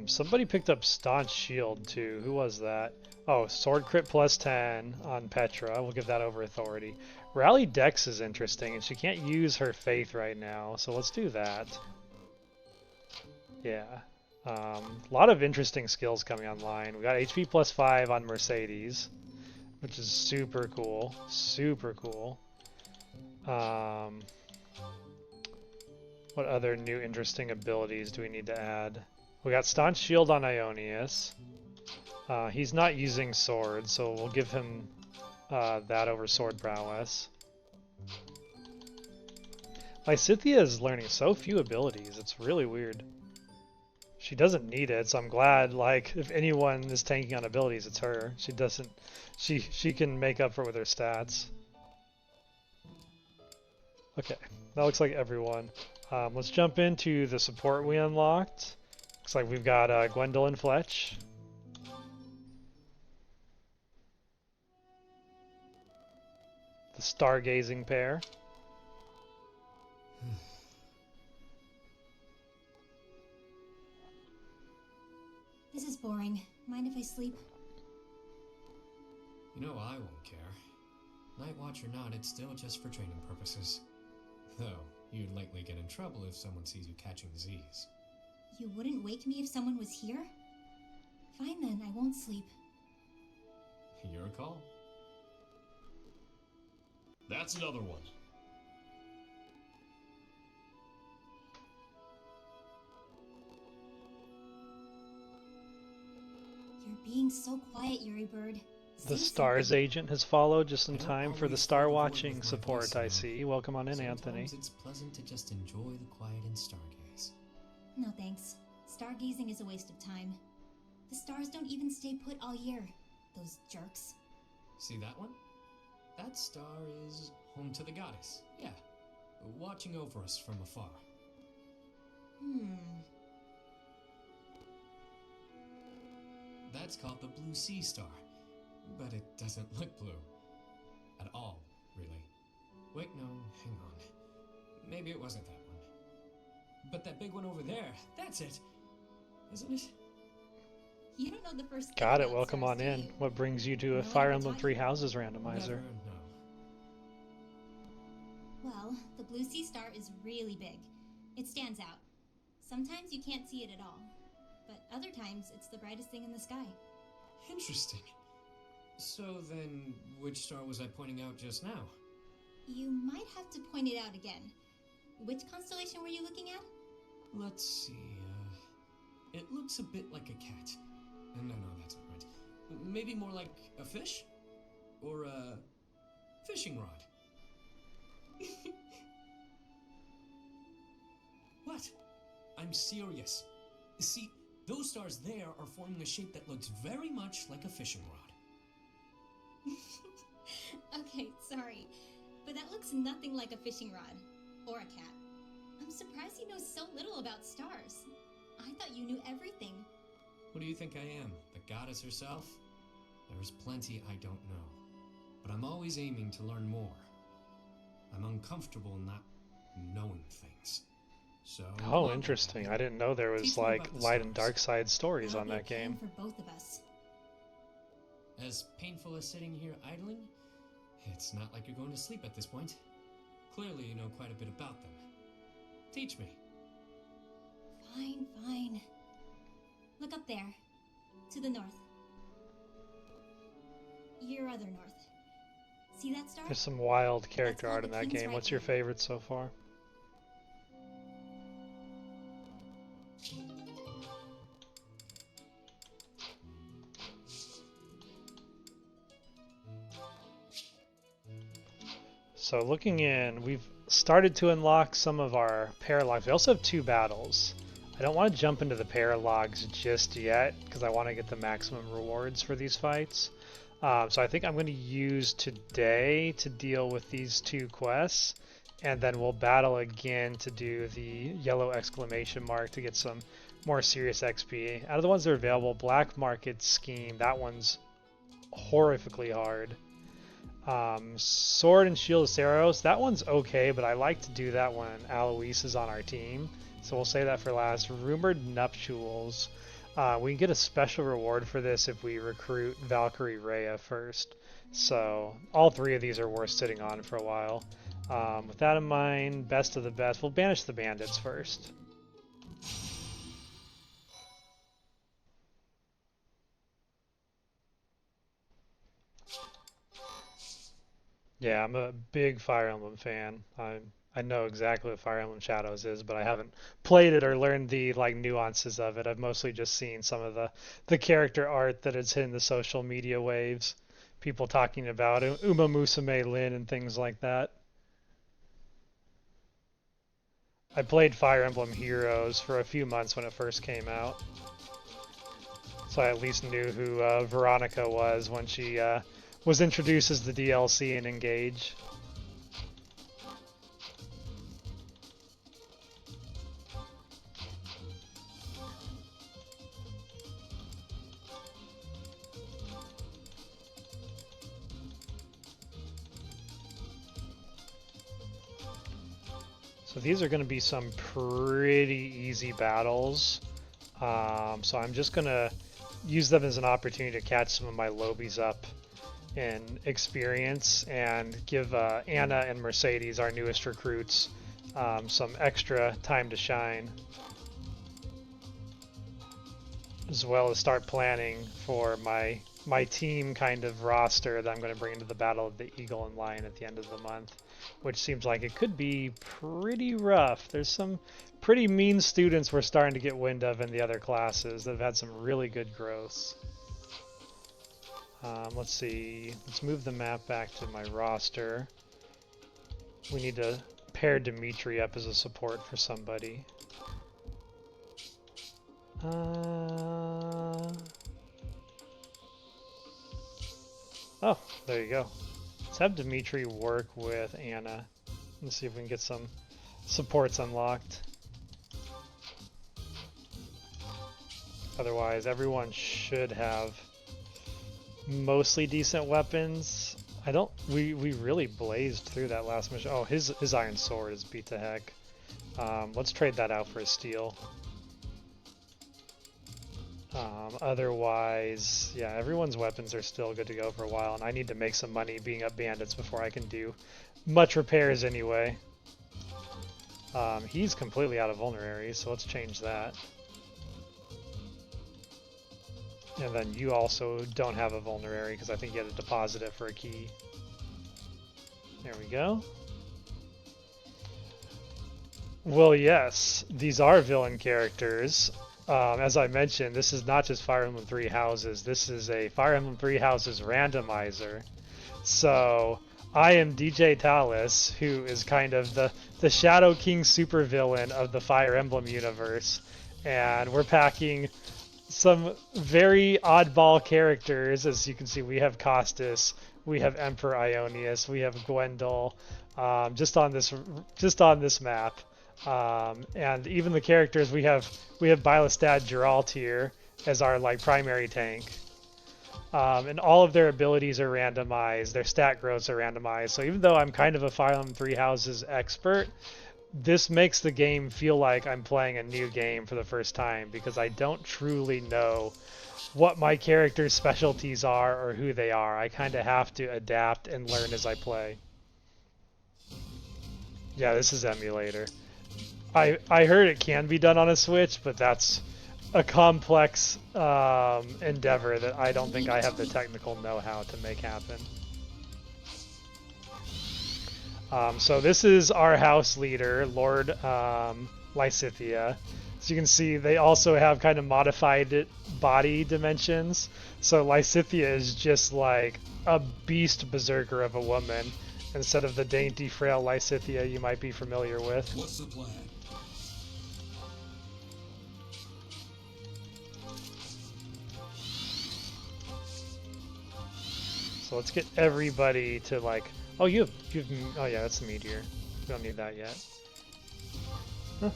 [SPEAKER 1] Somebody picked up Staunch Shield too. Who was that? Oh, Sword Crit plus 10 on Petra. We'll give that over Authority. Rally Dex is interesting, and she can't use her Faith right now, so let's do that. Yeah. A lot of interesting skills coming online. We got HP plus 5 on Mercedes, which is super cool. Super cool. What other new interesting abilities do we need to add? We got Staunch Shield on Ionius. He's not using sword, so we'll give him that over Sword Prowess. Lysithea is learning so few abilities, it's really weird. She doesn't need it, so I'm glad, like, if anyone is tanking on abilities, it's her. She doesn't... She can make up for it with her stats. Okay, that looks like everyone. Let's jump into the support we unlocked. Looks like we've got Gwendolyn Fletch. The Stargazing pair.
[SPEAKER 13] This is boring. Mind if I sleep?
[SPEAKER 5] You know I won't care. Night Watch or not, it's still just for training purposes. Though, you'd likely get in trouble if someone sees you catching Z's.
[SPEAKER 13] You wouldn't wake me if someone was here? Fine then, I won't sleep.
[SPEAKER 5] Your call.
[SPEAKER 10] That's another one.
[SPEAKER 2] You're being so quiet, Yuri Bird.
[SPEAKER 1] The
[SPEAKER 2] Say
[SPEAKER 1] Stars
[SPEAKER 2] something.
[SPEAKER 1] agent has followed just in
[SPEAKER 5] I don't
[SPEAKER 1] time for the
[SPEAKER 5] always
[SPEAKER 1] Star
[SPEAKER 5] fill a void
[SPEAKER 1] Watching
[SPEAKER 5] with my
[SPEAKER 1] support,
[SPEAKER 5] voice,
[SPEAKER 1] I
[SPEAKER 5] you know.
[SPEAKER 1] see. Welcome on in, Anthony.
[SPEAKER 5] Sometimes it's pleasant to just enjoy the quiet and stargaze.
[SPEAKER 2] No thanks. Stargazing is a waste of time. The stars don't even stay put all year. Those jerks.
[SPEAKER 5] See that one? That star is home to the goddess. Yeah. Watching over us from afar. That's called the Blue Sea Star. But it doesn't look blue. At all, really. Wait, no, hang on. Maybe it wasn't that one. But that big one over there, that's it. Isn't it?
[SPEAKER 2] You don't know the first thing
[SPEAKER 1] Got it,
[SPEAKER 2] about
[SPEAKER 1] welcome
[SPEAKER 2] stars,
[SPEAKER 1] on
[SPEAKER 2] do
[SPEAKER 1] in.
[SPEAKER 2] you?
[SPEAKER 1] What brings you to a
[SPEAKER 2] Know
[SPEAKER 1] Fire
[SPEAKER 2] what
[SPEAKER 1] Emblem
[SPEAKER 2] I'm
[SPEAKER 1] Three
[SPEAKER 2] talking
[SPEAKER 1] Houses randomizer?
[SPEAKER 5] Never, no.
[SPEAKER 2] Well, the blue sea star is really big. It stands out. Sometimes you can't see it at all. But other times, it's the brightest thing in the sky.
[SPEAKER 5] Interesting. So then, which star was I pointing out just now?
[SPEAKER 2] You might have to point it out again. Which constellation were you looking at?
[SPEAKER 5] Let's see, it looks a bit like a cat. No, that's not right. Maybe more like a fish? Or a fishing rod? What? I'm serious. See, those stars there are forming a shape that looks very much like a fishing rod.
[SPEAKER 2] Okay, sorry. But that looks nothing like a fishing rod. Or a cat. I'm surprised you know so little about stars. I thought you knew everything.
[SPEAKER 5] What do you think I am? The goddess herself? There's plenty I don't know. But I'm always aiming to learn more. I'm uncomfortable not knowing things. So.
[SPEAKER 1] Oh, interesting. I didn't know there was
[SPEAKER 5] Teach me
[SPEAKER 1] like
[SPEAKER 5] about the
[SPEAKER 1] light and
[SPEAKER 5] stars.
[SPEAKER 1] dark side stories
[SPEAKER 2] That'll
[SPEAKER 1] on
[SPEAKER 2] be a
[SPEAKER 1] that game.
[SPEAKER 2] pain for both of us.
[SPEAKER 5] As painful as sitting here idling, it's not like you're going to sleep at this point. Clearly you know quite a bit about them. Teach me.
[SPEAKER 2] Fine. Look up there. To the north. Your other north. See that star?
[SPEAKER 1] There's some wild character
[SPEAKER 2] called
[SPEAKER 1] art in
[SPEAKER 2] the
[SPEAKER 1] that
[SPEAKER 2] King's
[SPEAKER 1] game.
[SPEAKER 2] Right
[SPEAKER 1] What's your
[SPEAKER 2] Hand.
[SPEAKER 1] favorite so far? So looking in, we've started to unlock some of our paralogs. We also have 2 battles. I don't want to jump into the paralogs just yet because I want to get the maximum rewards for these fights. So I think I'm going to use today to deal with these 2 quests, and then we'll battle again to do the yellow exclamation mark to get some more serious XP. Out of the ones that are available, Black Market Scheme, that one's horrifically hard. Sword and Shield of Saros, that one's okay, but I like to do that when Alois is on our team, so we'll say that for last. Rumored Nuptials, we can get a special reward for this if we recruit Valkyrie Rhea first, so all 3 of these are worth sitting on for a while. With that in mind, best of the best, we'll banish the bandits first. Yeah, I'm a big Fire Emblem fan. I know exactly what Fire Emblem Shadows is, but I haven't played it or learned the like nuances of it. I've mostly just seen some of the character art that is hitting the social media waves. People talking about Uma Musume Lin and things like that. I played Fire Emblem Heroes for a few months when it first came out. So I at least knew who Veronica was when she was introduced as the DLC in Engage. So these are going to be some pretty easy battles. So I'm just going to use them as an opportunity to catch some of my lobies up in experience and give Anna and Mercedes, our newest recruits, some extra time to shine, as well as start planning for my team kind of roster that I'm going to bring into the Battle of the Eagle and Lion at the end of the month, which seems like it could be pretty rough. There's some pretty mean students we're starting to get wind of in the other classes that have had some really good growths. Let's see. Let's move the map back to my roster. We need to pair Dimitri up as a support for somebody. Oh, there you go. Let's have Dimitri work with Anna. Let's see if we can get some supports unlocked. Otherwise, everyone should have mostly decent weapons. We really blazed through that last mission. Oh, his iron sword is beat to heck. Let's trade that out for a steel. Otherwise, yeah, everyone's weapons are still good to go for a while, and I need to make some money being up bandits before I can do much repairs anyway. He's completely out of vulnerary, so let's change that. And then you also don't have a vulnerary because I think you had to deposit it for a key. There we go. Well, yes, these are villain characters. As I mentioned, this is not just Fire Emblem Three Houses. This is a Fire Emblem Three Houses randomizer. So I am DJ Thales, who is kind of the Shadow King supervillain of the Fire Emblem universe, and we're packing some very oddball characters. As you can see, we have Costas, we have Emperor Ionius, we have Gwendol, just on this map, and even the characters we have Bylestad Geralt here as our primary tank, and all of their abilities are randomized, their stat growths are randomized. So even though I'm kind of a Fire Emblem Three Houses expert, this makes the game feel like I'm playing a new game for the first time, because I don't truly know what my character's specialties are or who they are. I kind of have to adapt and learn as I play. Yeah, this is emulator. I heard it can be done on a Switch, but that's a complex endeavor that I don't think I have the technical know-how to make happen. So this is our house leader, Lord Lysithea. So you can see they also have kind of modified body dimensions. So Lysithea is just like a beast berserker of a woman, instead of the dainty, frail Lysithea you might be familiar with.
[SPEAKER 9] What's the plan?
[SPEAKER 1] So let's get everybody to oh, you have, oh yeah, that's a meteor. We don't need that yet. So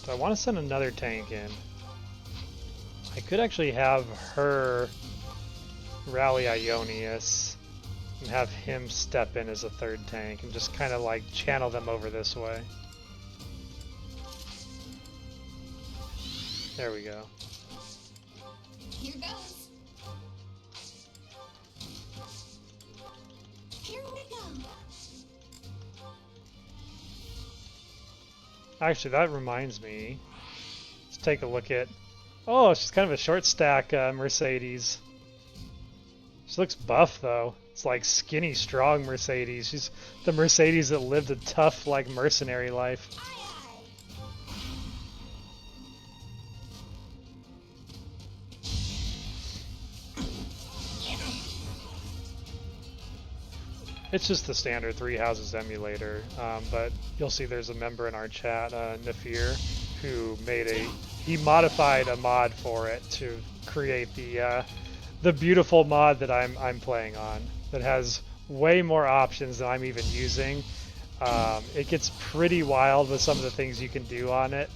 [SPEAKER 1] I want to send another tank in. I could actually have her rally Ionius and have him step in as a third tank and just kind of channel them over this way. There we go.
[SPEAKER 2] Here goes. Here we go.
[SPEAKER 1] Actually, that reminds me. Let's take a look at... Oh, she's kind of a short stack Mercedes. She looks buff, though. It's like skinny, strong Mercedes. She's the Mercedes that lived a tough, mercenary life. It's just the standard Three Houses emulator, but you'll see there's a member in our chat, Nafir, who he modified a mod for it to create the beautiful mod that I'm playing on, that has way more options than I'm even using. It gets pretty wild with some of the things you can do on it,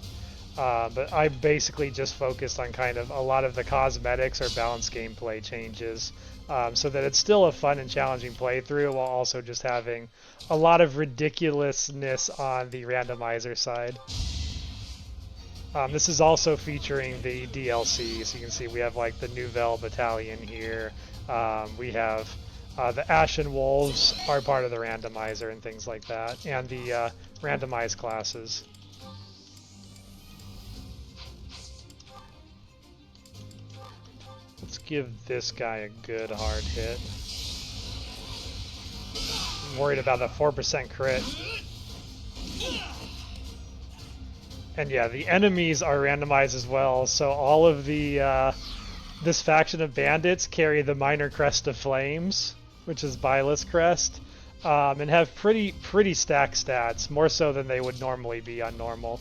[SPEAKER 1] but I basically just focused on kind of a lot of the cosmetics or balanced gameplay changes. So that it's still a fun and challenging playthrough, while also just having a lot of ridiculousness on the randomizer side. This is also featuring the DLC, so you can see we have the Nouvelle Battalion here. We have the Ashen Wolves are part of the randomizer and things like that, and the randomized classes. Let's give this guy a good hard hit. I'm worried about a 4% crit. And yeah, the enemies are randomized as well, so all of the this faction of bandits carry the minor crest of flames, which is Byleth's crest, and have pretty stacked stats, more so than they would normally be on normal.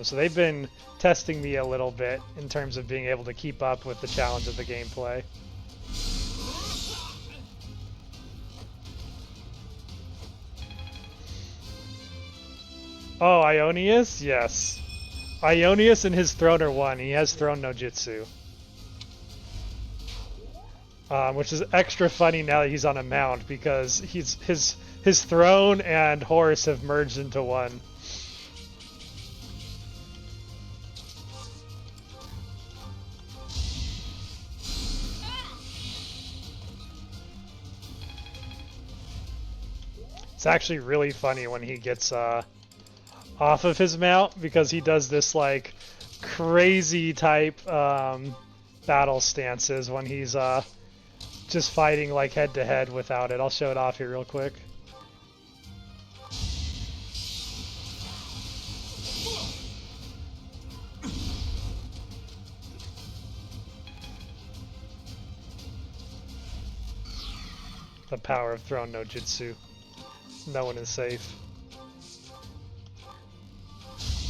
[SPEAKER 1] So they've been testing me a little bit in terms of being able to keep up with the challenge of the gameplay. Oh, Ionius? Yes. Ionius and his throne are one. He has throne no jutsu. Which is extra funny now that he's on a mount, because his throne and horse have merged into one. It's actually really funny when he gets off of his mount, because he does this like crazy type battle stances when he's just fighting like head to head without it. I'll show it off here real quick. The power of throne no jutsu. No one is safe.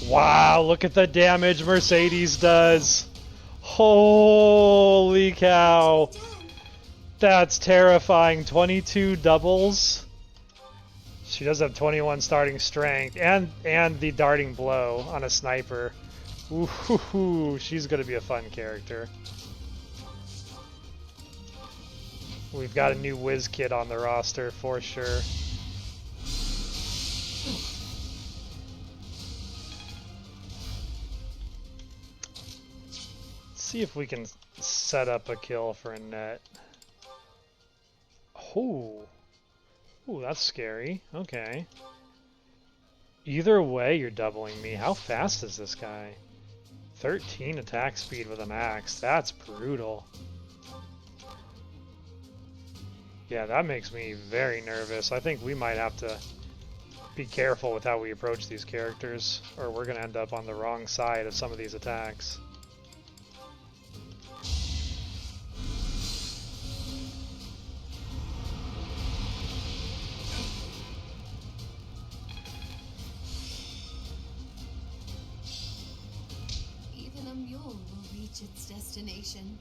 [SPEAKER 1] Wow, look at the damage Mercedes does. Holy cow. That's terrifying. 22 doubles. She does have 21 starting strength and the darting blow on a sniper. Ooh, she's going to be a fun character. We've got a new whiz kid on the roster for sure. See if we can set up a kill for a net. Ooh, that's scary. Okay. Either way, you're doubling me. How fast is this guy? 13 attack speed with an axe. That's brutal. Yeah, that makes me very nervous. I think we might have to be careful with how we approach these characters, or we're going to end up on the wrong side of some of these attacks.
[SPEAKER 8] Even a mule will reach its destination.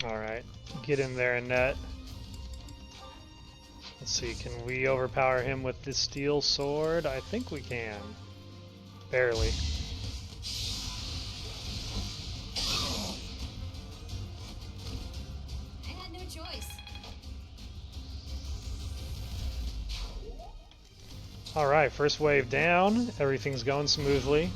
[SPEAKER 1] Alright, get in there, Annette. Let's see, can we overpower him with the steel sword? I think we can. Barely.
[SPEAKER 7] I had no choice.
[SPEAKER 1] Alright, first wave down. Everything's going smoothly.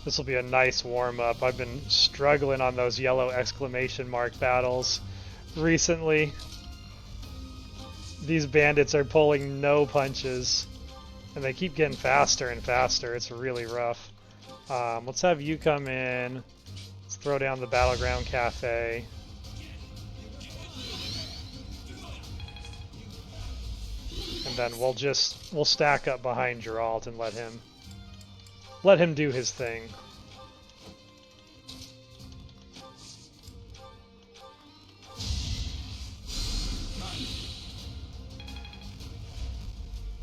[SPEAKER 1] This will be a nice warm-up. I've been struggling on those yellow exclamation mark battles recently. These bandits are pulling no punches, and they keep getting faster and faster. It's really rough. Let's have you come in. Let's throw down the Battleground Cafe. And then we'll stack up behind Geralt and let him do his thing.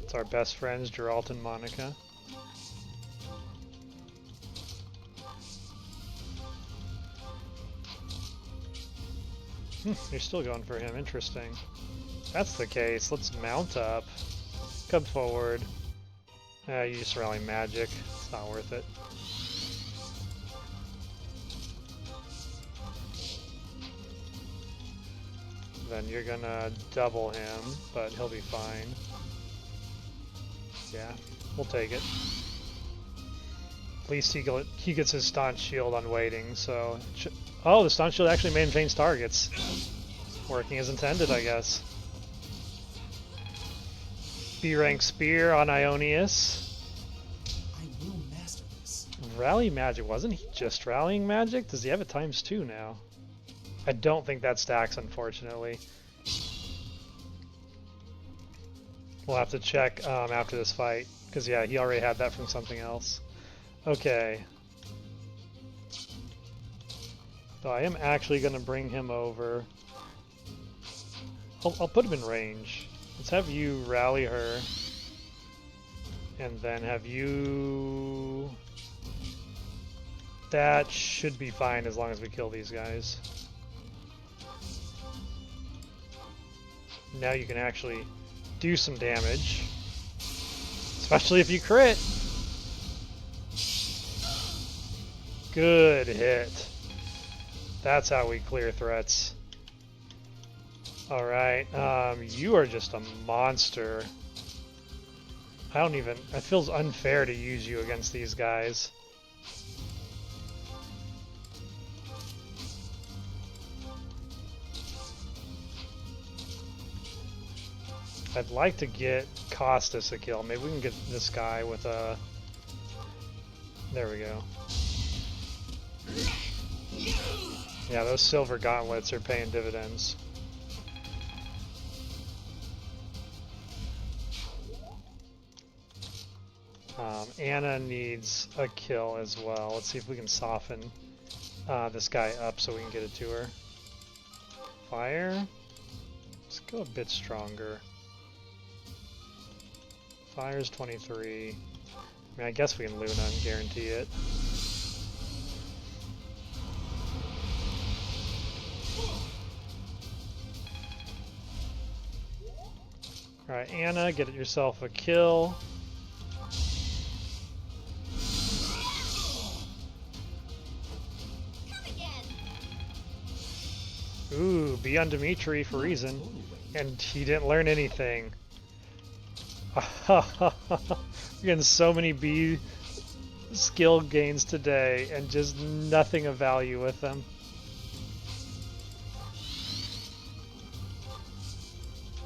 [SPEAKER 1] It's our best friends, Geralt and Monica. You're still going for him. Interesting. If that's the case, let's mount up. Come forward. You just rally magic. It's not worth it. Then you're gonna double him, but he'll be fine. Yeah, we'll take it. At least he gets his staunch shield on waiting, so... Oh, the staunch shield actually maintains targets. Working as intended, I guess. B-rank spear on Ionius.
[SPEAKER 11] I will master this.
[SPEAKER 1] Rally magic. Wasn't he just rallying magic? Does he have it ×2 now? I don't think that stacks, unfortunately. We'll have to check after this fight, because yeah, he already had that from something else. Okay. So I am actually going to bring him over. I'll put him in range. Let's have you rally her. And then have you... That should be fine as long as we kill these guys. Now you can actually do some damage. Especially if you crit. Good hit. That's how we clear threats. Alright, you are just a monster. I don't even... It feels unfair to use you against these guys. I'd like to get Costas a kill. Maybe we can get this guy with a... There we go. Yeah, those silver gauntlets are paying dividends. Anna needs a kill as well. Let's see if we can soften this guy up so we can get it to her. Fire. Let's go a bit stronger. Fire's 23. I mean, I guess we can Luna and guarantee it. Alright, Anna, get yourself a kill. Ooh, be on Dimitri for reason. And he didn't learn anything. We're getting so many B skill gains today and just nothing of value with them.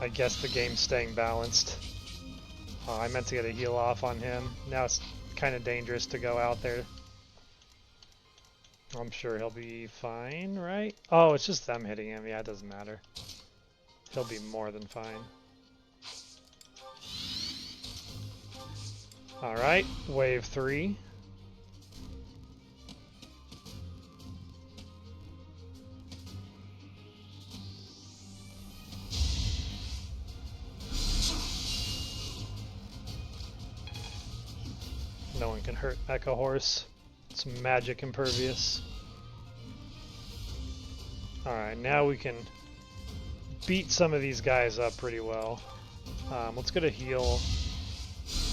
[SPEAKER 1] I guess the game's staying balanced. Oh, I meant to get a heal off on him. Now it's kind of dangerous to go out there. I'm sure he'll be fine, right? Oh, it's just them hitting him. Yeah, it doesn't matter. He'll be more than fine. Alright, wave 3. No one can hurt Echo Horse. It's magic impervious. Alright, now we can beat some of these guys up pretty well. Let's get a heal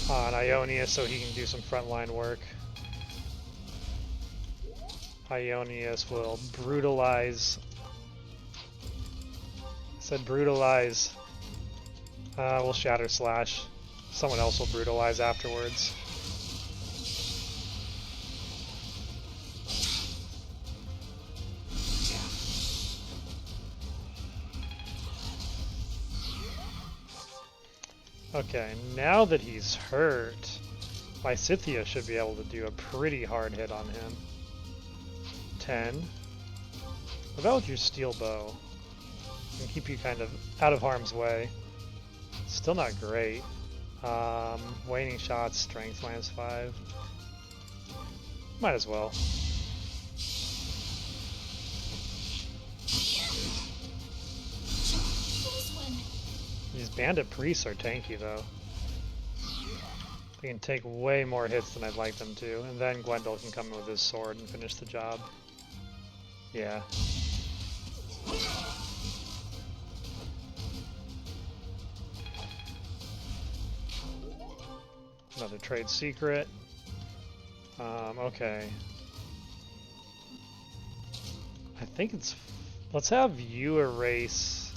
[SPEAKER 1] on Ionius so he can do some frontline work. Ionius will brutalize. I said brutalize. We'll Shatter Slash. Someone else will brutalize afterwards. Okay, now that he's hurt, Lysithea should be able to do a pretty hard hit on him. 10. What about your steel bow? And keep you kind of out of harm's way. Still not great. Waning shots, strength minus 5. Might as well. These bandit priests are tanky though. They can take way more hits than I'd like them to, and then Gwendol can come in with his sword and finish the job. Yeah. Another trade secret. Okay. I think it's... Let's have you erase...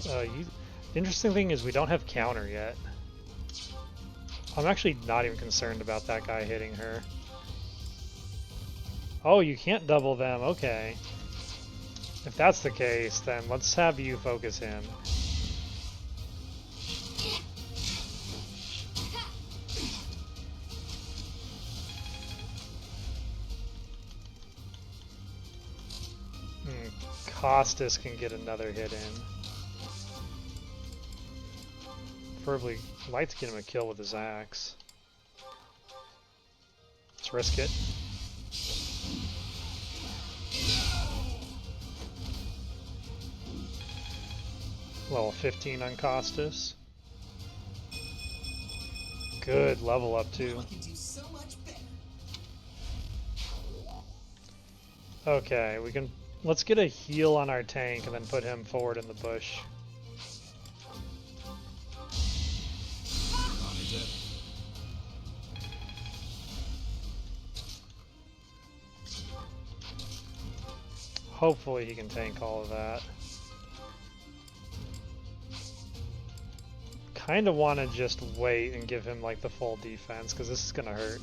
[SPEAKER 1] The interesting thing is we don't have counter yet. I'm actually not even concerned about that guy hitting her. Oh, you can't double them. Okay. If that's the case, then let's have you focus him. Costas can get another hit in. Preferably like to get him a kill with his axe. Let's risk it. Level 15 on Costas. Good level up too. Okay, we can. Let's get a heal on our tank and then put him forward in the bush. Hopefully he can tank all of that. Kind of want to just wait and give him like the full defense because this is gonna hurt.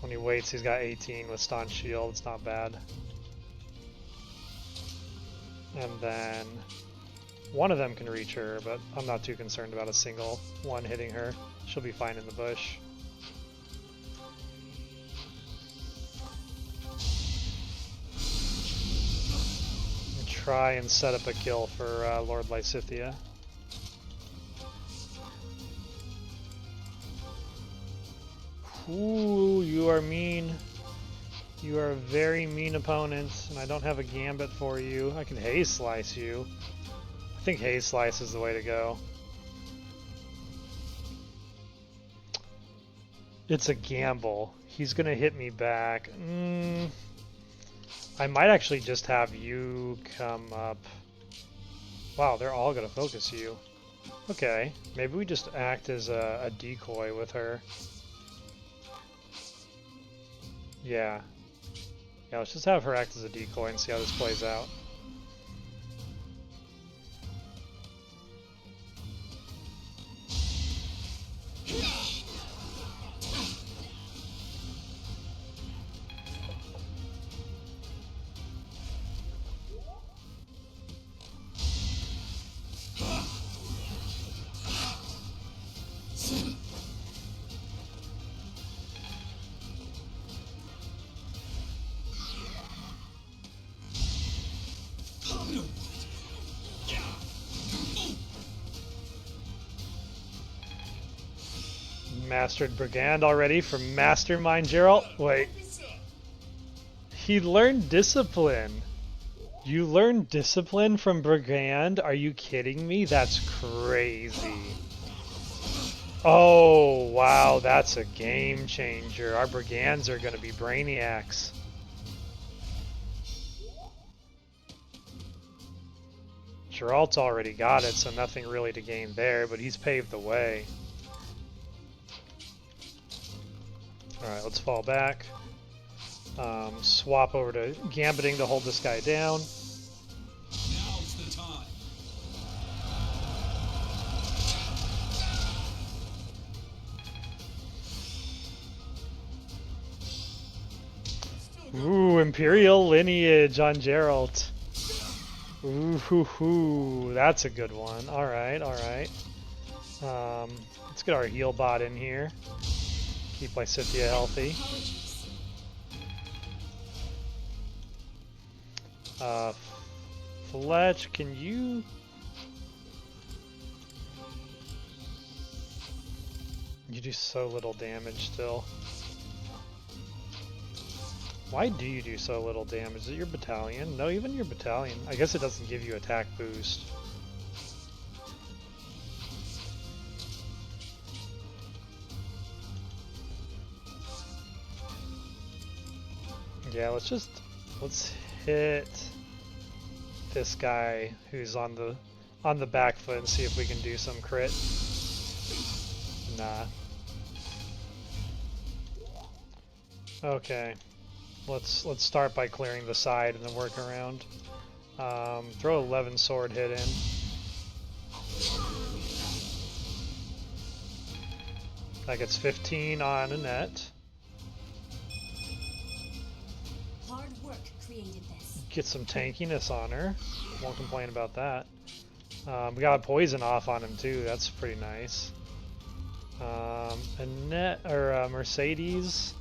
[SPEAKER 1] When he waits, he's got 18 with staunch shield. It's not bad. And then one of them can reach her, but I'm not too concerned about a single one hitting her. She'll be fine in the bush. Try and set up a kill for Lord Lysithea. Ooh, you are mean. You are a very mean opponent, and I don't have a gambit for you. I can haze slice you. I think haze slice is the way to go. It's a gamble. He's gonna hit me back. I might actually just have you come up. Wow, they're all gonna focus you. Okay, maybe we just act as a decoy with her. Yeah. Yeah, let's just have her act as a decoy and see how this plays out. Mastered Brigand already from Mastermind Gerald. Wait. He learned discipline. You learned discipline from Brigand? Are you kidding me? That's crazy. Oh, wow, that's a game changer. Our Brigands are going to be brainiacs. Geralt's already got it, so nothing really to gain there, but he's paved the way. Alright, let's fall back. Swap over to gambiting to hold this guy down.
[SPEAKER 9] Now's the time.
[SPEAKER 1] Ooh, Imperial Lineage on Geralt. Ooh, hoo, hoo. That's a good one. Alright, alright. Let's get our heal bot in here. Keep Lysithea healthy. Fletch, can you... You do so little damage still. Why do you do so little damage? Is it your battalion? No, even your battalion. I guess it doesn't give you attack boost. Yeah, let's hit this guy who's on the back foot and see if we can do some crit. Nah. Okay. Let's start by clearing the side and then work around. Throw 11 sword hit in. That gets 15 on Annette.
[SPEAKER 13] Hard work created this.
[SPEAKER 1] Get some tankiness on her. Won't complain about that. We got a poison off on him too. That's pretty nice. Annette or Mercedes.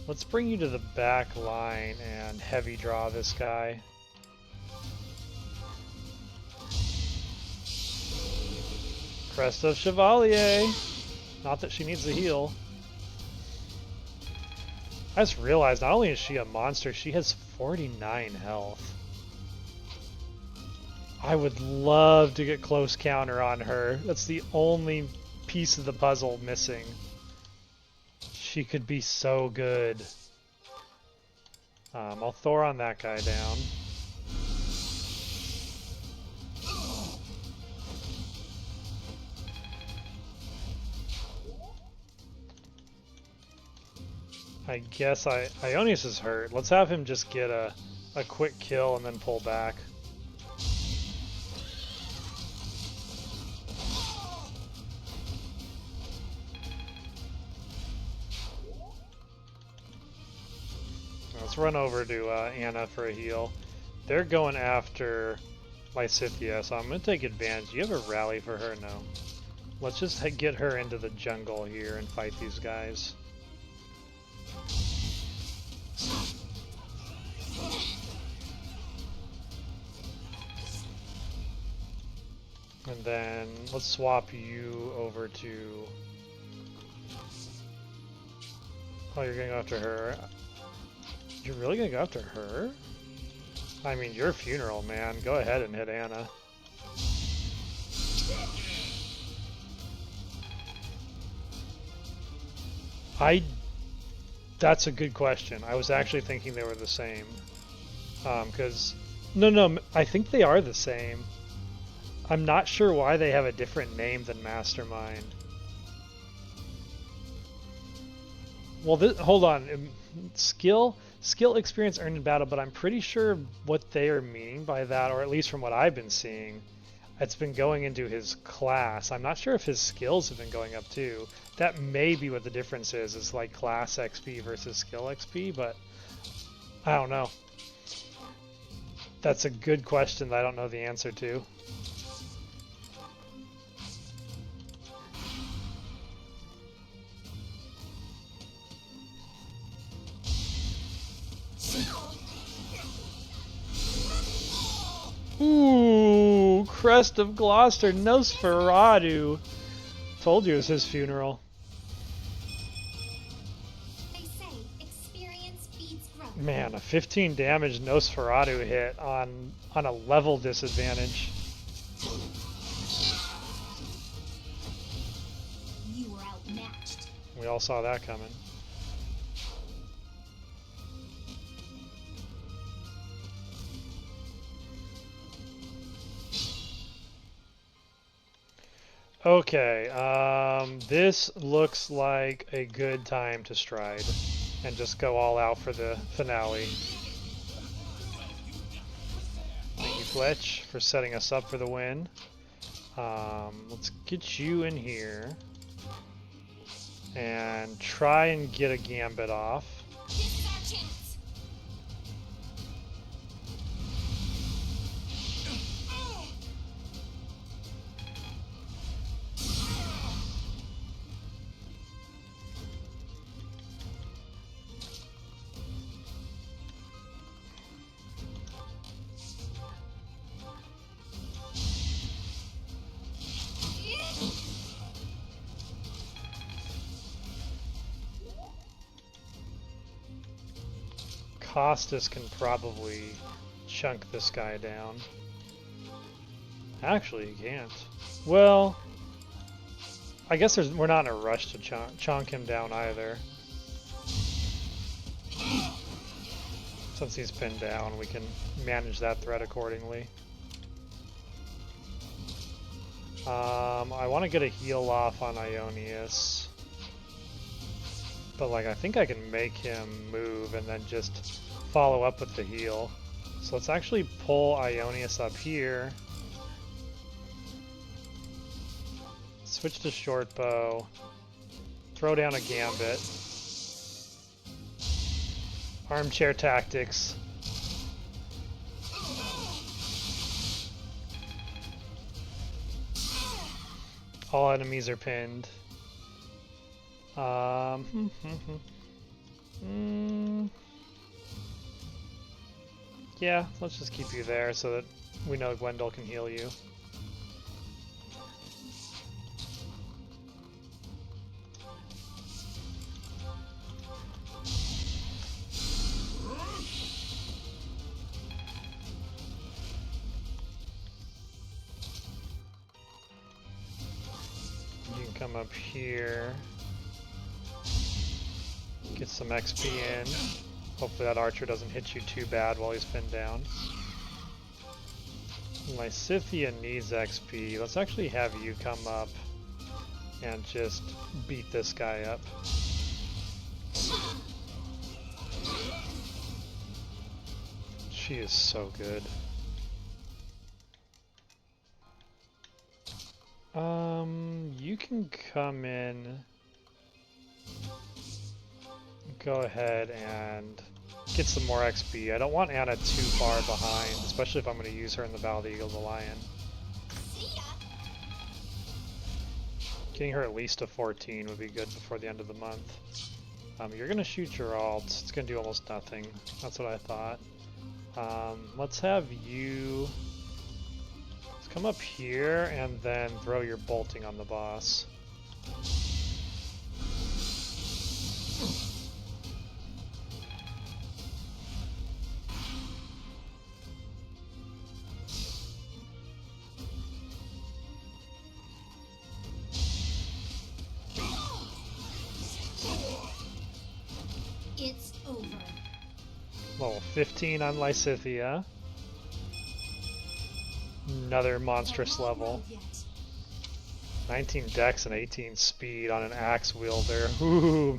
[SPEAKER 1] Let's bring you to the back line and heavy draw this guy. Crest of Chevalier. Not that she needs a heal. I just realized not only is she a monster, she has 49 health. I would love to get close counter on her. That's the only piece of the puzzle missing. She could be so good. I'll Thor on that guy down. I guess Ionius is hurt. Let's have him just get a quick kill and then pull back. Let's run over to Anna for a heal. They're going after Lysithea, so I'm going to take advantage. You have a rally for her? No. Let's just get her into the jungle here and fight these guys. And then let's swap you over to... Oh, you're going to go after her. You're really going to go after her? I mean, your funeral, man. Go ahead and hit Anna. That's a good question. I was actually thinking they were the same. Because... No, I think they are the same. I'm not sure why they have a different name than Mastermind. Well, hold on. Skill experience earned in battle, but I'm pretty sure what they are meaning by that, or at least from what I've been seeing, it's been going into his class. I'm not sure if his skills have been going up too. That may be what the difference is. It's like class XP versus skill XP, but I don't know. That's a good question that I don't know the answer to. Ooh, Crest of Gloucester, Nosferatu. Told you it was his funeral.
[SPEAKER 2] They say experience beats growth.
[SPEAKER 1] Man, a 15 damage Nosferatu hit on a level disadvantage.
[SPEAKER 2] You were outmatched.
[SPEAKER 1] We all saw that coming. Okay, this looks like a good time to stride and just go all out for the finale. Thank you, Fletch, for setting us up for the win. Let's get you in here and try and get a gambit off.
[SPEAKER 2] This is our chance.
[SPEAKER 1] Costas can probably chunk this guy down. Actually, he can't. Well, I guess we're not in a rush to chunk him down either. Since he's pinned down, we can manage that threat accordingly. I want to get a heal off on Ionius. But, like, I think I can make him move and then just follow up with the heal. So let's actually pull Ionius up here. Switch to short bow. Throw down a gambit. Armchair tactics. All enemies are pinned. Yeah, let's just keep you there so that we know Gwendol can heal you. Come up here. Get some XP in. Hopefully that archer doesn't hit you too bad while he's pinned down. Lysithea needs XP. Let's actually have you come up and just beat this guy up. She is so good. You can come in. Go ahead and get some more XP. I don't want Anna too far behind, especially if I'm going to use her in the Battle of the Eagle and the Lion. Getting her at least to 14 would be good before the end of the month. You're going to shoot your alt. It's going to do almost nothing. That's what I thought. Let's have you come up here and then throw your bolting on the boss.
[SPEAKER 2] It's over.
[SPEAKER 1] Level 15 on Lysithea. Another monstrous level. 19 dex and 18 speed on an axe wielder. Ooh.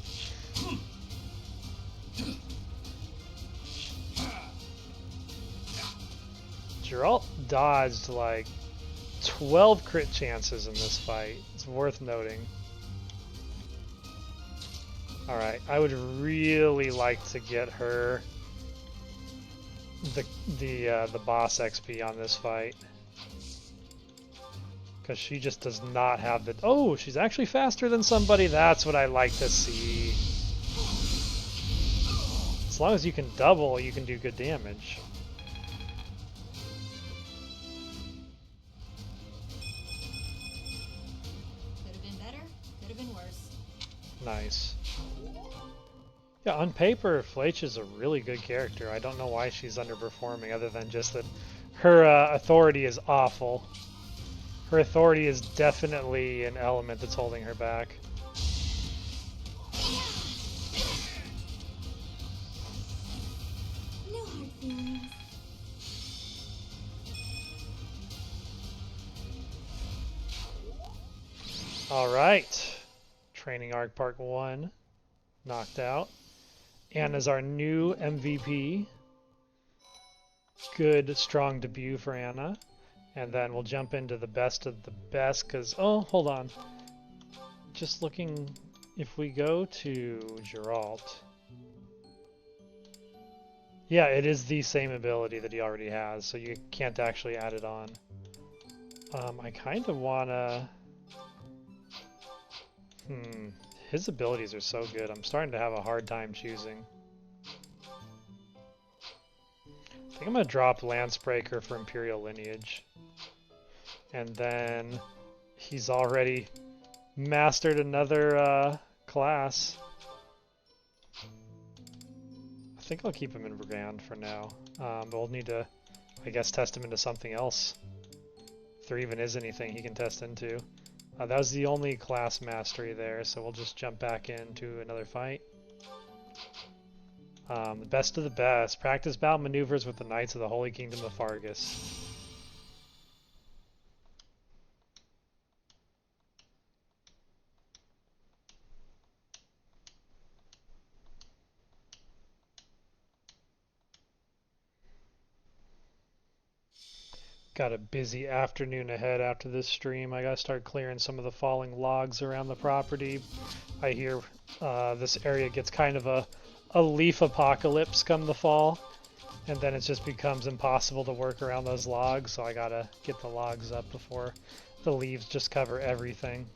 [SPEAKER 1] Geralt dodged like 12 crit chances in this fight. It's worth noting. Alright, I would really like to get her the boss XP on this fight. Because she just does not have the... Oh, she's actually faster than somebody. That's what I like to see. As long as you can double, you can do good damage.
[SPEAKER 8] Could have been better, could have been worse.
[SPEAKER 1] Nice. Yeah, on paper, Fleich is a really good character. I don't know why she's underperforming other than just that her authority is awful. Her authority is definitely an element that's holding her back.
[SPEAKER 2] No hard feelings.
[SPEAKER 1] Alright. Training Arc Part 1. Knocked out. Anna's our new MVP. Good, strong debut for Anna. And then we'll jump into the best of the best, because... Oh, hold on. Just looking... If we go to Geralt... Yeah, it is the same ability that he already has, so you can't actually add it on. I kind of want to... His abilities are so good. I'm starting to have a hard time choosing. I think I'm going to drop Lancebreaker for Imperial Lineage. And then he's already mastered another class. I think I'll keep him in Brigand for now. But we'll need to, I guess, test him into something else. If there even is anything he can test into. That was the only class mastery there, so we'll just jump back into another fight. The best of the best. Practice battle maneuvers with the Knights of the Holy Kingdom of Fargus. Got a busy afternoon ahead after this stream. I gotta start clearing some of the falling logs around the property. I hear this area gets kind of a leaf apocalypse come the fall, and then it just becomes impossible to work around those logs, so I gotta get the logs up before the leaves just cover everything.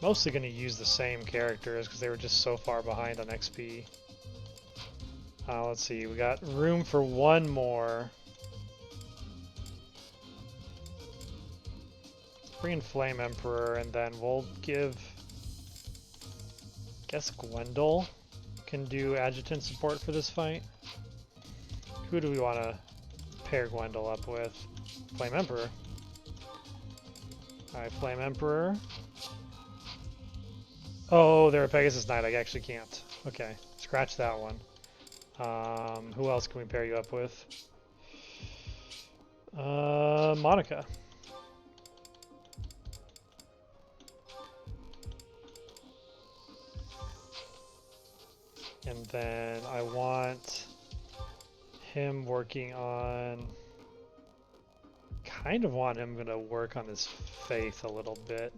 [SPEAKER 1] Mostly gonna use the same characters because they were just so far behind on XP. Let's see, we got room for one more. Bring in Flame Emperor, and then we'll give... I guess Gwendol can do adjutant support for this fight. Who do we want to pair Gwendol up with? Flame Emperor. Alright, Flame Emperor. Oh, they're a Pegasus Knight. I actually can't. Okay, scratch that one. Who else can we pair you up with? Monica. And then I want him working on... kind of want him to work on his faith a little bit.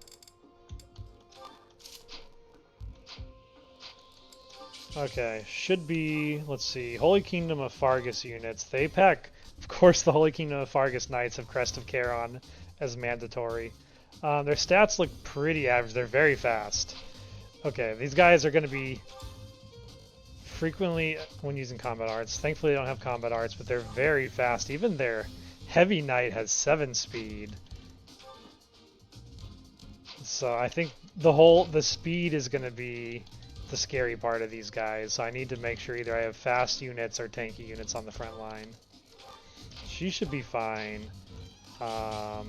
[SPEAKER 1] Okay, should be, let's see, Holy Kingdom of Fargus units. They pack, of course, the Holy Kingdom of Fargus Knights have Crest of Charon as mandatory. Their stats look pretty average. They're very fast. Okay, these guys are going to be frequently when using combat arts. Thankfully, they don't have combat arts, but they're very fast. Even their Heavy Knight has 7 speed. So I think the speed is going to be the scary part of these guys. So I need to make sure either I have fast units or tanky units on the front line. She should be fine. Let's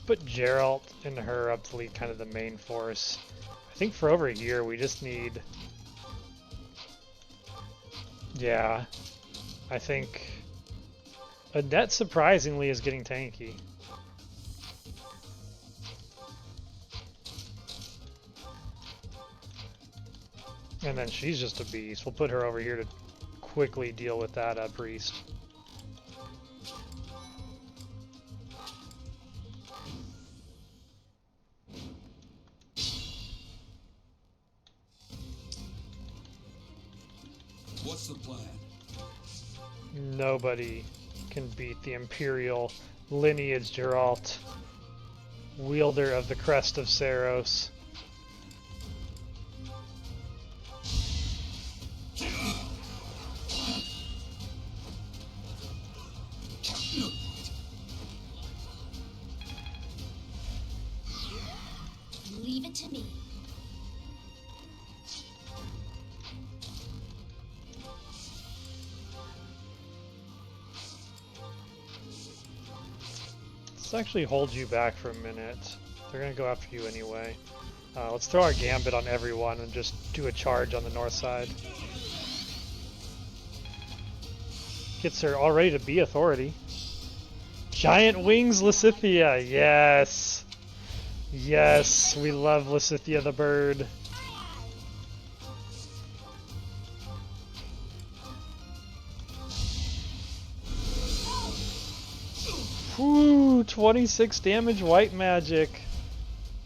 [SPEAKER 1] put Geralt and her up to lead kind of the main force. I think for over here we just need... yeah, I think Annette surprisingly is getting tanky. And then she's just a beast. We'll put her over here to quickly deal with that priest.
[SPEAKER 9] What's the plan?
[SPEAKER 1] Nobody can beat the Imperial lineage Geralt, wielder of the Crest of Saros.
[SPEAKER 2] Leave it to me.
[SPEAKER 1] Let's actually hold you back for a minute. They're gonna go after you anyway. Let's throw our gambit on everyone and just do a charge on the north side. Gets her all ready to be authority. Giant wings Lysithea, yes! Yes, we love Lysithea the bird. Woo, 26 damage white magic.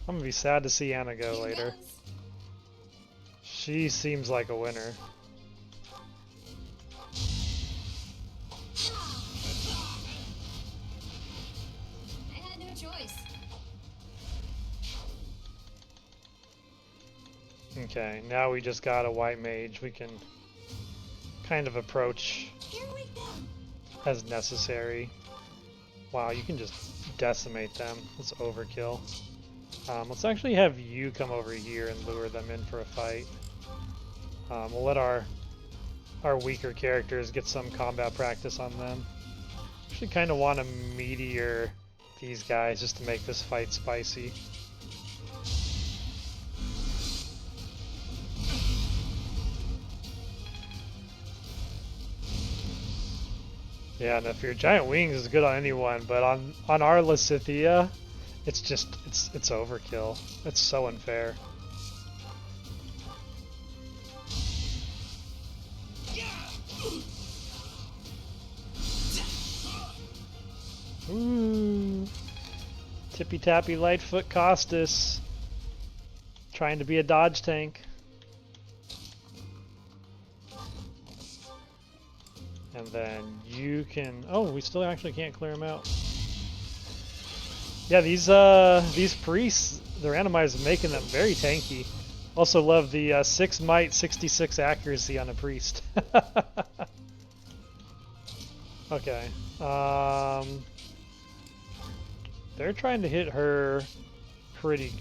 [SPEAKER 1] I'm gonna be sad to see Anna go later. She seems like a winner.
[SPEAKER 7] I had no choice.
[SPEAKER 1] Okay, now we just got a white mage. We can kind of approach as necessary. Wow, you can just decimate them. That's overkill. Let's actually have you come over here and lure them in for a fight. We'll let our weaker characters get some combat practice on them. Actually kind of want to meteor these guys just to make this fight spicy. Yeah, and if your giant wings is good on anyone, but on our Lysithea, it's just it's overkill. It's so unfair. Ooh. Tippy tappy Lightfoot Costas. Trying to be a dodge tank. And then you can... oh, we still actually can't clear them out. Yeah, these priests, the randomizer is making them very tanky. Also love the 6 might, 66 accuracy on a priest. Okay. They're trying to hit her pretty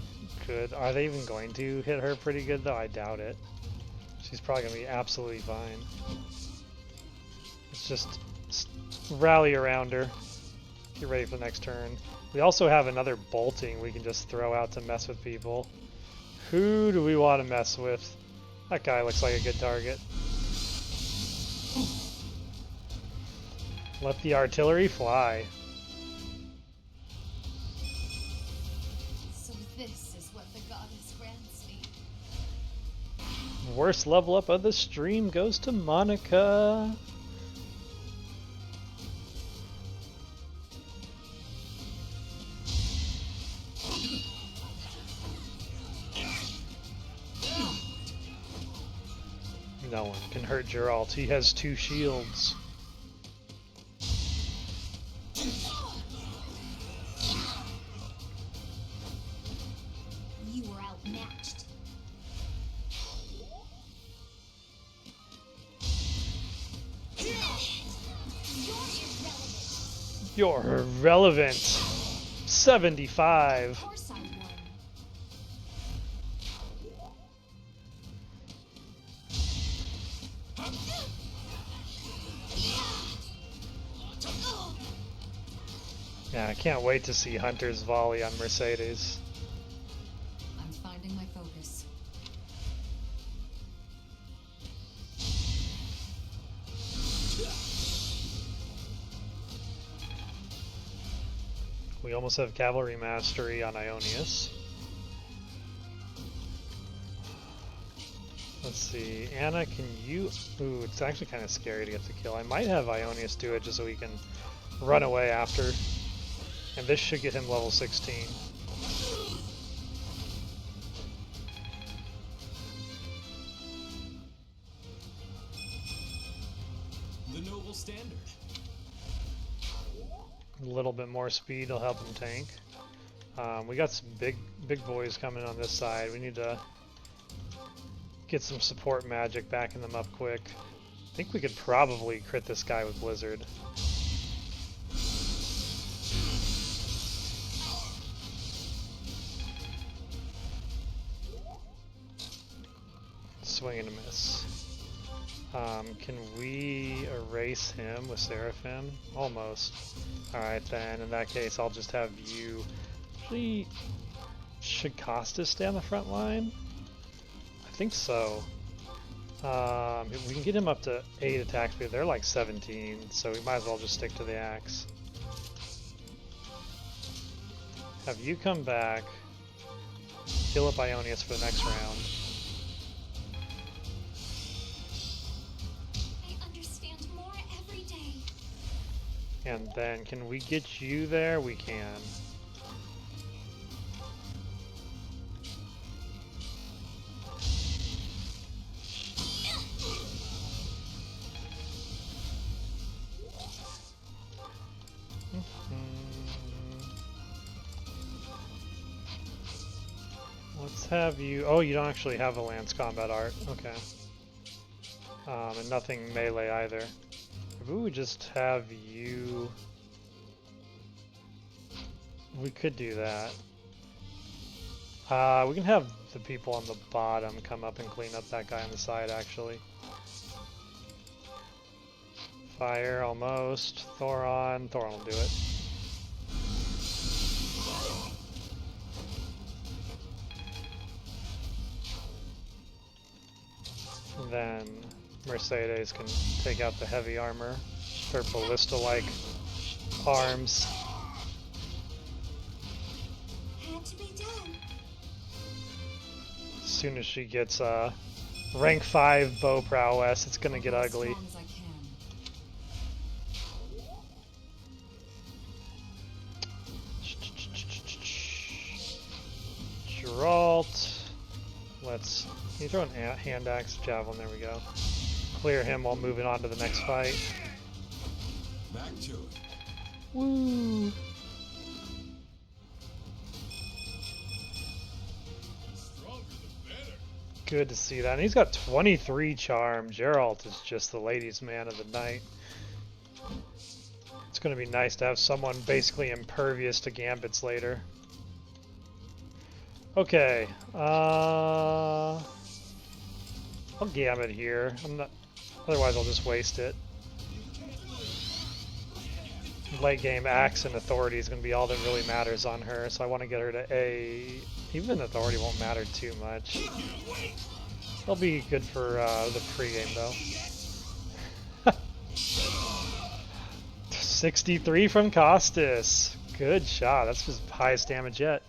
[SPEAKER 1] good. Are they even going to hit her pretty good, though? I doubt it. She's probably going to be absolutely fine. It's just rally around her. Get ready for the next turn. We also have another bolting we can just throw out to mess with people. Who do we want to mess with? That guy looks like a good target. Let the artillery fly.
[SPEAKER 7] So this is what the goddess grants me.
[SPEAKER 1] Worst level up of the stream goes to Monica. No one can hurt Geralt. He has 2 shields.
[SPEAKER 2] You were outmatched.
[SPEAKER 1] You're irrelevant. 75.
[SPEAKER 2] Of course I won.
[SPEAKER 1] Yeah, I can't wait to see Hunter's volley on Mercedes.
[SPEAKER 12] I'm finding my focus.
[SPEAKER 1] We almost have cavalry mastery on Ionius. Let's see, Anna, can you... Ooh, it's actually kind of scary to get the kill. I might have Ionius do it just so we can run away after. And this should get him level 16.
[SPEAKER 5] The noble standard.
[SPEAKER 1] A little bit more speed will help him tank. We got some big boys coming on this side. We need to get some support magic backing them up quick. I think we could probably crit this guy with Blizzard. Swing and a miss. Can we erase him with Seraphim? Almost. Alright then, in that case I'll just have you... Actually, should Costas stay on the front line? I think so. We can get him up to 8 attack speed. They're like 17, so we might as well just stick to the axe. Have you come back, heal up Ionius for the next round.
[SPEAKER 2] I understand more every day.
[SPEAKER 1] And then, can we get you there? We can. Let's have you... Oh, you don't actually have a lance combat art. Okay. And nothing melee either. Maybe we just have you... We could do that. We can have the people on the bottom come up and clean up that guy on the side, actually. Fire, almost. Thoron. Thoron will do it. Then Mercedes can take out the heavy armor. Her ballista-like arms.
[SPEAKER 2] Had to be done.
[SPEAKER 1] As soon as she gets rank 5 bow prowess, it's gonna get ugly.
[SPEAKER 12] As long as I can.
[SPEAKER 1] Geralt. Let's... Can you throw a hand axe javelin? There we go. Clear him while moving on to the next fight.
[SPEAKER 9] Back to it.
[SPEAKER 1] Woo! Good to see that. And he's got 23 charm. Geralt is just the ladies' man of the night. It's going to be nice to have someone basically impervious to gambits later. Okay. I'll gambit here. I'm not. Otherwise, I'll just waste it. late game axe and authority is going to be all that really matters on her, so I want to get her to A. Even authority won't matter too much. It'll be good for the pregame though. 63 from Costas. Good shot. That's his highest damage yet.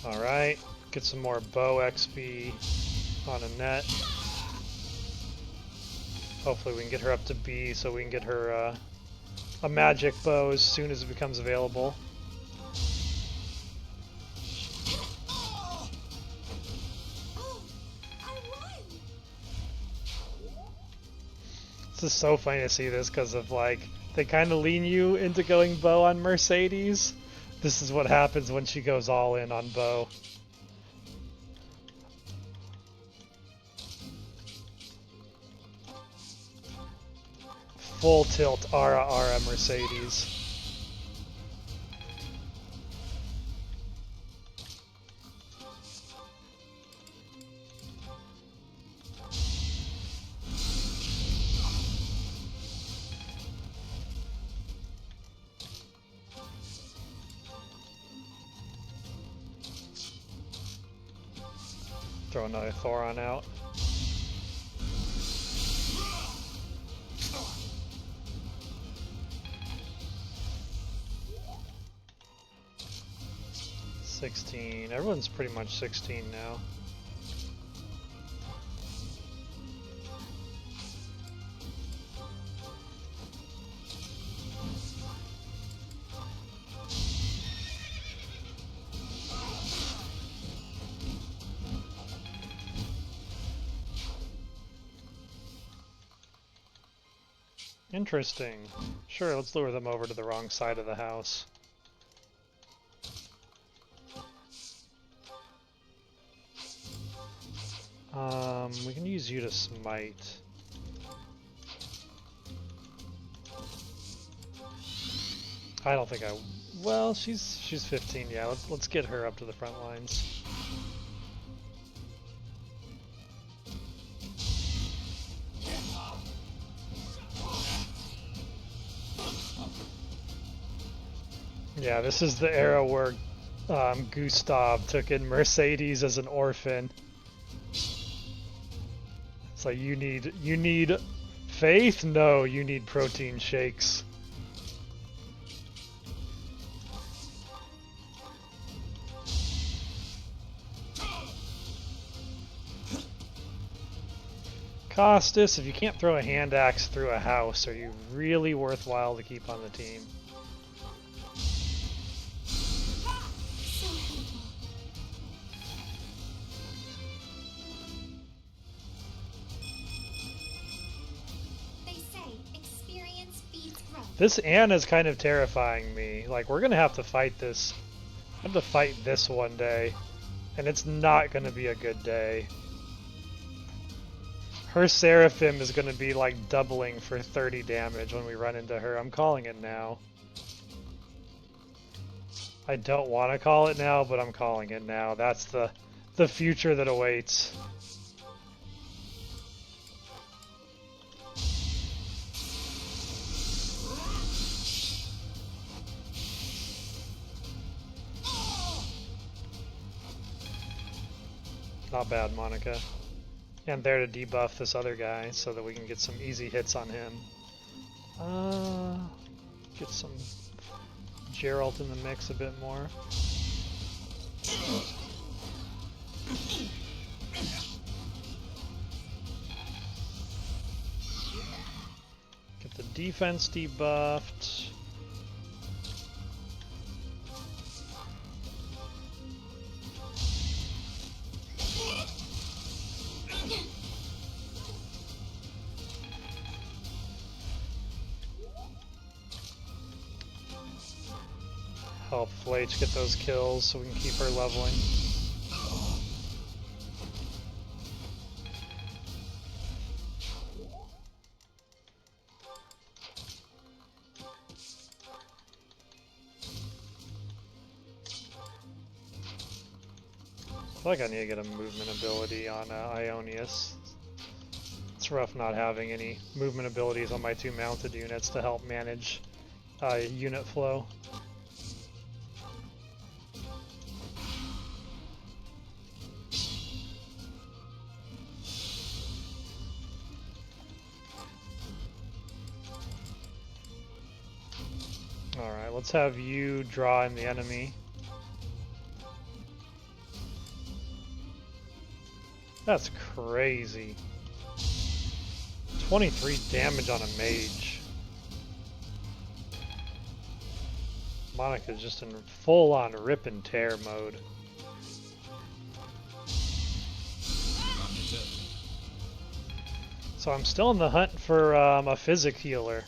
[SPEAKER 1] Alright, get some more bow XP on Annette. Hopefully we can get her up to B so we can get her a magic bow as soon as it becomes available. This is so funny to see this because of like, they kind of lean you into going bow on Mercedes. This is what happens when she goes all in on bow. Full tilt Ara Mercedes. Throw another Thoron out. Everyone's pretty much 16 now. Interesting. Sure, let's lure them over to the wrong side of the house. We can use you to smite. I don't think I... Well, she's 15, yeah, let's get her up to the front lines. Yeah, this is the era where Gustav took in Mercedes as an orphan. It's like, you need faith? No, you need protein shakes. Costas, if you can't throw a hand axe through a house, are you really worthwhile to keep on the team? This Anna's kind of terrifying me. Like, we're gonna have to fight this. I have to fight this one day, and it's not gonna be a good day. Her Seraphim is gonna be like doubling for 30 damage when we run into her. I'm calling it now. I don't want to call it now, but I'm calling it now. That's the future that awaits. Not bad, Monica. And there to debuff this other guy so that we can get some easy hits on him. Get some Geralt in the mix a bit more. Get the defense debuffed. Help Flaich get those kills so we can keep her leveling. feel like I need to get a movement ability on Ionius. It's rough not having any movement abilities on my 2 mounted units to help manage unit flow. Alright, let's have you draw in the enemy. That's crazy. 23 damage on a mage. Monica's just in full-on rip and tear mode. So I'm still in the hunt for a physic healer.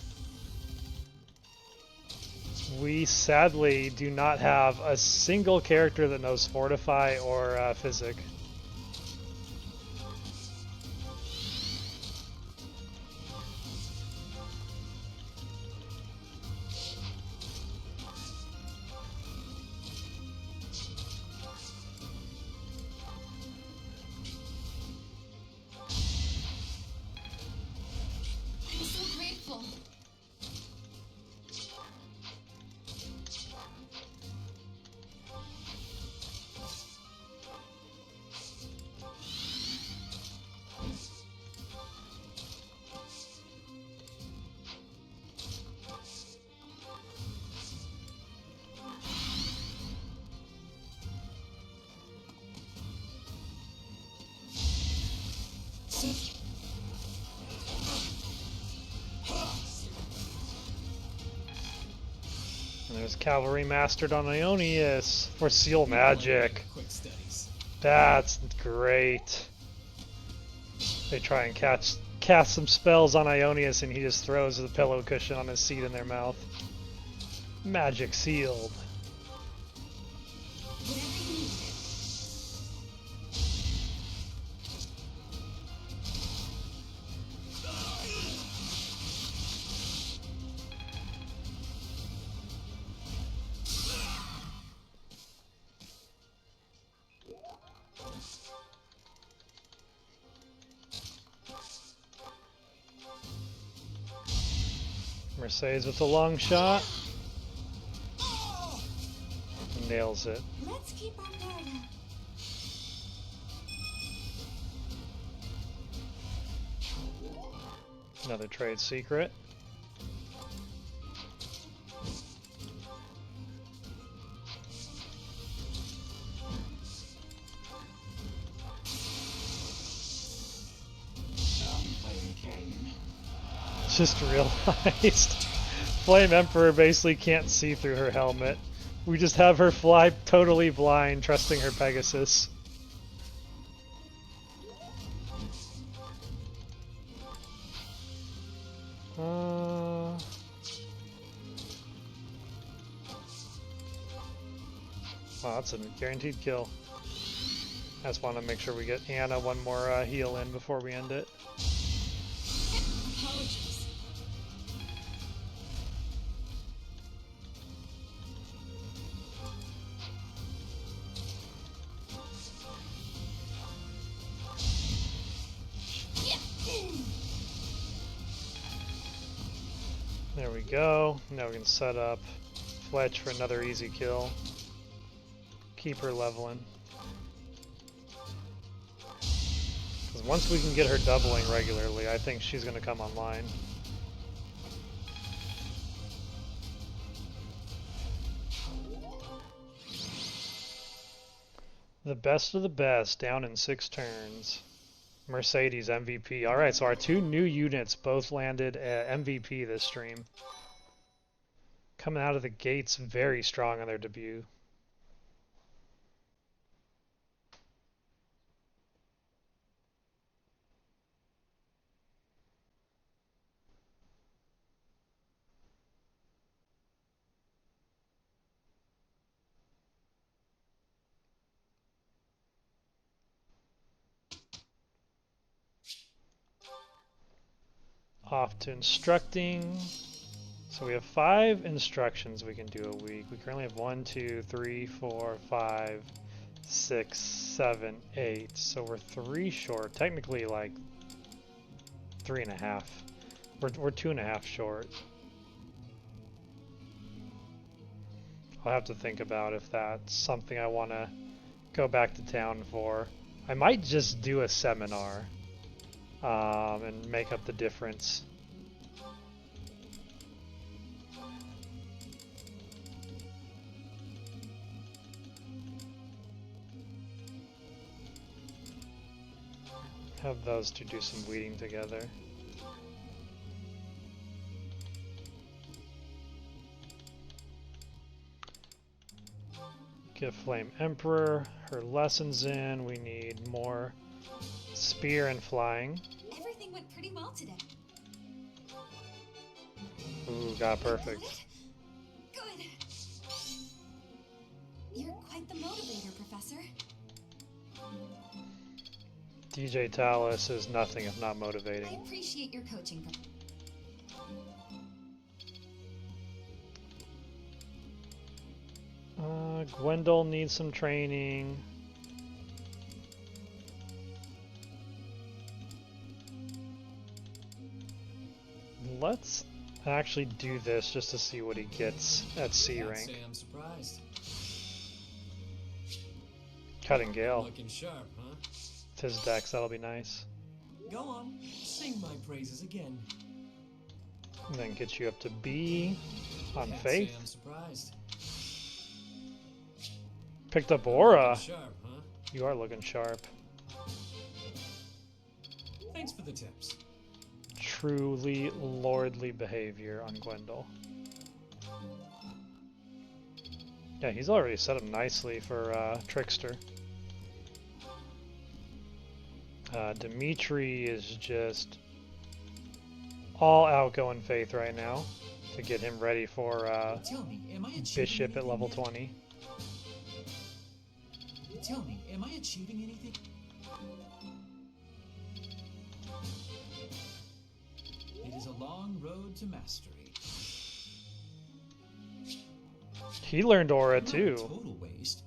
[SPEAKER 1] We sadly do not have a single character that knows Fortify or Physic.
[SPEAKER 7] I'm so grateful.
[SPEAKER 1] And there's Cavalry Mastered on Ionius for Seal Magic. That's great. They try and cast some spells on Ionius and he just throws the pillow cushion on his seat in their mouth. Magic sealed. Mercedes with a long shot. Nails it.
[SPEAKER 2] Let's keep our guard up.
[SPEAKER 1] Another trade secret. Just realized Flame Emperor basically can't see through her helmet. We just have her fly totally blind, trusting her Pegasus. Oh, that's a guaranteed kill. I just want to make sure we get Anna one more heal in before we end it. There we go. Now we can set up Fletch for another easy kill. Keep her leveling. Because once we can get her doubling regularly, I think she's going to come online. The best of the best, down in 6 turns. Mercedes MVP. Alright, so our 2 new units both landed at MVP this stream. Coming out of the gates very strong on their debut. Off to instructing. So we have 5 instructions we can do a week. We currently have 1, 2, 3, 4, 5, 6, 7, 8. So we're 3 short. Technically, like 3.5. We're 2.5 short. I'll have to think about if that's something I want to go back to town for. I might just do a seminar and make up the difference. Have those two do some weeding together. Get Flame Emperor, her lessons in. We need more spear and flying.
[SPEAKER 7] Everything went pretty well today.
[SPEAKER 1] Ooh, got perfect.
[SPEAKER 7] Good. You're quite the motivator, Professor.
[SPEAKER 1] DJ Thales is nothing if not motivating.
[SPEAKER 7] I appreciate your coaching.
[SPEAKER 1] Gwendol needs some training. Let's actually do this just to see what he gets at C rank.
[SPEAKER 5] Say I'm surprised.
[SPEAKER 1] Cutting Gale.
[SPEAKER 5] Looking sharp, huh?
[SPEAKER 1] It's his dex, that'll be nice.
[SPEAKER 5] Go on, sing my praises again.
[SPEAKER 1] And then get you up to B on
[SPEAKER 5] Can't
[SPEAKER 1] Faith.
[SPEAKER 5] Say I'm surprised.
[SPEAKER 1] Picked up Aura.
[SPEAKER 5] Looking sharp, huh?
[SPEAKER 1] You are looking sharp.
[SPEAKER 5] Thanks for the tips.
[SPEAKER 1] Truly lordly behavior on Gwendol. Yeah, he's already set up nicely for Trickster. Dimitri is just all outgoing Faith right now to get him ready for
[SPEAKER 16] Tell me, am I achieving
[SPEAKER 1] Bishop at level
[SPEAKER 16] anything
[SPEAKER 1] 20.
[SPEAKER 16] yet? Tell me, am I achieving anything? It is a long road to mastery.
[SPEAKER 1] He learned Aura
[SPEAKER 16] Not a
[SPEAKER 1] too.
[SPEAKER 16] total waste.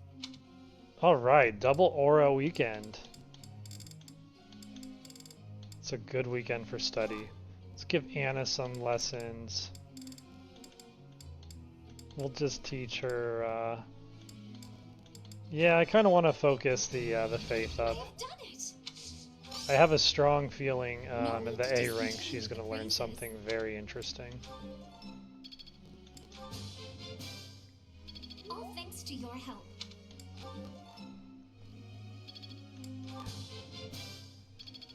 [SPEAKER 1] Alright, double Aura weekend. It's a good weekend for study. Let's give Anna some lessons. We'll just teach her, yeah, I kind of want to focus the Faith up. I have a strong feeling in the A rank she's going to learn something very interesting.
[SPEAKER 2] All thanks to your help.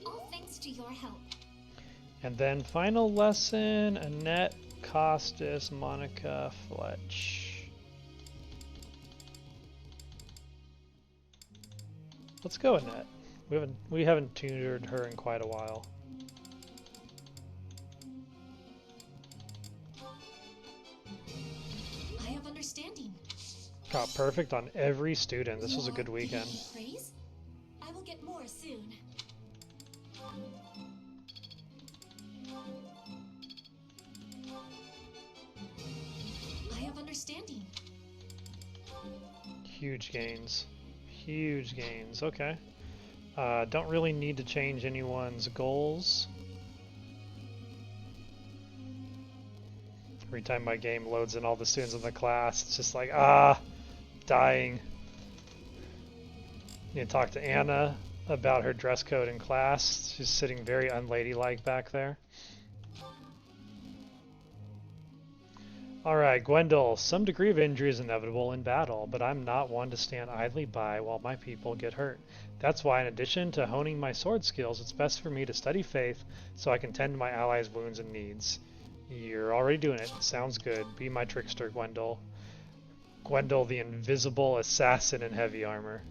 [SPEAKER 2] All thanks to your help.
[SPEAKER 1] And then final lesson, Annette, Costas, Monica, Fletch. Let's go, Annette. We haven't tutored her in quite a while.
[SPEAKER 13] I have understanding.
[SPEAKER 1] Got perfect on every student. This was a good
[SPEAKER 13] Your
[SPEAKER 1] weekend.
[SPEAKER 13] Praise? I will get more soon. I have understanding.
[SPEAKER 1] Huge gains. Huge gains. Okay. Don't really need to change anyone's goals. Every time my game loads in all the students in the class, it's just like, dying. Need to talk to Anna about her dress code in class. She's sitting very unladylike back there. Alright, Gwendol, some degree of injury is inevitable in battle, but I'm not one to stand idly by while my people get hurt. That's why, in addition to honing my sword skills, it's best for me to study Faith so I can tend to my allies' wounds and needs. You're already doing it. Sounds good. Be my trickster, Gwendol. Gwendol, the invisible assassin in heavy armor.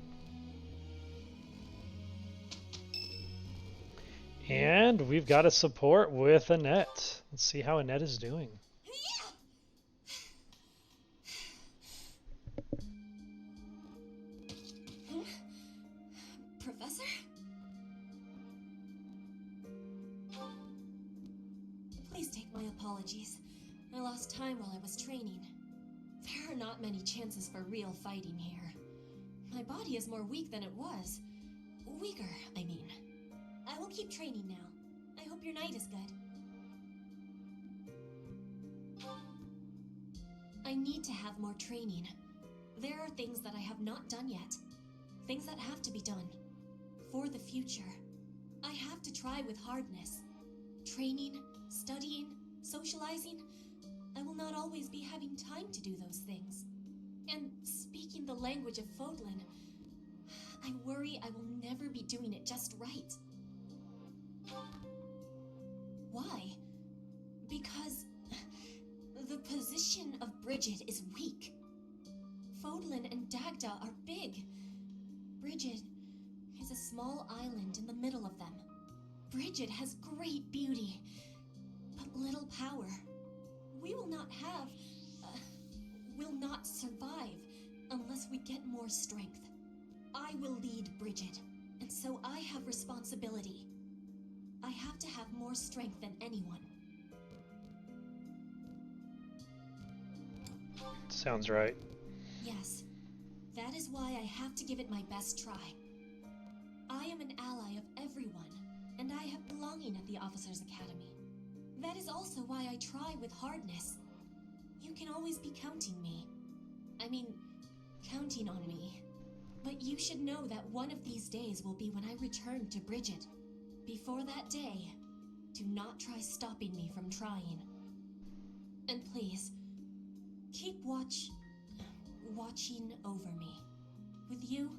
[SPEAKER 1] And we've got a support with Annette. Let's see how Annette is doing.
[SPEAKER 13] Professor? Please take my apologies. I lost time while I was training. There are not many chances for real fighting here. My body is more weak than it was. Weaker, I mean. I will keep training now. I hope your night is good. I need to have more training. There are things that I have not done yet. Things that have to be done. For the future. I have to try with hardness. Training, studying, socializing. I will not always be having time to do those things. And speaking the language of Fodlan, I worry I will never be doing it just right. Why? Because the position of Bridget is weak. Fodlan and Dagda are big. Bridget is a small island in the middle of them. Bridget has great beauty, but little power. We will not survive unless we get more strength. I will lead Bridget, and so I have responsibility. I have to have more strength than anyone.
[SPEAKER 1] Sounds right.
[SPEAKER 13] Yes, that is why I have to give it my best try. I am an ally of everyone, and I have belonging at the Officers' Academy. That is also why I try with hardness. You can always be counting on me. But you should know that one of these days will be when I return to Bridget. Before that day, do not try stopping me from trying. And please, keep watching over me. With you,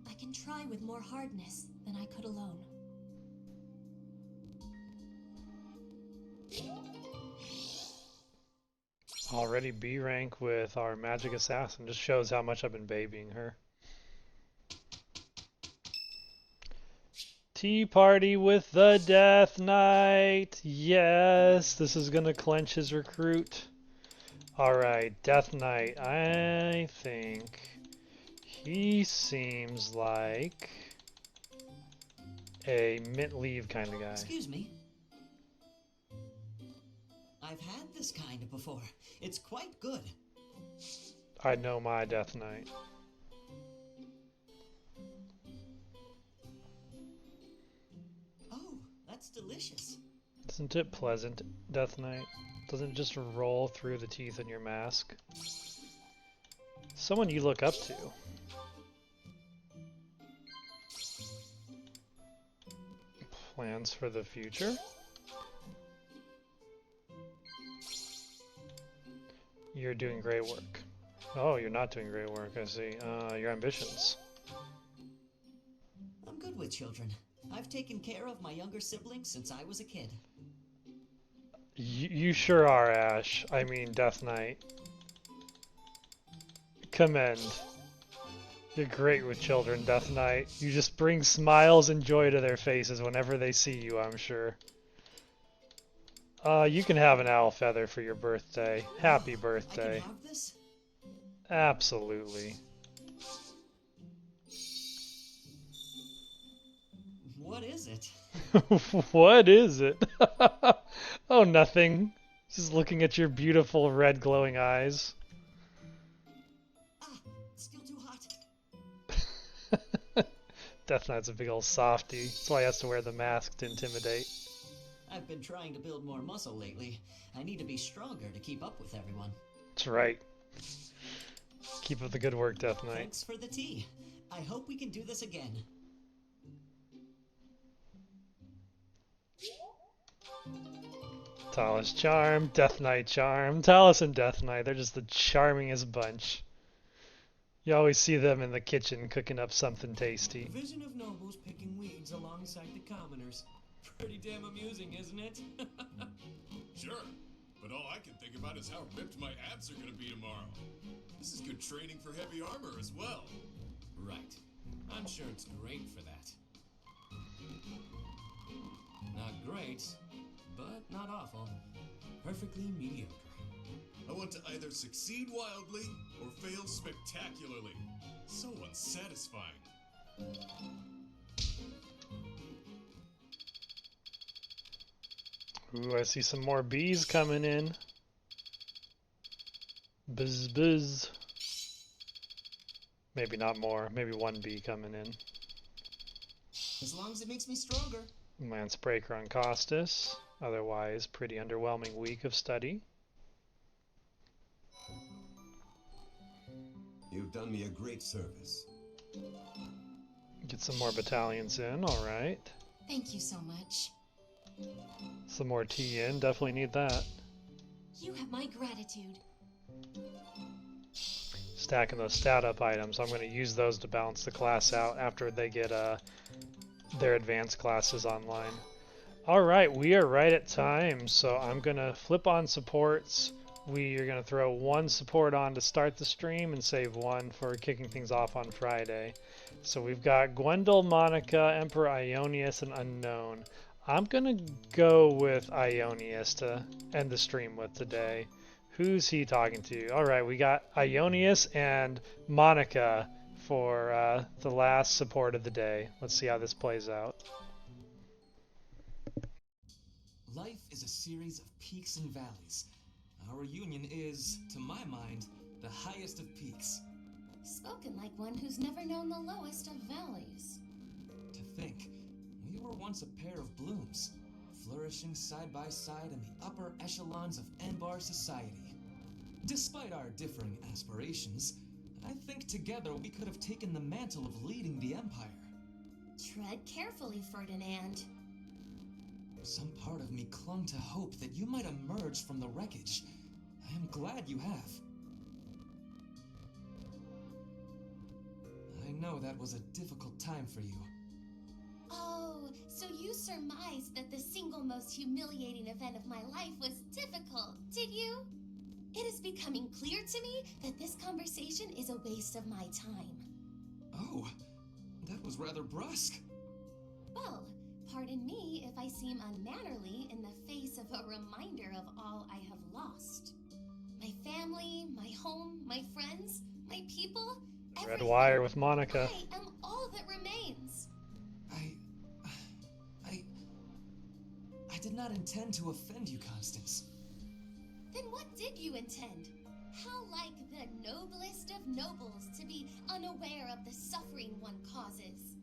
[SPEAKER 13] I can try with more hardness than I could alone.
[SPEAKER 1] Already B rank with our magic assassin. Just shows how much I've been babying her. Tea party with the Death Knight. Yes, this is gonna clench his recruit. Alright, Death Knight. I think he seems like a mint leave kind of guy.
[SPEAKER 15] Excuse me. I've had this kind before. It's quite good.
[SPEAKER 1] I know my Death Knight.
[SPEAKER 15] Oh, that's delicious.
[SPEAKER 1] Isn't it pleasant, Death Knight? Doesn't it just roll through the teeth in your mask? Someone you look up to. Plans for the future? You're doing great work. Oh, you're not doing great work, I see. Your ambitions.
[SPEAKER 15] I'm good with children. I've taken care of my younger siblings since I was a kid.
[SPEAKER 1] You sure are, Ash. I mean, Death Knight. Commend. You're great with children, Death Knight. You just bring smiles and joy to their faces whenever they see you, I'm sure. You can have an owl feather for your birthday. Happy birthday.
[SPEAKER 15] I can have this?
[SPEAKER 1] Absolutely.
[SPEAKER 15] What is it?
[SPEAKER 1] What is it? Oh, nothing. Just looking at your beautiful red glowing eyes.
[SPEAKER 15] It's still too hot.
[SPEAKER 1] Death Knight's a big old softy. That's why he has to wear the mask to intimidate.
[SPEAKER 15] I've been trying to build more muscle lately. I need to be stronger to keep up with everyone.
[SPEAKER 1] That's right. Keep up the good work, Death Knight.
[SPEAKER 15] Thanks for the tea. I hope we can do this again.
[SPEAKER 1] Thales charm, Death Knight charm. Thales and Death Knight, they're just the charmingest bunch. You always see them in the kitchen cooking up something tasty.
[SPEAKER 19] Vision of nobles picking weeds alongside the commoners. Pretty damn amusing, isn't it?
[SPEAKER 17] Sure, but all I can think about is how ripped my abs are gonna be tomorrow. This is good training for heavy armor as well.
[SPEAKER 18] Right. I'm sure it's great for that. Not great, but not awful. Perfectly mediocre.
[SPEAKER 17] I want to either succeed wildly or fail spectacularly. So unsatisfying.
[SPEAKER 1] Ooh, I see some more bees coming in. Buzz buzz. Maybe not more. Maybe 1B coming in.
[SPEAKER 3] As long as it makes me stronger.
[SPEAKER 1] Lance Breaker on Costas. Otherwise, pretty underwhelming week of study.
[SPEAKER 20] You've done me a great service.
[SPEAKER 1] Get some more battalions in, alright.
[SPEAKER 13] Thank you so much.
[SPEAKER 1] Some more T in, definitely need that.
[SPEAKER 13] You have my gratitude.
[SPEAKER 1] Stacking those stat up items. I'm going to use those to balance the class out after they get their advanced classes online. Alright, we are right at time, so I'm going to flip on supports. We are going to throw one support on to start the stream and save one for kicking things off on Friday. So we've got Gwendol, Monica, Emperor Ionius, and Unknown. I'm going to go with Ionius to end the stream with today. Who's he talking to? Alright, we got Ionius and Monica for the last support of the day. Let's see how this plays out.
[SPEAKER 5] Life is a series of peaks and valleys. Our union is, to my mind, the highest of peaks.
[SPEAKER 7] Spoken like one who's never known the lowest of valleys.
[SPEAKER 5] To think, we were once a pair of blooms, flourishing side by side in the upper echelons of Enbar society. Despite our differing aspirations, I think together we could have taken the mantle of leading the Empire.
[SPEAKER 13] Tread carefully, Ferdinand.
[SPEAKER 5] Some part of me clung to hope that you might emerge from the wreckage. I am glad you have. I know that was a difficult time for you.
[SPEAKER 13] Oh, so you surmised that the single most humiliating event of my life was difficult, did you? It is becoming clear to me that this conversation is a waste of my time.
[SPEAKER 5] Oh, that was rather brusque.
[SPEAKER 13] Well, pardon me if I seem unmannerly in the face of a reminder of all I have lost. My family, my home, my friends, my people,
[SPEAKER 1] Red wire with Monica.
[SPEAKER 13] I am all that remains.
[SPEAKER 5] I did not intend to offend you, Constance.
[SPEAKER 13] Then what did you intend? How like the noblest of nobles to be unaware of the suffering one causes.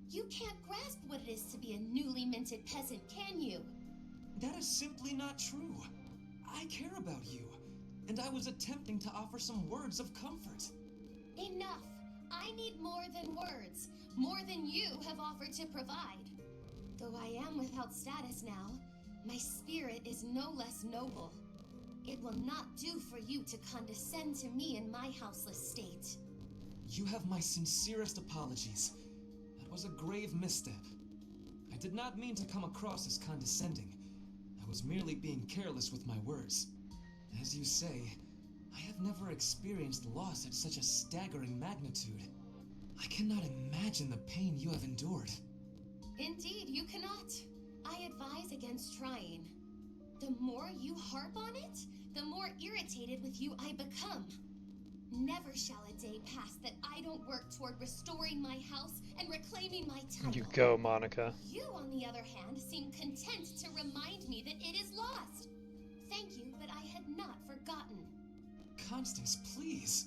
[SPEAKER 13] You can't grasp what it is to be a newly minted peasant, can you?
[SPEAKER 5] That is simply not true. I care about you, and I was attempting to offer some words of comfort.
[SPEAKER 13] Enough. I need more than words, more than you have offered to provide. Though I am without status now, my spirit is no less noble. It will not do for you to condescend to me in my houseless state.
[SPEAKER 5] You have my sincerest apologies. That was a grave misstep. I did not mean to come across as condescending. I was merely being careless with my words. As you say, I have never experienced loss at such a staggering magnitude. I cannot imagine the pain you have endured.
[SPEAKER 13] Indeed, you cannot. I advise against trying. The more you harp on it, the more irritated with you I become. Never shall a day pass that I don't work toward restoring my house and reclaiming my title.
[SPEAKER 1] You go, Monica.
[SPEAKER 13] You, on the other hand, seem content to remind me that it is lost. Thank you, but I had not forgotten.
[SPEAKER 5] Constance, please.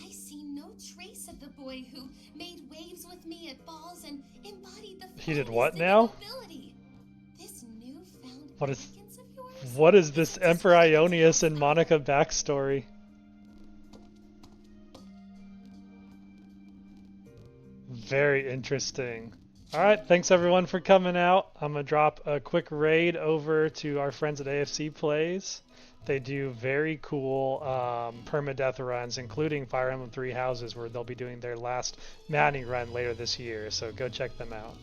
[SPEAKER 13] I see no trace of the boy who made waves with me at balls and embodied the
[SPEAKER 1] He did what now?
[SPEAKER 13] nobility. This newfound
[SPEAKER 1] What is this Emperor Ionius and Monica backstory? Very interesting. Alright, thanks everyone for coming out. I'm going to drop a quick raid over to our friends at AFC Plays. They do very cool permadeath runs, including Fire Emblem 3 Houses, where they'll be doing their last Maddening run later this year, so go check them out.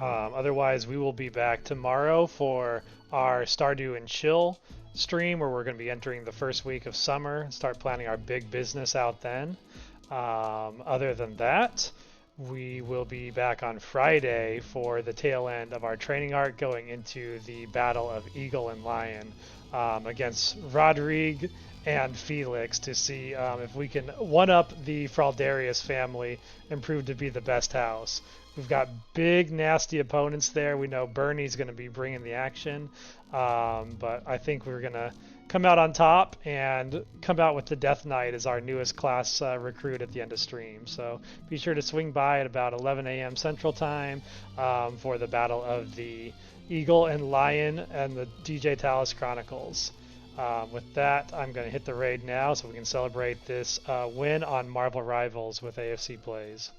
[SPEAKER 1] Otherwise, we will be back tomorrow for our Stardew and Chill stream, where we're going to be entering the first week of summer and start planning our big business out then. Other than that, we will be back on Friday for the tail end of our training arc, going into the Battle of Eagle and Lion against Rodrigue and Felix to see if we can one-up the Fraldarius family and prove to be the best house. We've got big, nasty opponents there. We know Bernie's going to be bringing the action, but I think we're going to come out on top and come out with the Death Knight as our newest class recruit at the end of stream. So be sure to swing by at about 11 a.m. Central Time for the Battle of the Eagle and Lion and the DJ Thales Chronicles. With that, I'm going to hit the raid now so we can celebrate this win on Marvel Rivals with AFC Plays.